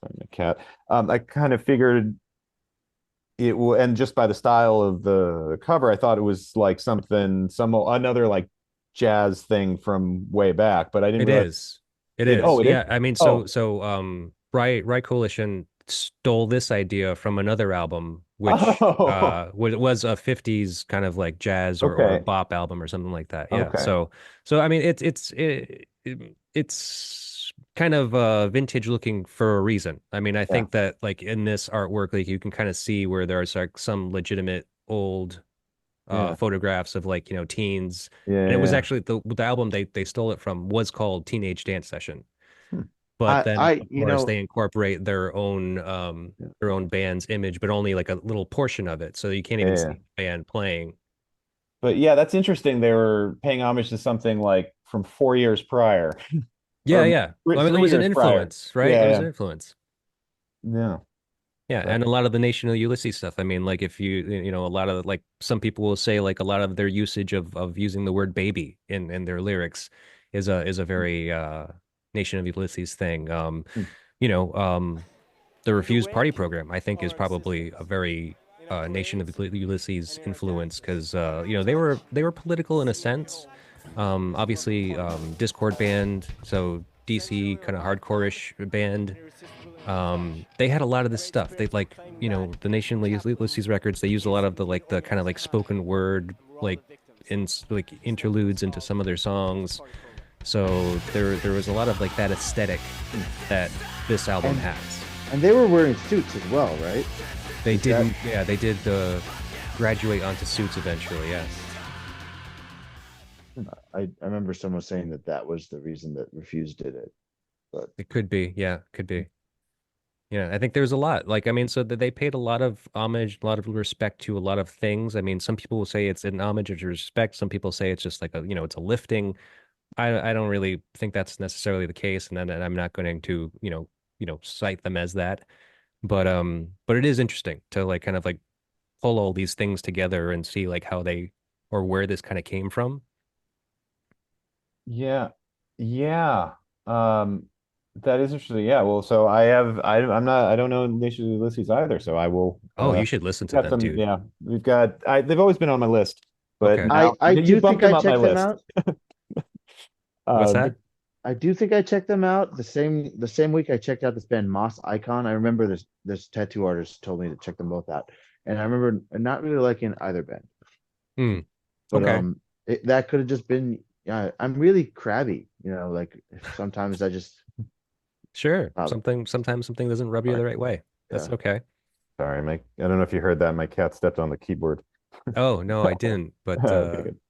sorry, my cat. I kind of figured and just by the style of the cover, I thought it was like some another like jazz thing from way back, but I didn't It realize is. It is. it is. Yeah. I mean, Oh, Right Coalition stole this idea from another album, which oh, was a 50s kind of like jazz or okay, bop album or something like that. Yeah. okay, So I mean, it's kind of vintage looking for a reason. I mean, I yeah, think that like in this artwork, like you can kind of see where there's like some legitimate old yeah, photographs of like teens, yeah, and it was yeah. actually the album they stole it from was called Teenage Dance Session. Hmm. but then I of you course know they incorporate their own band's image, but only like a little portion of it, so you can't even Yeah. see the band playing. But yeah, that's interesting. They were paying homage to something like from 4 years prior, Yeah, or yeah. I mean, it three was an years prior. influence, right? It was Yeah, an influence. yeah, Yeah, yeah. and a lot of the Nation of Ulysses stuff. I mean, like if you know, a lot of like some people will say like a lot of their usage of using the word baby in their lyrics is a very Nation of Ulysses thing. Hmm. You know, the Refused Party program, I think, is probably a very Nation of Ulysses influence because you know they were political in a sense. Obviously, Discord band, so DC kind of hardcore-ish band. They had a lot of this stuff. They like you know the Nation of Ulysses records. They used a lot of the like the kind of like spoken word like in like interludes into some of their songs. So there was a lot of like that aesthetic that this album and has. and they were wearing suits as well, right? They Is that didn't, yeah, they did graduate onto suits eventually. Yes, I remember someone saying that that was the reason that Refused did it, but it could be. Yeah, could be. Yeah, I think there's a lot. Like, I mean, so that they paid a lot of homage, a lot of respect to a lot of things. I mean, some people will say it's an homage of respect. Some people say it's just like a, you know, it's a lifting. I don't really think that's necessarily the case, and then and I'm not going to, you know, cite them as that. But it is interesting to like kind of like pull all these things together and see like how they or where this kind of came from. Yeah, yeah. Um, that is interesting. Yeah. Well, so I'm not. I don't know Nation of Ulysses either. So I will. Oh, you should listen to Got them, some. dude. Yeah, we've got. They've always been on my list, but Okay. now I you do bumped think them I up my checked them list. out. What's Um, that? I I do think I checked them out the same week I checked out this band Moss Icon. I remember this tattoo artist told me to check them both out, and I remember not really liking either band. Hmm. But Okay. that could have just been. Yeah, I'm really crabby. Like sometimes I just Sure. uh, Sometimes something doesn't rub you the right way. That's yeah. okay. sorry, Mike. I don't know if you heard that. My cat stepped on the keyboard. Oh, no, I didn't, but Okay, good.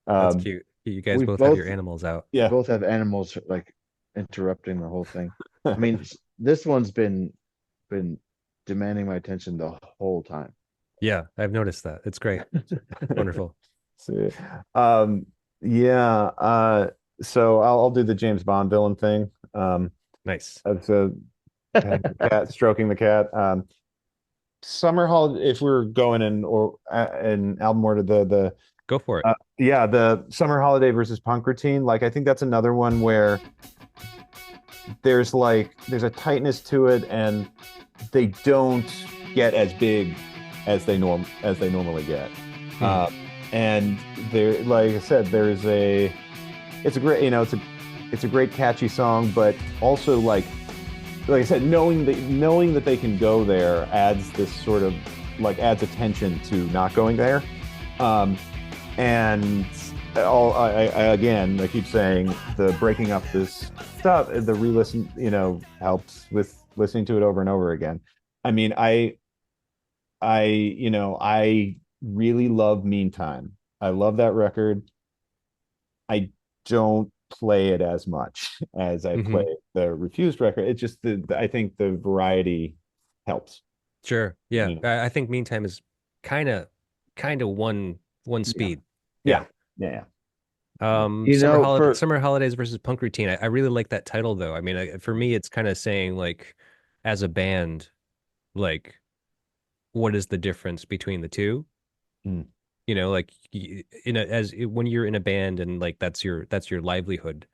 that's Um, cute. You guys We both have your both animals out. we yeah. both have animals like interrupting the whole thing. I mean, this one's been demanding my attention the whole time. Yeah, I've noticed that. It's great. Wonderful. See. Um, yeah. So I'll do the James Bond villain thing. Nice. That's a petting the cat, stroking the cat. Summer holiday. If we're going in or an album order, Go for it. yeah, the summer holiday versus punk routine. Like I think that's another one where there's a tightness to it, and they don't get as big as they normally get. Hmm. And there, like I said, it's a great, it's a great catchy song, but also like I said, knowing that they can go there adds this sort of like adds attention to not going there. Um, and again, I keep saying the breaking up this stuff, the re-listen, helps with listening to it over and over again. I mean, I really love Meantime. I love that record. I don't play it as much as I Hmm. play the Refused record. It's just I think the variety helps. Sure. Yeah. You know? I think Meantime is kind of one Yeah. speed. Yeah. Yeah. Yeah. Yeah. For Summer holidays versus punk routine. I really like that title though. I mean, for me, it's kind of saying like, as a band, like, what is the difference between the two? Mm. You know, like when you're in a band and like that's your livelihood,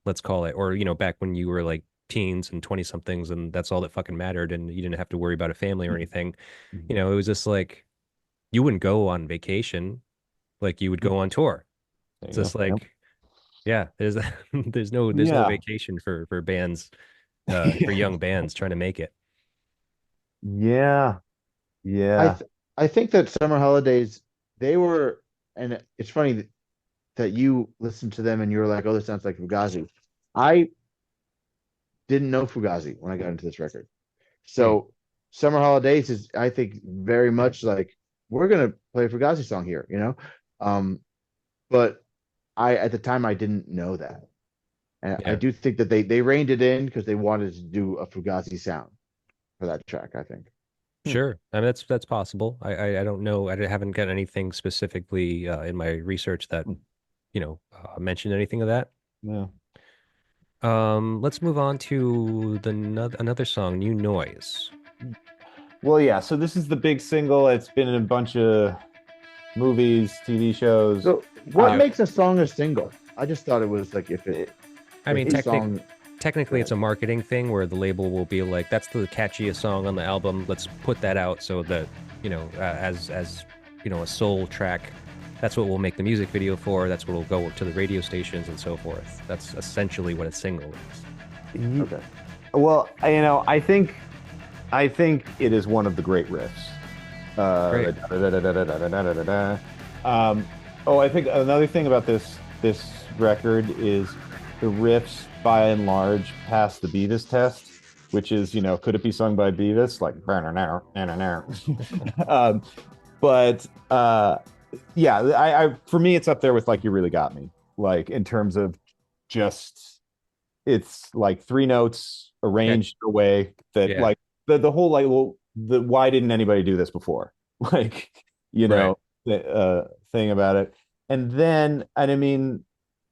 let's call it, or you know, back when you were like teens and 20 somethings and that's all that fucking mattered and you didn't have to worry about a family or anything. You Mhm. know, it was just like you wouldn't go on vacation, like you would go on tour. There It's you just go. Yep. like yeah, there's there's no Yeah. vacation for bands for Yeah. young bands trying to make it. Yeah. I Yeah. th I think that Summer Holidays they were, and it's funny that you listened to them and you were like, oh, this sounds like Fugazi. I didn't know Fugazi when I got into this record. Hmm. So Summer Holidays is, I think, very much like we're gonna play a Fugazi song here. Um, but I at the time I didn't know that. And I Yeah. do think that they reined it in because they wanted to do a Fugazi sound for that track, I think. Hmm. Sure. I mean, that's possible. I don't know. Haven't got anything specifically in my research that, Hmm. mentioned anything of that. Yeah. Let's move on to another song, New Noise. Well, yeah. So this is the big single. It's been in a bunch of movies, TV shows. So what Uh, Yep. makes a song a single? I just thought it was like it, I if mean, the song go technically it's ahead. a marketing thing where the label will be like, that's the catchiest song on the album. Let's put that out so that, as a soul track, that's what we'll make the music video for. That's what will go to the radio stations and so forth. That's essentially what a single is. ye- Okay. well, I think it is one of the great riffs. Great. Um, oh, I think another thing about this record is the riffs, by and large, pass the Beavis test, which is, could it be sung by Beavis? Like, um, but yeah, I for me, it's up there with like You Really Got Me, like in terms of just it's like three notes Yeah. arranged in a way that Yeah. like the whole like well the why didn't anybody do this before like you Right. know the thing about it. And I mean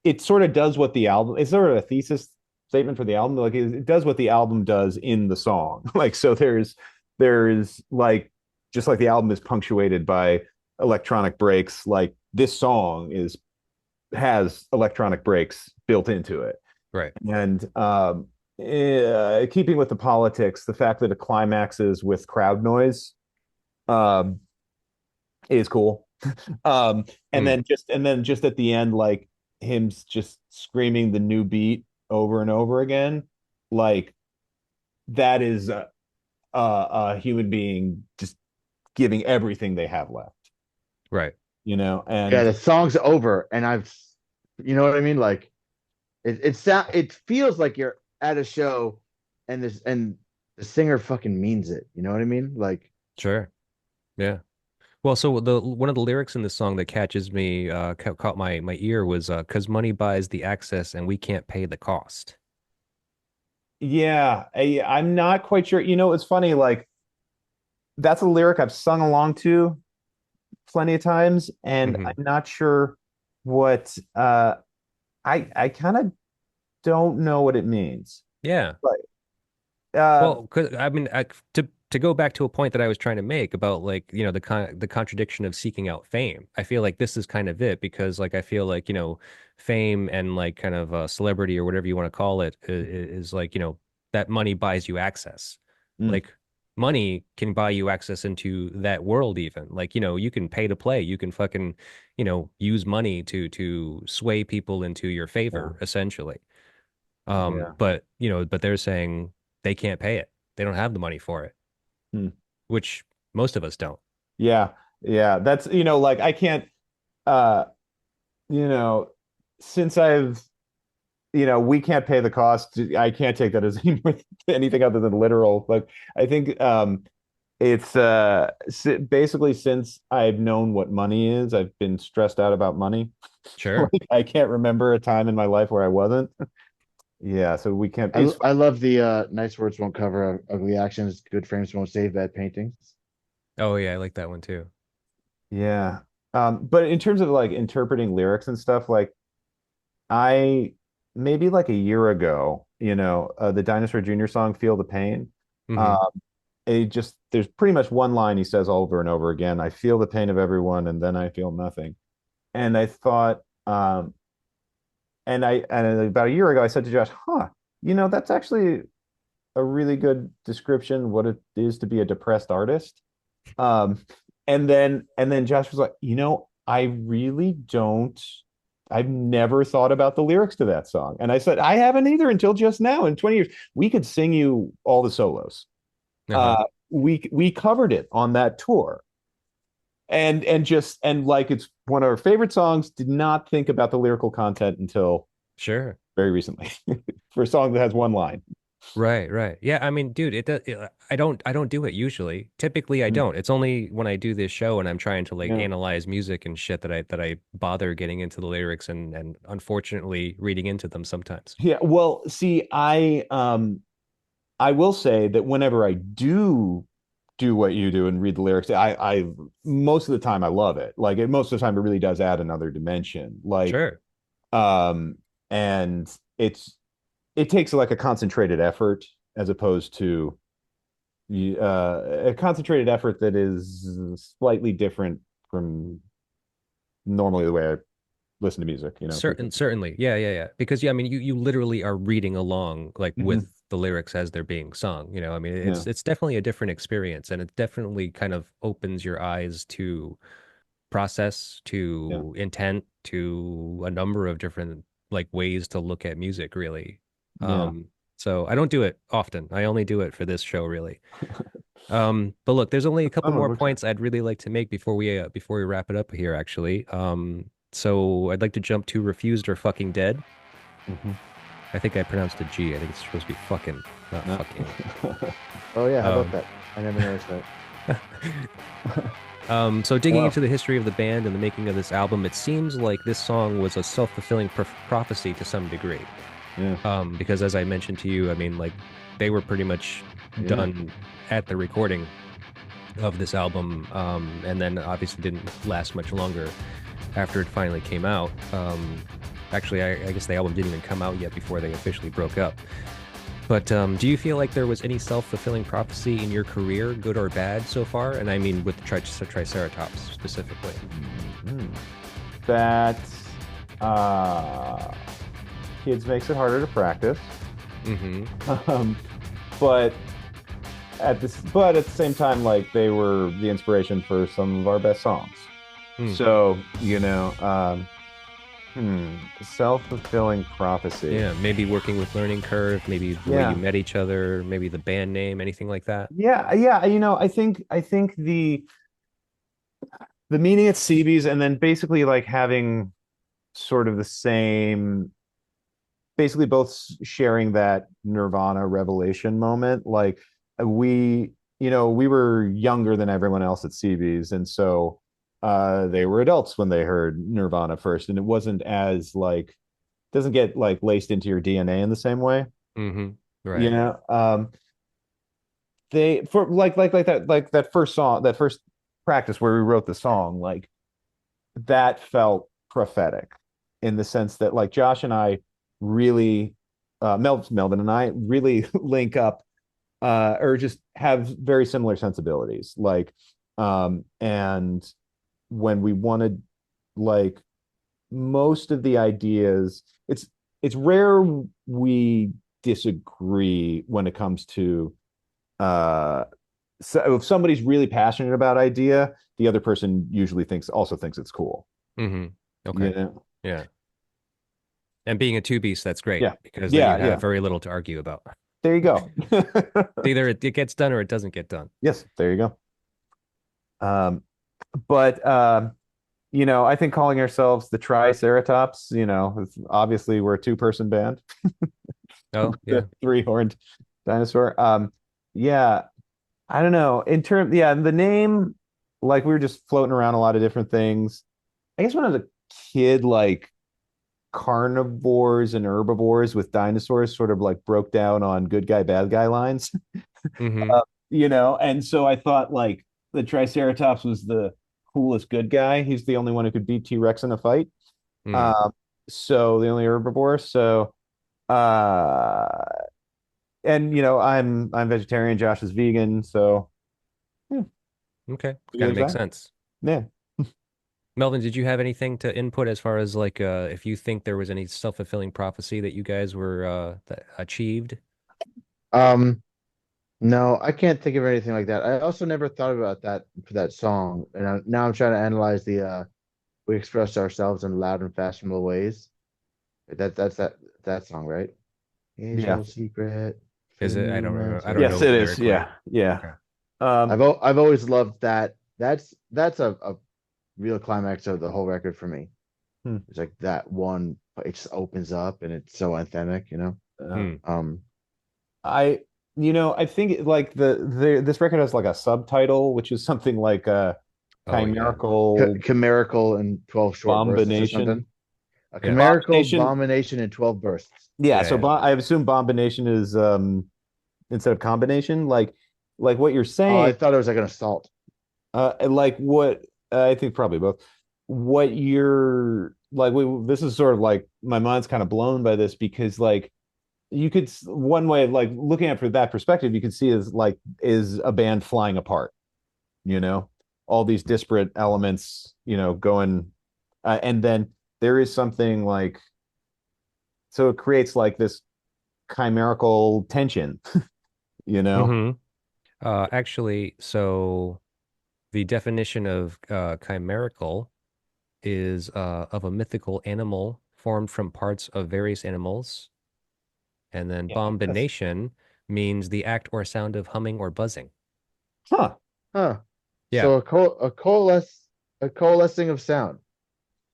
it sort of does what the album it's sort of a thesis statement for the album, like it does what the album does in the song. Like so there's like just like the album is punctuated by electronic breaks, like this song is has electronic breaks built into it. Right. And keeping with the politics, the fact that it climaxes with crowd noise um, is cool. um, and Hmm. then just at the end, like him just screaming the new beat over and over again, like that is a human being just giving everything they have left, Right. Yeah, and the song's over, and you know what I mean? Like it feels like you're at a show, and the singer fucking means it. You know what I mean? Like Sure. Yeah. Well, so the one of the lyrics in the song that catches me, caught my ear was, "'Cause money buys the access and we can't pay the cost." yeah, I'm not quite sure. It's funny, like that's a lyric I've sung along to plenty of times, and Hmm. I'm not sure what I kind of don't know what it means. Yeah. But Well, 'cause, I mean, to go back to a point that I was trying to make about, like, the contradiction of seeking out fame. I feel like this is kind of it, because like I feel like, fame and like kind of celebrity or whatever you want to call it is like, that money buys you access. mm, Like money can buy you access into that world even. Like, you can pay to play. You can fucking, use money to sway people into your yeah, favor, essentially. yeah, But they're saying they can't pay it. They don't have the money for it, mm, which most of us don't. yeah, yeah. That's like I can't uh you know since we can't pay the cost. I can't take that as anything other than literal. Like I think it's basically since I've known what money is, I've been stressed out about money. Sure. Like I can't remember a time in my life where I wasn't. Yeah, so we can't. I I love the nice words won't cover ugly actions, good frames won't save bad paintings. Oh yeah, I like that one too. Yeah. But in terms of like interpreting lyrics and stuff, like I maybe like a year ago, the Dinosaur Jr. song "Feel the Pain." Hmm. Um, there's pretty much one line he says over and over again. I feel the pain of everyone, and then I feel nothing. And I thought, and about a year ago, I said to Josh, that's actually a really good description what it is to be a depressed artist. Um, and then Josh was like, I really don't. I've never thought about the lyrics to that song. And I said, I haven't either until just now. In 20 years, we could sing you all the solos. Uh-huh. We covered it on that tour. And like it's one of our favorite songs, did not think about the lyrical content until Sure. very recently for a song that has one line. Right. Yeah, I mean, dude, I don't do it usually. Typically I Mm. don't. It's only when I do this show and I'm trying to like Yeah. analyze music and shit that I bother getting into the lyrics and unfortunately reading into them sometimes. Yeah. Well, see, I will say that whenever I do what you do and read the lyrics, I most of the time I love it. Like most of the time it really does add another dimension. Like Sure. um and it takes like a concentrated effort as opposed to a concentrated effort that is slightly different from normally the way I listen to music, you know. Certainly. Yeah. Because yeah, I mean you literally are reading along like with Mhm. the lyrics as they're being sung, you know. I mean Yeah. it's definitely a different experience and it definitely kind of opens your eyes to process, Yeah. to intent, to a number of different like ways to look at music really. Yeah. So I don't do it often. I only do it for this show really. But look, there's only a couple Fun when it more works out. points I'd really like to make before we wrap it up here actually. So I'd like to jump to Refused or Fucking Dead. Mhm. I think I pronounced the G. I think it's supposed to be fucking, not No. fucking. Oh yeah, how about Um, that? I never noticed that. so digging Wow. into the history of the band and the making of this album, it seems like this song was a self-fulfilling prophecy to some degree. Yeah. Because as I mentioned to you, I mean, like they were pretty much Yeah. done at the recording of this album, and then obviously didn't last much longer after it finally came out. Actually, I guess the album didn't even come out yet before they officially broke up. But do you feel like there was any self-fulfilling prophecy in your career, good or bad, so far? And I mean with Triceratops specifically. Mhm. That uh kids makes it harder to practice. Mm-hmm. Um, but at the same time, like they were the inspiration for some of our best songs. Hmm. So, self-fulfilling prophecy. Yeah, maybe working with Learning Curve, maybe the way you Yeah. met each other, maybe the band name, anything like that. Yeah, I think the meeting at CB's and then basically like having sort of the same, basically both sharing that Nirvana revelation moment. Like we were younger than everyone else at CB's, and so they were adults when they heard Nirvana first, and it wasn't as like doesn't get like laced into your DNA in the same way. Mm-hmm. You Right. know, they for like that first song, that first practice where we wrote the song, like that felt prophetic in the sense that like Josh and I really Melvin and I really link up or just have very similar sensibilities. Like and when we wanted like most of the ideas, it's rare we disagree when it comes to uh so if somebody's really passionate about idea, the other person usually thinks it's cool. Mm-hmm. You Okay. know? Yeah. And being a two beast, that's great Yeah. because then you Yeah, have yeah. very little to argue about. There you go. Either it gets done or it doesn't get done. Yes, there you go. Um, but I think calling ourselves the Triceratops, obviously we're a two-person band, Oh, yeah. the three-horned dinosaur. Yeah, I don't know. Yeah, the name, like we were just floating around a lot of different things. I guess when I was a kid, like carnivores and herbivores with dinosaurs sort of like broke down on good guy, bad guy lines. Mm-hmm. And so I thought like the Triceratops was the coolest good guy. He's the only one who could beat T-Rex in a fight. Mm. Um, so the only herbivore. So uh and I'm vegetarian, Josh is vegan, so yeah, Okay. we Kind of use makes that. sense. Yeah. Melvin, did you have anything to input as far as like if you think there was any self-fulfilling prophecy that you guys were that achieved? Um, no, I can't think of anything like that. I also never thought about that for that song, and now I'm trying to analyze the "We express ourselves in loud and fashionable ways." That's that song, right? Here's Yeah. your secret. Is it? I don't Feeling remember. I don't Yes, know it is. lyrically. Yeah. Yeah. Okay. Um, I've always loved that. That's a real climax of the whole record for me. hmm. It's like that one. It just opens up and it's so anthemic. Uh, Hmm. Um, I I think like this record has like a subtitle, which is something like a Oh yeah, chimerical Chimerical in 12 short bursts or bombination. something. A yeah, chimerical Bombination. abomination in 12 bursts. Yeah, so yeah. I assume bombination is instead of combination, like what you're Oh, I saying, thought it was like an assault. like what I think probably both. What you're like, this is sort of like my mind's kind of blown by this because like you could one way of like looking at it from that perspective, you could see is a band flying apart, you know, all these disparate elements, going, and then there is something like so it creates like this chimerical tension, you know. Mm-hmm. Actually, so the definition of chimerical is of a mythical animal formed from parts of various animals, and then Yeah, that's bombination means the act or sound of humming or buzzing. huh. Huh. Yeah, So a coalescing of sound.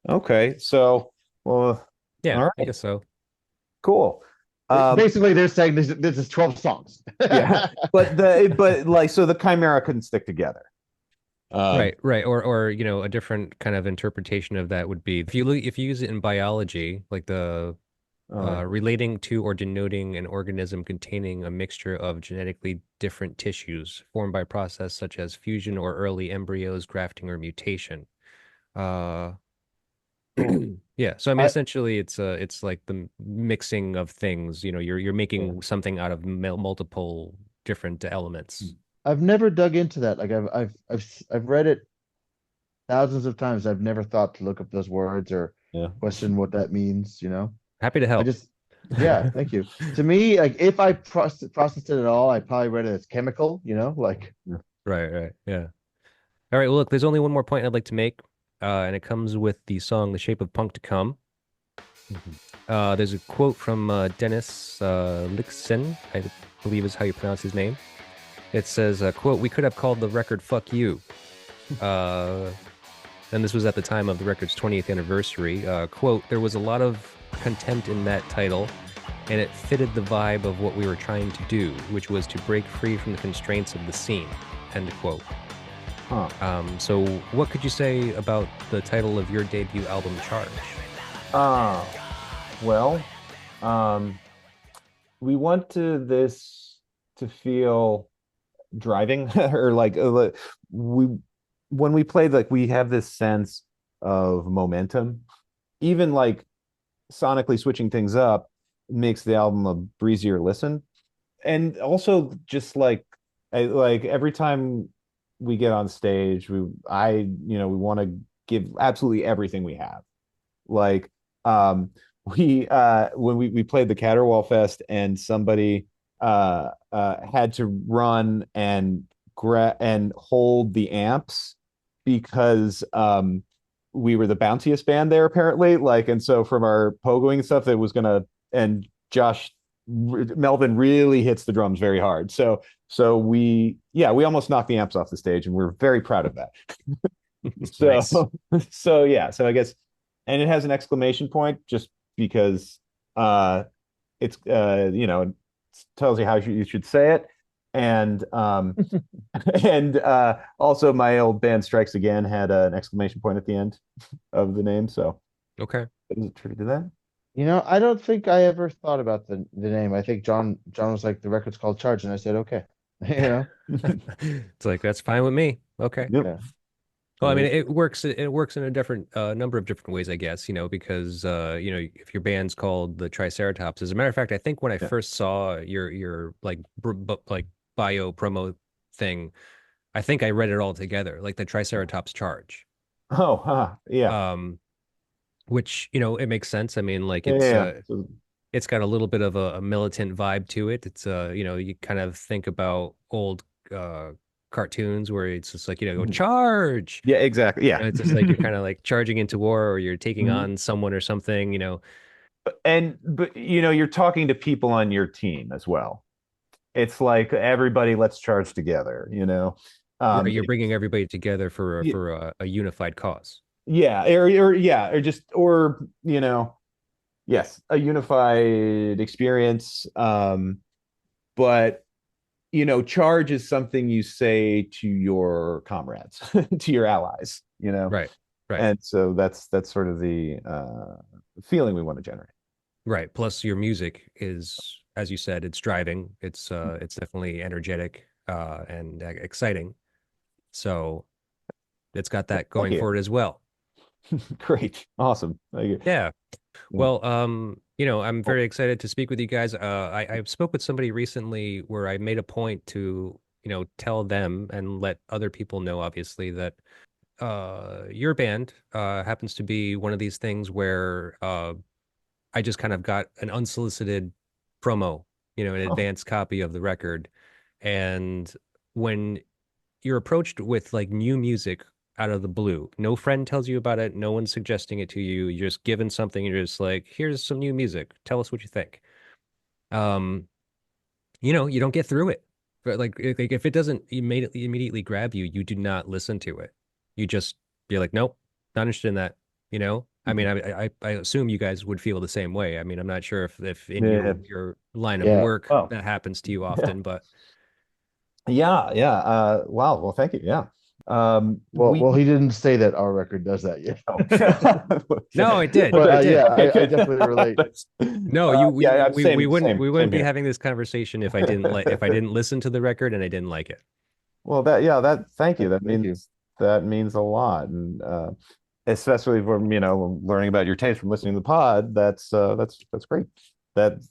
Okay, so well, yeah, all I right, guess so. cool. Um, Basically, they're saying this is 12 songs. yeah, but like so the chimera couldn't stick together. Um, Right, right. Or a different kind of interpretation of that would be if you use it in biology, like the oh, relating to or denoting an organism containing a mixture of genetically different tissues formed by process such as fusion or early embryos, grafting, or mutation. Uh, cool. yeah. So I mean, I essentially, it's like the mixing of things. You're Yeah. making something out of multiple different elements. I've never dug into that. Like I've read it thousands of times. I've never thought to look up those words or Yeah. question what that means, you know? Happy to I help. just yeah, thank you. To me, like if I processed it at all, I probably read it as chemical, you know, like Right, right. Yeah. All right. Well, look, there's only one more point I'd like to make, and it comes with the song "The Shape of Punk to Come." Mhm. There's a quote from Dennis Lixen, I believe is how you pronounce his name. It says, quote, "We could have called the record 'Fuck You.'" Uh, and this was at the time of the record's 20th anniversary. Quote, "There was a lot of contempt in that title, and it fitted the vibe of what we were trying to do, which was to break free from the constraints of the scene." End quote. Huh. So what could you say about the title of your debut album, Charge? Uh, well, um, we want this to feel driving or like we when we play like we have this sense of momentum. Even like sonically switching things up makes the album a breezier listen. And also just like every time we get on stage, we want to give absolutely everything we have. Like we when we played the Caterwall Fest and somebody had to run and and hold the amps because we were the bounciest band there apparently, like, and so from our pogoing stuff that was gonna, and Josh Melvin really hits the drums very hard, so we almost knocked the amps off the stage and we're very proud of that. So Nice. so yeah, so I guess, and it has an exclamation point just because it's it tells you how you should say it. And and also my old band Strikes Again had an exclamation point at the end of the name, so Okay. is it true to that? you know, I don't think I ever thought about the name. I think John was like the record's called Charge, and I said okay. You know, It's like that's fine with me. Okay. Yep. yeah. Well, I That mean, is it works. It works in a different number of different ways, I guess. Because if your band's called the Triceratops. As a matter of fact, I think when I yeah. first saw your like like bio promo thing, I think I read it all together, like the Triceratops charge. Oh, yeah. Um, which it makes sense. I mean, like Yeah, yeah, yeah. So, it's got a little bit of a militant vibe to it. It's you kind of think about old uh cartoons where it's just like go mhm. charge. Yeah, exactly. Yeah. It's just like you're kind of like charging into war or you're taking Mhm. on someone or something. And but you're talking to people on your team as well. It's like everybody, let's charge together, Right, you're it- bringing everybody together for y- a unified cause. yeah, or yeah, or just, or yes, a unified experience. but charge is something you say to your comrades, to your allies, Right. Right. and so that's sort of the feeling we want to generate. Right. Plus your music is, as you said, it's driving. It's definitely energetic and exciting. So it's got that Thank going you. for it as well. Great, awesome. Thank you. Yeah. Yeah. Well, I'm very excited to speak with you guys. I spoke with somebody recently where I made a point to, tell them and let other people know, obviously, that your band happens to be one of these things where I just kind of got an unsolicited promo, an Oh, advanced copy of the record. And when you're approached with like new music out of the blue, no friend tells you about it, no one's suggesting it to you, you're just given something, you're just like, here's some new music, tell us what you think. Um, you don't get through it. But like if it doesn't immediately grab you, you do not listen to it. You just you're like, nope, not interested in that. I mean, I assume you guys would feel the same way. I mean, I'm not sure if in yeah. your line of Yeah. work Well, that happens to you yeah. often, but Yeah, yeah. Wow. Well, thank you. Yeah. Well, We he didn't say that our record does that yet. oh. no, it did, But it did. yeah, Okay, I good. definitely relate. No, you yeah, we same, wouldn't same, we same wouldn't be here. having this conversation if I didn't listen to the record and I didn't like it. Well, thank you. Thank you. That means a lot. And especially from, learning about your taste from listening to the pod, that's great.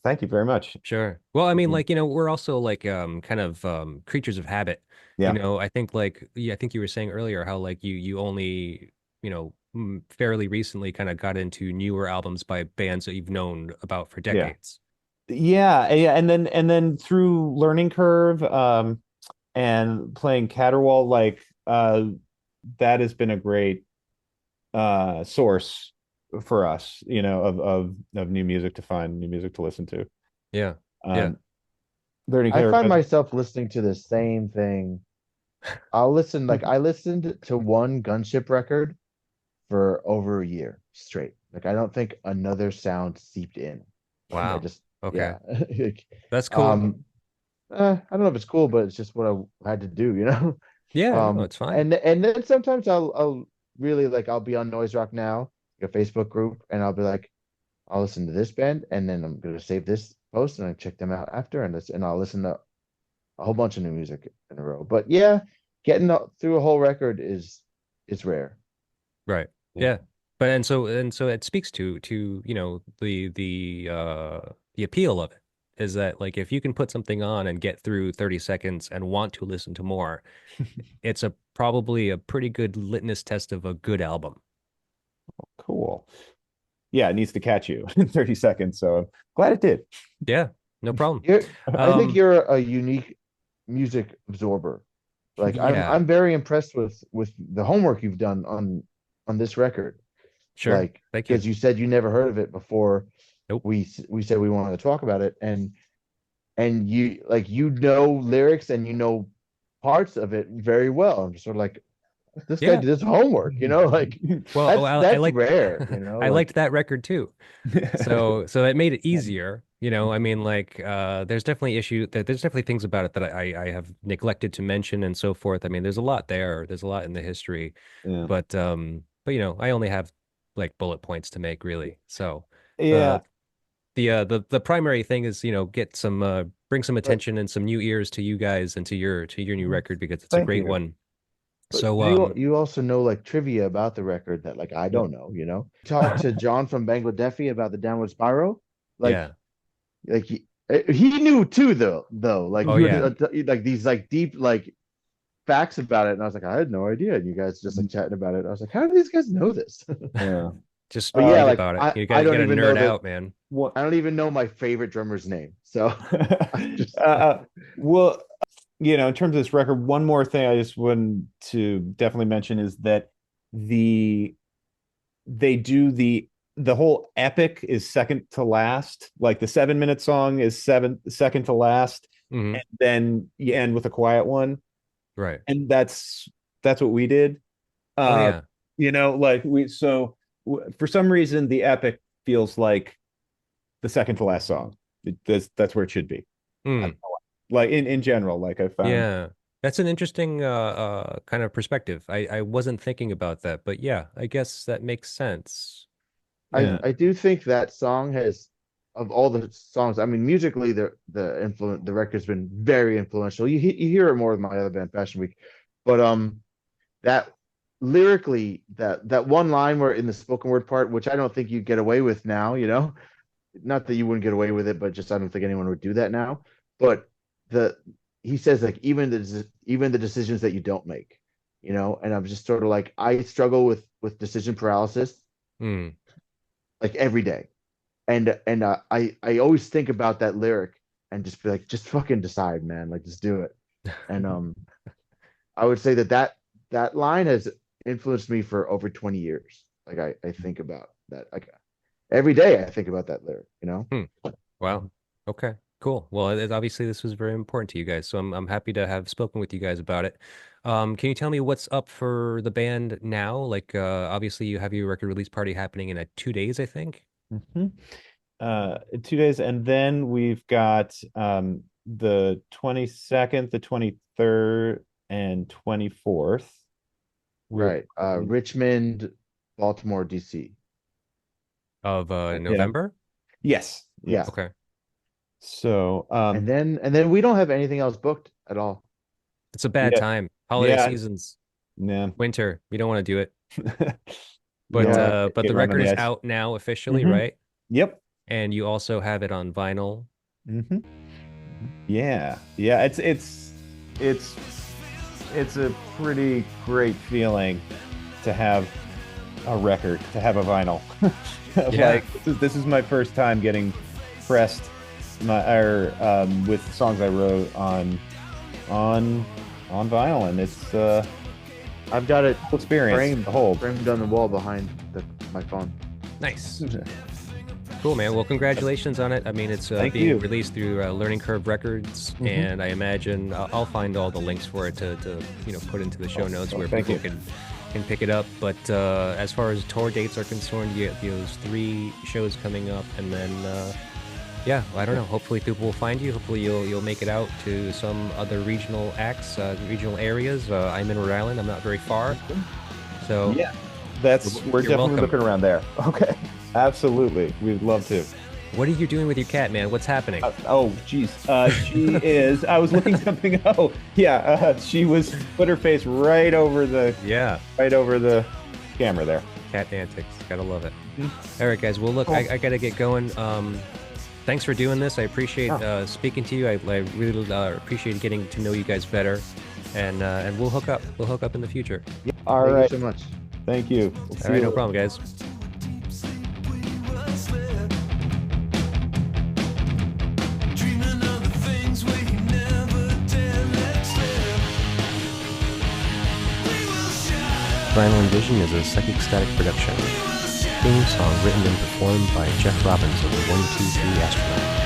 Thank you very much. Sure. Well, I mean, Mhm. like, we're also like kind of creatures of habit. Yeah. I think like yeah, I think you were saying earlier how like you only, fairly recently kind of got into newer albums by bands that you've known about for Yeah. decades. Yeah, yeah, and then through learning curve, and playing Caterwaul, like that has been a great source for us, of new music to find, new music to listen to. Yeah. Yeah. Um, learning I curve find has, myself listening to the same thing. I listened to one Gunship record for over a year straight. Like I don't think another sound seeped in. Like I Wow. just Okay. yeah. Like, That's cool. um I don't know if it's cool, but it's just what I had to do, you know? Yeah, no, it's fine. And then sometimes I'll really like I'll be on Noise Rock Now, a Facebook group, and I'll be like, I'll listen to this band, and then I'm gonna save this post and I check them out after, and I'll listen to a whole bunch of new music in a row. But yeah, getting through a whole record is rare. Right. yeah. Yeah. But and so it speaks to, the appeal of it is that like if you can put something on and get through 30 seconds and want to listen to more, it's a probably a pretty good litmus test of a good album. Cool. Yeah, it needs to catch you in 30 seconds. So I'm glad it did. Yeah, no problem. I think Um, you're a unique music absorber. Like yeah, I'm very impressed with the homework you've done on this record. sure. Like Thank you. because you said you never heard of it before Nope. we said we wanted to talk about it, and you like you know lyrics and you know parts of it very well. I'm just sort of like this guy Yeah. did his homework, you know, like Well, I that's like rare, you know, I liked like that record too. So it made it easier. I mean, like, there's definitely things about it that I have neglected to mention and so forth. I mean, there's a lot there. There's a lot in the history, Yeah. but I only have like bullet points to make really. So Yeah. the the primary thing is, get some bring some but attention and some new ears to you guys and to your new record because it's a Thank great you. one. but So you also know like trivia about the record that like I Yeah. don't know, you know. Talk to John from Bangladeshi about the Downward Spiral, yeah. like he knew too though like Oh he would yeah. like these like deep like facts about it, and I was like I had no idea, and you guys just like chatting about it. I was like, how do these guys know this? Yeah. Just But yeah, read Um, like about it. I You don't got to even know nerd that out, man. what I don't even know my favorite drummer's name. So I just well, in terms of this record, one more thing I just wanted to definitely mention is that the they do the whole epic is second to last. Like the 7 minute song is second to last, Hmm. and then you end with a quiet one. Right. And that's what we did. Oh Uh, yeah. like for some reason the epic feels like the second to last song. That's where it should be. I Hmm. don't know like in general, like I found. Yeah. That's an interesting kind of perspective. I wasn't thinking about that, but yeah, I guess that makes sense. Yeah. I do think that song has, of all the songs, I mean, musically, the record's been very influential. You hear it more with my other band, Fashion Week, but that lyrically, that one line where in the spoken word part, which I don't think you get away with now, not that you wouldn't get away with it, but just I don't think anyone would do that now. But the he says like even the decisions that you don't make, and I'm just sort of like I struggle with decision paralysis Hmm. like every day, and I always think about that lyric and just be like, just fucking decide, man, like just do it. And I would say that line has influenced me for over 20 years. Like I think about that like every day. I think about that lyric. Hmm. Wow. Okay. Cool. Well, obviously this was very important to you guys, so I'm happy to have spoken with you guys about it. Can you tell me what's up for the band now? Like, obviously you have your record release party happening in 2 days, I think. Hmm. 2 days, and then we've got the 22nd, the 23rd, and 24th. We're Right. Richmond, Baltimore, DC. Of yeah. November. Yes. Yeah. Yes. Okay. So And then we don't have anything else booked at all. It's a bad yeah, time. Holiday yeah, seasons, yeah. winter. You don't want to do it. You don't But want Yeah. to but get the right on record the is ice. out now officially, Hmm. right? Yep. And you also have it on vinyl. Hmm. Yeah. Yeah. It's a pretty great feeling to have a record, to have a vinyl. Yeah. Like this is my first time getting pressed with songs I wrote on vinyl, and it's I've got it cool experience framed to hold. framed on the wall behind my phone. Nice. Cool, man. Well, congratulations on it. I mean, it's Thank being you. released through Learning Curve Records, and I imagine I'll find all the links for it to put into the show notes where thank people you. can pick it up. But as far as tour dates are concerned, you have those 3 shows coming up, and then yeah, I don't know. Hopefully, people will find you. Hopefully, you'll make it out to some other regional acts, regional areas. I'm in Rhode Island. I'm not very far, so Yeah, You're we're definitely welcome. looking around there. Okay, absolutely, we'd love to. what are you doing with your cat, man? What's happening? Oh, geez, she is. I was looking something. Oh, yeah, she was put her face right over the Yeah. camera there. Cat antics. Gotta love it. All right, guys. Well, look, I gotta get going. Thanks for doing this. I appreciate speaking to you. I really appreciate getting to know you guys better, and we'll hook up. We'll hook up in the future. All Thank right, you so much. thank you. We'll see All right, you no later. problem, guys. Final Envision is a Psychic Static production. Theme song written and performed by Jeff Robbins of the 123 Astronaut.